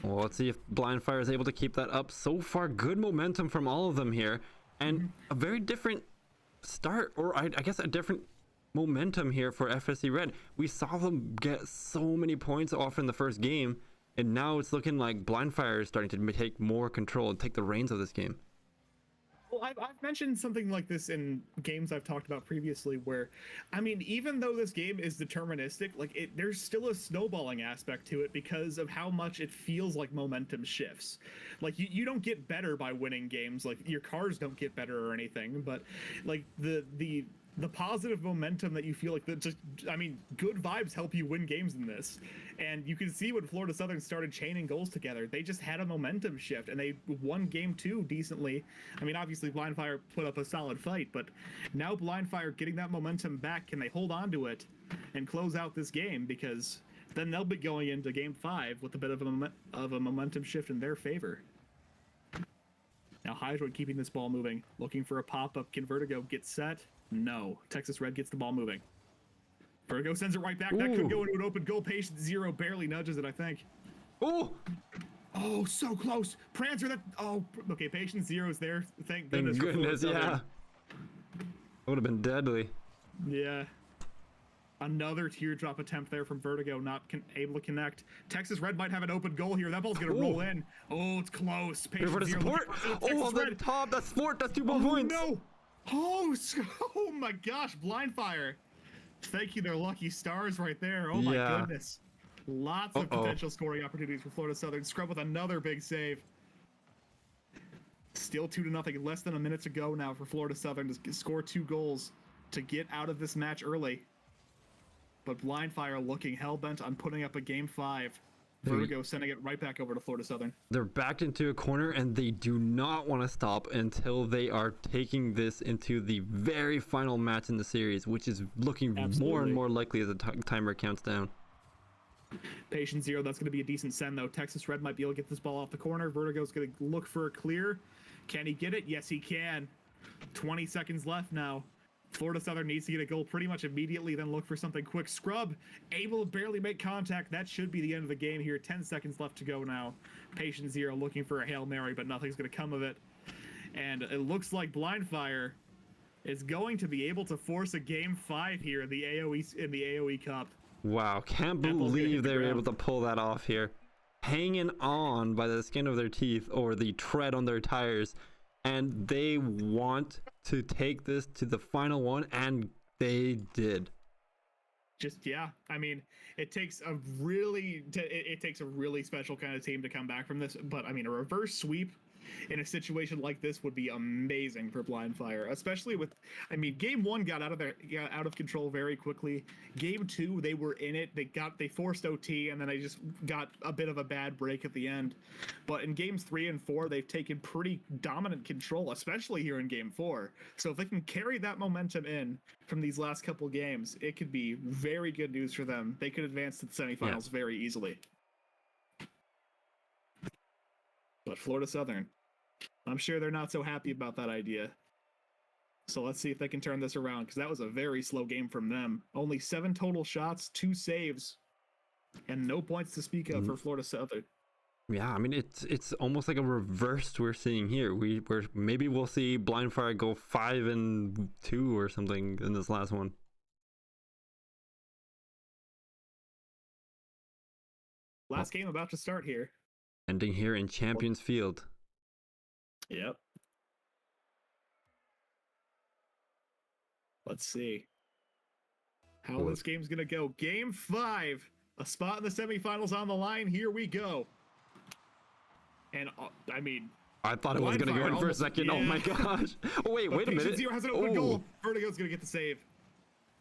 S1: Well, let's see if Blind Fire is able to keep that up. So far, good momentum from all of them here. And a very different start, or I guess a different momentum here for FSC Red. We saw them get so many points off in the first game, and now it's looking like Blind Fire is starting to take more control and take the reins of this game.
S2: Well, I've mentioned something like this in games I've talked about previously where, I mean, even though this game is deterministic, like there's still a snowballing aspect to it because of how much it feels like momentum shifts. Like you don't get better by winning games, like your cars don't get better or anything, but like the the positive momentum that you feel like that just, I mean, good vibes help you win games in this. And you can see when Florida Southern started chaining goals together, they just had a momentum shift and they won game 2 decently. I mean, obviously Blind Fire put up a solid fight, but now Blind Fire getting that momentum back, can they hold on to it and close out this game? Because then they'll be going into game 5 with a bit of a momentum shift in their favor. Now Hydroid keeping this ball moving, looking for a pop-up. Can Vertigo get set? No. Texas Red gets the ball moving. Vertigo sends it right back. That could go into an open goal. Patient Zero barely nudges it, I think.
S1: Oh!
S2: Oh, so close. Prancer, that... Oh, okay, Patient Zero's there. Thank
S1: Thank
S2: goodness.
S1: goodness, yeah. That would have been deadly.
S2: Yeah. Another teardrop attempt there from Vertigo, not able to connect. Texas Red might have an open goal here. That ball's going to roll in. Oh, it's close.
S1: Patient Zero. Support. Oh, on the top. That's sport. That's 2 points.
S2: No. Oh, oh my gosh. Blind Fire. Thank you, their lucky stars right there. Oh my goodness. Lots of potential scoring opportunities for Florida Southern. Scrub with another big save. Still 2-0. Less than a minute to go now for Florida Southern to score 2 goals to get out of this match early. But Blind Fire looking hell-bent on putting up a game 5. Vertigo sending it right back over to Florida Southern.
S1: They're backed into a corner, and they do not want to stop until they are taking this into the very final match in the series, which is looking more and more likely as the timer counts down.
S2: Patient Zero, that's going to be a decent send, though. Texas Red might be able to get this ball off the corner. Vertigo's going to look for a clear. Can he get it? Yes, he can. 20 seconds left now. Florida Southern needs to get a goal pretty much immediately, then look for something quick. Scrub, able to barely make contact. That should be the end of the game here. 10 seconds left to go now. Patient Zero looking for a Hail Mary, but nothing's going to come of it. And it looks like Blind Fire is going to be able to force a game 5 here in the AoE Cup.
S1: Wow, can't believe they were able to pull that off here. Hanging on by the skin of their teeth or the tread on their tires. And they want to take this to the final one, and they did.
S2: Just, yeah. I mean, it takes a really special kind of team to come back from this. But, I mean, a reverse sweep in a situation like this would be amazing for Blind Fire, especially with, I mean, game 1 got out of control very quickly. Game 2, they were in it. They forced OT, and then they just got a bit of a bad break at the end. But in games 3 and 4, they've taken pretty dominant control, especially here in game 4. So if they can carry that momentum in from these last couple games, it could be very good news for them. They could advance to the semifinals very easily. But Florida Southern, I'm sure they're not so happy about that idea. So let's see if they can turn this around, because that was a very slow game from them. Only 7 total shots, 2 saves, and no points to speak of for Florida Southern.
S1: Yeah, I mean, it's almost like a reverse we're seeing here. Maybe we'll see Blind Fire go 5-2 or something in this last one.
S2: Last game about to start here.
S1: Ending here in Champions Field.
S2: Yep. Let's see how this game's gonna go. Game 5, a spot in the semifinals on the line. Here we go. And I mean,
S1: I thought it was gonna go in for a second. Yeah. Oh my gosh! Oh wait a minute.
S2: Zero has an open goal. Vertigo's gonna get the save.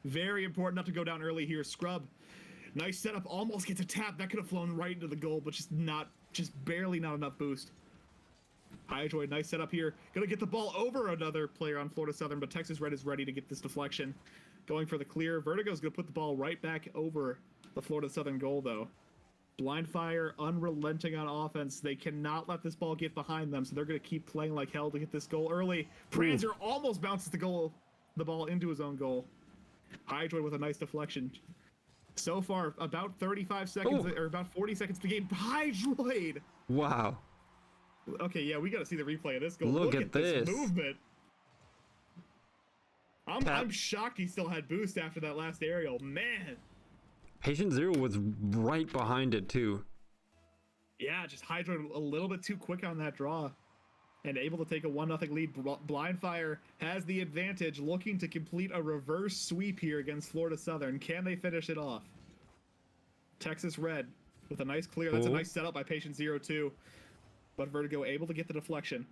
S2: Very important not to go down early here. Scrub, nice setup. Almost gets a tap. That could have flown right into the goal, but just barely not enough boost. Hydroid, nice setup here. Gonna get the ball over another player on Florida Southern, but Texas Red is ready to get this deflection. Going for the clear. Vertigo's gonna put the ball right back over the Florida Southern goal, though. Blind Fire, unrelenting on offense. They cannot let this ball get behind them, so they're gonna keep playing like hell to get this goal early. Prancer almost bounces the ball into his own goal. Hydroid with a nice deflection. So far, about 35 seconds, or about 40 seconds to the game. Hydroid!
S1: Wow.
S2: Okay, yeah, we got to see the replay of this goal.
S1: Look at this
S2: movement. I'm shocked he still had boost after that last aerial. Man.
S1: Patient Zero was right behind it, too.
S2: Yeah, just Hydroid a little bit too quick on that draw. And able to take a 1-0 lead. Blind Fire has the advantage, looking to complete a reverse sweep here against Florida Southern. Can they finish it off? Texas Red with a nice clear. That's a nice setup by Patient Zero, too. But Vertigo able to get the deflection.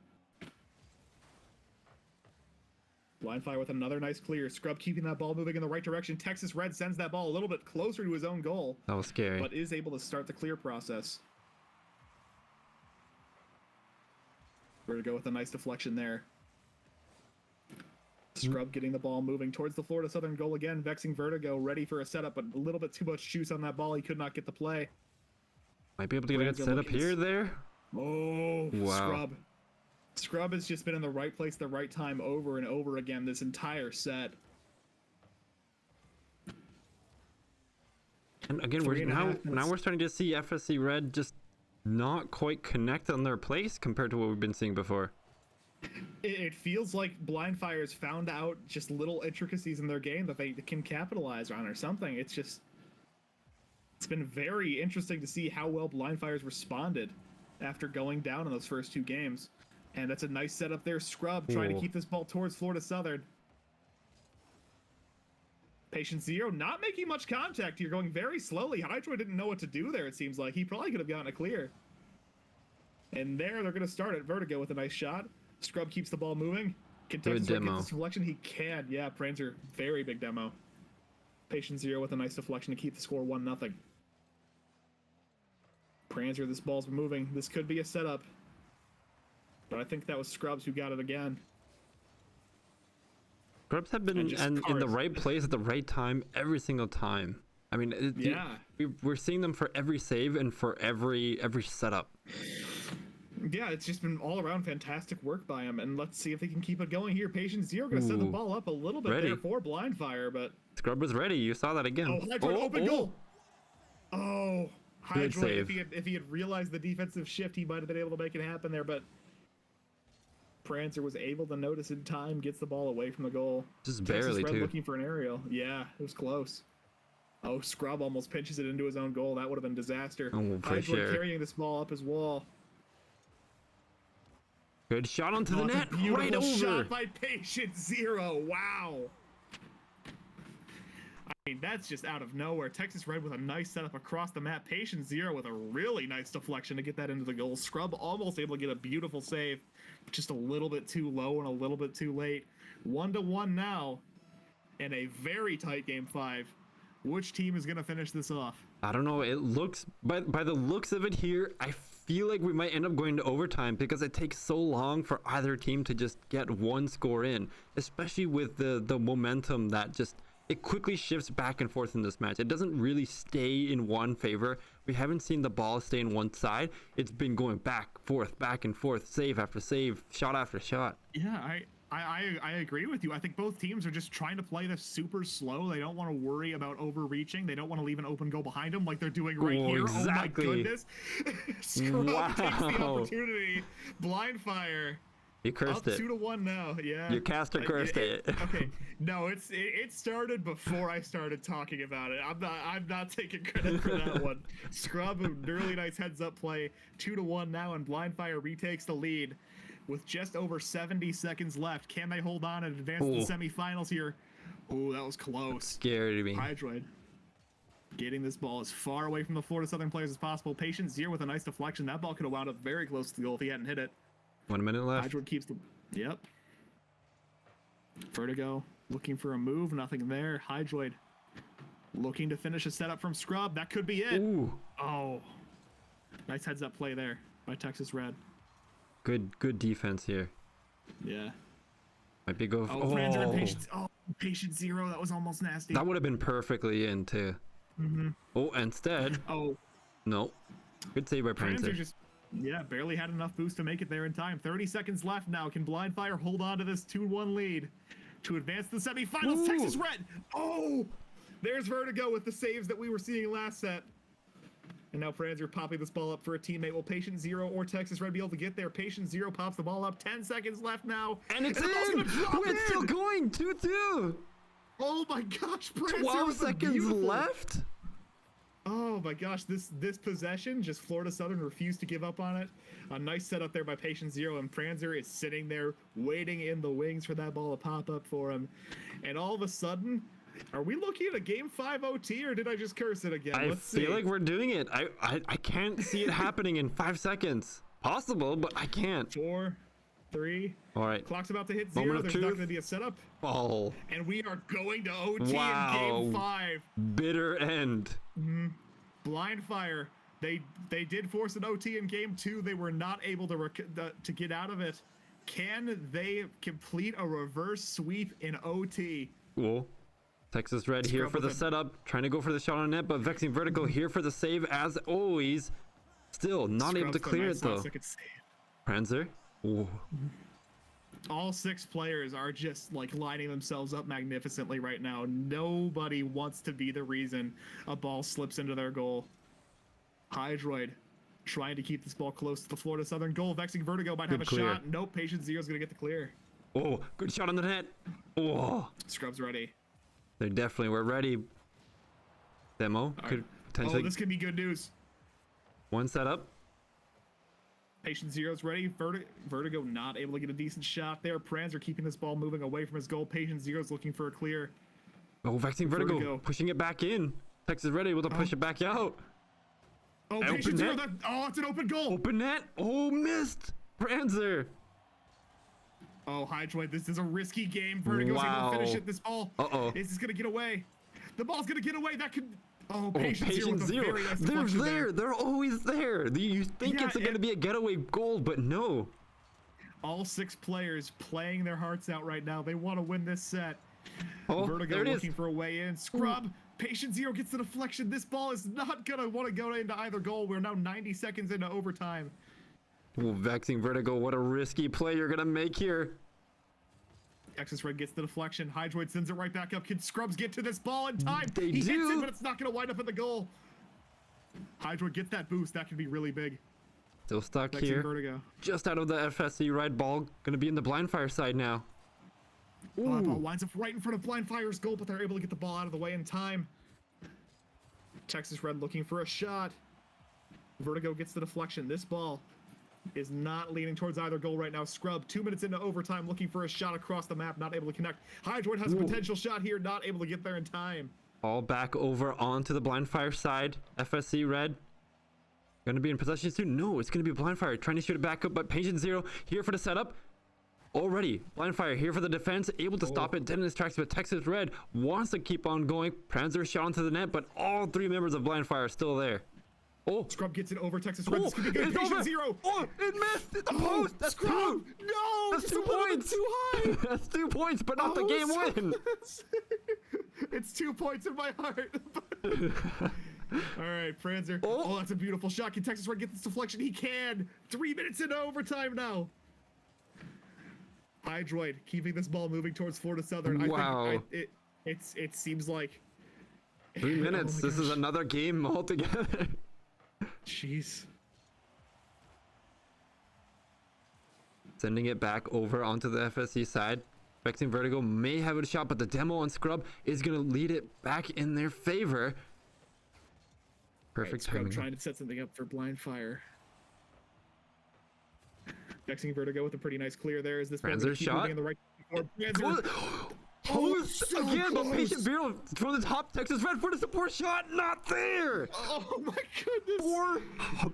S2: Blind Fire with another nice clear. Scrub keeping that ball moving in the right direction. Texas Red sends that ball a little bit closer to his own goal.
S1: That was scary.
S2: But is able to start the clear process. We're going to go with a nice deflection there. Scrub getting the ball moving towards the Florida Southern goal again. Vexing Vertigo ready for a setup, but a little bit too much juice on that ball. He could not get the play.
S1: Might be able to get a good setup here, there.
S2: Oh,
S1: wow.
S2: Scrub. Scrub has just been in the right place at the right time over and over again this entire set.
S1: And again, now we're starting to see FSC Red just not quite connect on their place compared to what we've been seeing before.
S2: It feels like Blind Fire's found out just little intricacies in their game that they can capitalize on or something. It's been very interesting to see how well Blind Fire's responded after going down in those first two games. And that's a nice setup there. Scrub trying to keep this ball towards Florida Southern. Patient Zero not making much contact here, going very slowly. Hydro didn't know what to do there, it seems like. He probably could have gotten a clear. And there, they're going to start at Vertigo with a nice shot. Scrub keeps the ball moving. Can Texas Red get this deflection? He can. Yeah, Prancer, very big demo. Patient Zero with a nice deflection to keep the score 1-0. Prancer, this ball's moving. This could be a setup. But I think that was Scrubs who got it again.
S1: Scrubs have been in the right place at the right time every single time. I mean, we're seeing them for every save and for every setup.
S2: Yeah, it's just been all around fantastic work by him, and let's see if they can keep it going here. Patient Zero going to set the ball up a little bit there for Blind Fire, but
S1: Scrub was ready. You saw that again.
S2: Oh, Hydroid, open goal. Oh, Hydroid, if he had realized the defensive shift, he might have been able to make it happen there, but Prancer was able to notice in time, gets the ball away from the goal.
S1: Just barely, too.
S2: Looking for an aerial. Yeah, it was close. Oh, Scrub almost pinches it into his own goal. That would have been disaster.
S1: Oh, for sure.
S2: Carrying this ball up his wall.
S1: Good shot onto the net. Right over.
S2: Shot by Patient Zero. Wow. I mean, that's just out of nowhere. Texas Red with a nice setup across the map. Patient Zero with a really nice deflection to get that into the goal. Scrub almost able to get a beautiful save. Just a little bit too low and a little bit too late. 1-1 now. In a very tight game 5. Which team is going to finish this off?
S1: I don't know. It looks, by the looks of it here, I feel like we might end up going to overtime because it takes so long for either team to just get one score in, especially with the momentum that just, it quickly shifts back and forth in this match. It doesn't really stay in one favor. We haven't seen the ball stay in one side. It's been going back and forth, save after save, shot after shot.
S2: Yeah, I agree with you. I think both teams are just trying to play this super slow. They don't want to worry about overreaching. They don't want to leave an open goal behind them like they're doing right here.
S1: Exactly.
S2: Oh my goodness. Scrub takes the opportunity. Blind Fire.
S1: You cursed it.
S2: 2-1 now. Yeah.
S1: Your caster cursed it.
S2: Okay. No, it started before I started talking about it. I'm not taking credit for that one. Scrub, really nice heads up play. 2-1 now, and Blind Fire retakes the lead. With just over 70 seconds left, can they hold on and advance to the semifinals here? Oh, that was close.
S1: That's scary to me.
S2: Hydroid getting this ball as far away from the Florida Southern players as possible. Patient Zero with a nice deflection. That ball could have wound up very close to the goal if he hadn't hit it.
S1: 1 minute left.
S2: Hydroid keeps the... Yep. Vertigo looking for a move. Nothing there. Hydroid looking to finish a setup from Scrub. That could be it.
S1: Ooh.
S2: Oh. Nice heads-up play there by Texas Red.
S1: Good defense here.
S2: Yeah.
S1: Might be go.
S2: Patient Zero. That was almost nasty.
S1: That would have been perfectly in too. Oh, instead. No. Good save by Prancer.
S2: Barely had enough boost to make it there in time. 30 seconds left now. Can Blind Fire hold on to this 2-1 lead to advance to the semifinals? Texas Red. Oh, there's Vertigo with the saves that we were seeing last set. And now Prancer popping this ball up for a teammate. Will Patient Zero or Texas Red be able to get there? Patient Zero pops the ball up. 10 seconds left now.
S1: And it's in! It's still going! 2-2!
S2: Oh my gosh, Prancer
S1: 12 seconds left?
S2: Oh my gosh, this possession, just Florida Southern refused to give up on it. A nice setup there by Patient Zero, and Prancer is sitting there waiting in the wings for that ball to pop up for him. And all of a sudden... Are we looking at a Game 5 OT, or did I just curse it again?
S1: I feel like we're doing it. I can't see it happening in 5 seconds. Possible, but I can't.
S2: 4, 3.
S1: All right.
S2: Clock's about to hit
S1: Moment
S2: 0.
S1: of
S2: There's not
S1: truth.
S2: going to be a setup.
S1: Oh,
S2: And we are going to OT
S1: wow.
S2: in game 5.
S1: Bitter end.
S2: Blind Fire. They did force an OT in game 2. They were not able to get out of it. Can they complete a reverse sweep in OT?
S1: Cool. Texas Red here
S2: Scrub
S1: for the
S2: with it.
S1: setup, trying to go for the shot on net, but Vexing Vertigo here for the save as always. Still not able to
S2: Scrubs the
S1: clear
S2: nice
S1: it though.
S2: last-second save.
S1: Pranzer. Ooh.
S2: All 6 players are just like lining themselves up magnificently right now. Nobody wants to be the reason a ball slips into their goal. Hydroid trying to keep this ball close to the Florida Southern goal. Vexing Vertigo might have a
S1: clear.
S2: shot. Nope, Patient Zero's gonna get the clear.
S1: Oh, good shot on the net. Oh,
S2: Scrubs ready.
S1: they definitely were ready. Demo could potentially
S2: This could be good news.
S1: one setup.
S2: Patient Zero's ready. Vertigo not able to get a decent shot there. Pranzer keeping this ball moving away from his goal. Patient Zero's looking for a clear.
S1: Oh, Vexing Vertigo,
S2: Vertigo.
S1: pushing it back in. Texas Red able to push it back out.
S2: Oh,
S1: Open
S2: Patient Zero.
S1: net.
S2: It's an open goal.
S1: Open net. Oh, missed. Pranzer.
S2: Oh, Hydroid, this is a risky game. Vertigo's able
S1: Wow.
S2: to finish it. This ball
S1: Uh-oh.
S2: is just going to get away. The ball's going to get away. That could... Oh,
S1: Oh,
S2: Patient Zero with a
S1: Zero.
S2: very nice
S1: They're
S2: deflection
S1: there. They're always there. You think
S2: Yeah,
S1: it's going to be a getaway goal, but no.
S2: All 6 players playing their hearts out right now. They want to win this set.
S1: Oh,
S2: Vertigo
S1: there it is.
S2: looking for a way in. Scrub. Patient Zero gets the deflection. This ball is not going to want to go into either goal. We're now 90 seconds into overtime.
S1: Oh, Vexing Vertigo, what a risky play you're going to make here.
S2: Texas Red gets the deflection. Hydroid sends it right back up. Can Scrubs get to this ball in time?
S1: They
S2: He hits
S1: do.
S2: it, but it's not going to wind up in the goal. Hydroid gets that boost. That could be really big.
S1: Still stuck
S2: Vexing
S1: here.
S2: Vertigo.
S1: Just out of the FSC right ball. Going to be in the blind fire side now.
S2: Oh, that ball winds up right in front of Blind Fire's goal, but they're able to get the ball out of the way in time. Texas Red looking for a shot. Vertigo gets the deflection. This ball is not leaning towards either goal right now. Scrub, 2 minutes into overtime, looking for a shot across the map, not able to connect. Hydroid has a potential shot here, not able to get there in time.
S1: All back over onto the blind fire side. FSC Red. Going to be in possession soon. No, it's going to be blind fire trying to shoot it back up, but Patient Zero here for the setup. Already, blind fire here for the defense, able to stop it dead in his tracks, but Texas Red wants to keep on going. Pranzer shot onto the net, but all 3 members of blind fire are still there. Oh,
S2: Scrub gets it over Texas Red. This could be good.
S1: it's
S2: Patient
S1: over.
S2: Zero.
S1: Oh, it missed. It's the post. That's
S2: Scrub.
S1: 2.
S2: No,
S1: That's
S2: it's
S1: 2
S2: a little bit
S1: points.
S2: too high.
S1: That's 2 points, but not the
S2: Oh,
S1: game
S2: so
S1: win.
S2: close. It's 2 points in my heart. All right, Pranzer. Oh, that's a beautiful shot. Can Texas Red get this deflection? He can. 3 minutes into overtime now. Hydroid keeping this ball moving towards Florida Southern.
S1: Wow.
S2: I think it seems like
S1: 3 minutes.
S2: Oh my
S1: This is
S2: gosh.
S1: another game altogether.
S2: Jeez.
S1: Sending it back over onto the FSC side. Vexing Vertigo may have a shot, but the demo on Scrub is going to lead it back in their favor. Perfect
S2: Right, Scrub
S1: timing.
S2: trying to set something up for Blind Fire. Vexing Vertigo with a pretty nice clear there. Is this ball gonna
S1: Pranzer's
S2: keep moving
S1: shot.
S2: in the right? Pranzer.
S1: Post
S2: so
S1: again, but
S2: close.
S1: Patient Zero from the top. Texas Red for the support shot, not there.
S2: Oh my goodness.
S1: 4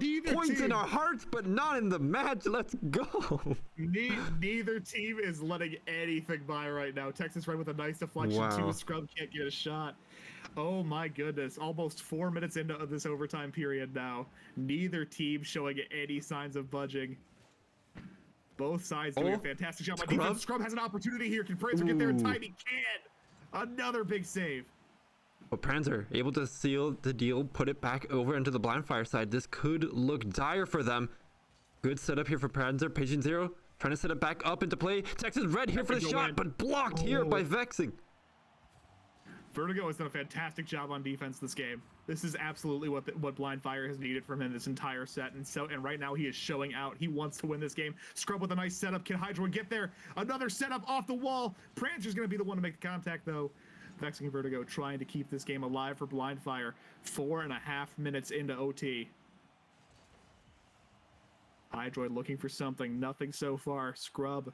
S2: Neither
S1: points in
S2: team-
S1: our hearts, but not in the match. Let's go.
S2: Neither team is letting anything by right now. Texas Red with a nice deflection.
S1: Wow.
S2: Scrub can't get a shot. Oh my goodness. Almost 4 minutes into this overtime period now. Neither team showing any signs of budging. Both sides doing a fantastic job on
S1: Scrub.
S2: defense. Scrub has an opportunity here. Can Pranzer get there in time? He can. Another big save.
S1: But Pranzer able to seal the deal, put it back over into the blind fire side. This could look dire for them. Good setup here for Pranzer. Patient Zero trying to set it back up into play. Texas Red here for the
S2: Go
S1: shot,
S2: in.
S1: but blocked here by Vexing.
S2: Vertigo has done a fantastic job on defense this game. This is absolutely what Blind Fire has needed from him this entire set, and right now he is showing out. He wants to win this game. Scrub with a nice setup. Can Hydroid get there? Another setup off the wall. Pranzer's going to be the one to make the contact, though. Vexing Vertigo trying to keep this game alive for Blind Fire. 4.5 minutes into OT. Hydroid looking for something. Nothing so far. Scrub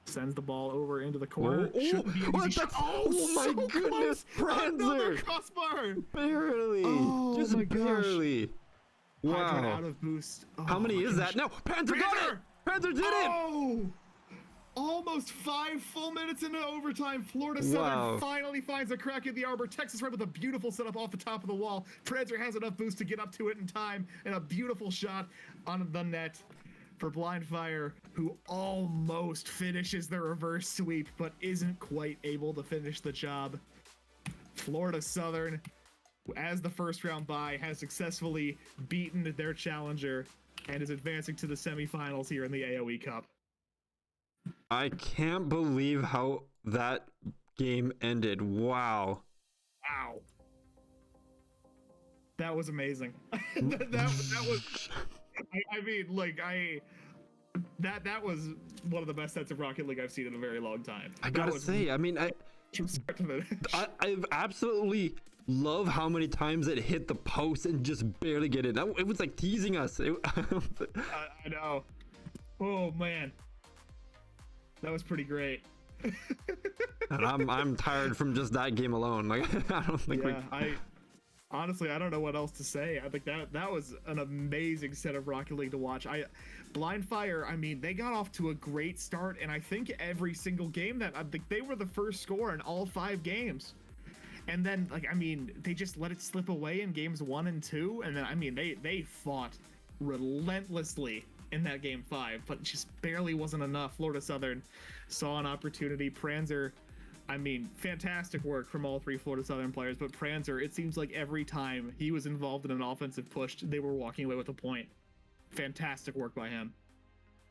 S2: sends the ball over into the corner. Shouldn't be an easy shot.
S1: Oh my
S2: so
S1: goodness,
S2: close. Another
S1: Pranzer!
S2: crossbar.
S1: Barely.
S2: Oh
S1: Just
S2: my gosh.
S1: barely.
S2: Hydroid
S1: Wow.
S2: out of boost.
S1: How
S2: Oh
S1: many
S2: my
S1: is
S2: gosh.
S1: that? No, Pranzer got it! Prancer did it!
S2: Oh! Almost 5 full minutes into overtime. Florida Southern
S1: Wow.
S2: finally finds a crack in the arbor. Texas Red with a beautiful setup off the top of the wall. Prancer has enough boost to get up to it in time, and a beautiful shot on the net for Blind Fire, who almost finishes the reverse sweep, but isn't quite able to finish the job. Florida Southern, as the first round bye, has successfully beaten their challenger and is advancing to the semifinals here in the AoE Cup.
S1: I can't believe how that game ended. Wow.
S2: Wow. That was amazing. that was I mean, like that was one of the best sets of Rocket League I've seen in a very long time.
S1: I gotta say, I mean,
S2: from start to finish.
S1: I absolutely love how many times it hit the post and just barely get it. It was like teasing us.
S2: I know. Oh man, that was pretty great.
S1: And I'm tired from just that game alone. Like I don't think
S2: Honestly, I don't know what else to say. I think that was an amazing set of Rocket League to watch. Blind Fire, I mean, they got off to a great start, and I think every single game I think they were the first score in all 5 games. And then, like, I mean, they just let it slip away in games 1 and 2, and then, I mean, they fought relentlessly in that game 5, but just barely wasn't enough. Florida Southern saw an opportunity. Prancer, I mean, fantastic work from all 3 Florida Southern players, but Prancer, it seems like every time he was involved in an offensive push, they were walking away with a point. Fantastic work by him.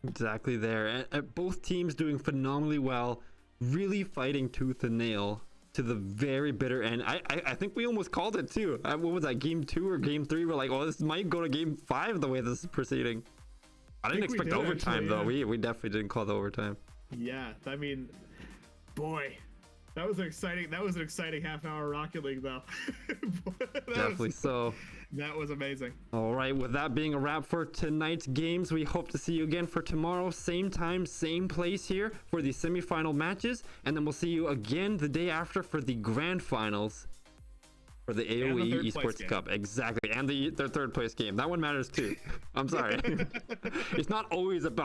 S1: exactly there. And both teams doing phenomenally well, really fighting tooth and nail to the very bitter end. I think we almost called it too. What was that, game 2 or game 3? We're like, oh, this might go to game 5 the way this is proceeding. I didn't expect overtime,
S2: actually,
S1: though.
S2: yeah.
S1: We definitely didn't call the overtime.
S2: Yeah, I mean, boy, that was an exciting half-hour Rocket League, though.
S1: Definitely so.
S2: That was amazing.
S1: All right, with that being a wrap for tonight's games, we hope to see you again for tomorrow, same time, same place here for the semifinal matches, and then we'll see you again the day after for the grand finals for the AoE Esports Cup. Exactly, and their third place game. That one matters too. I'm sorry. It's not always about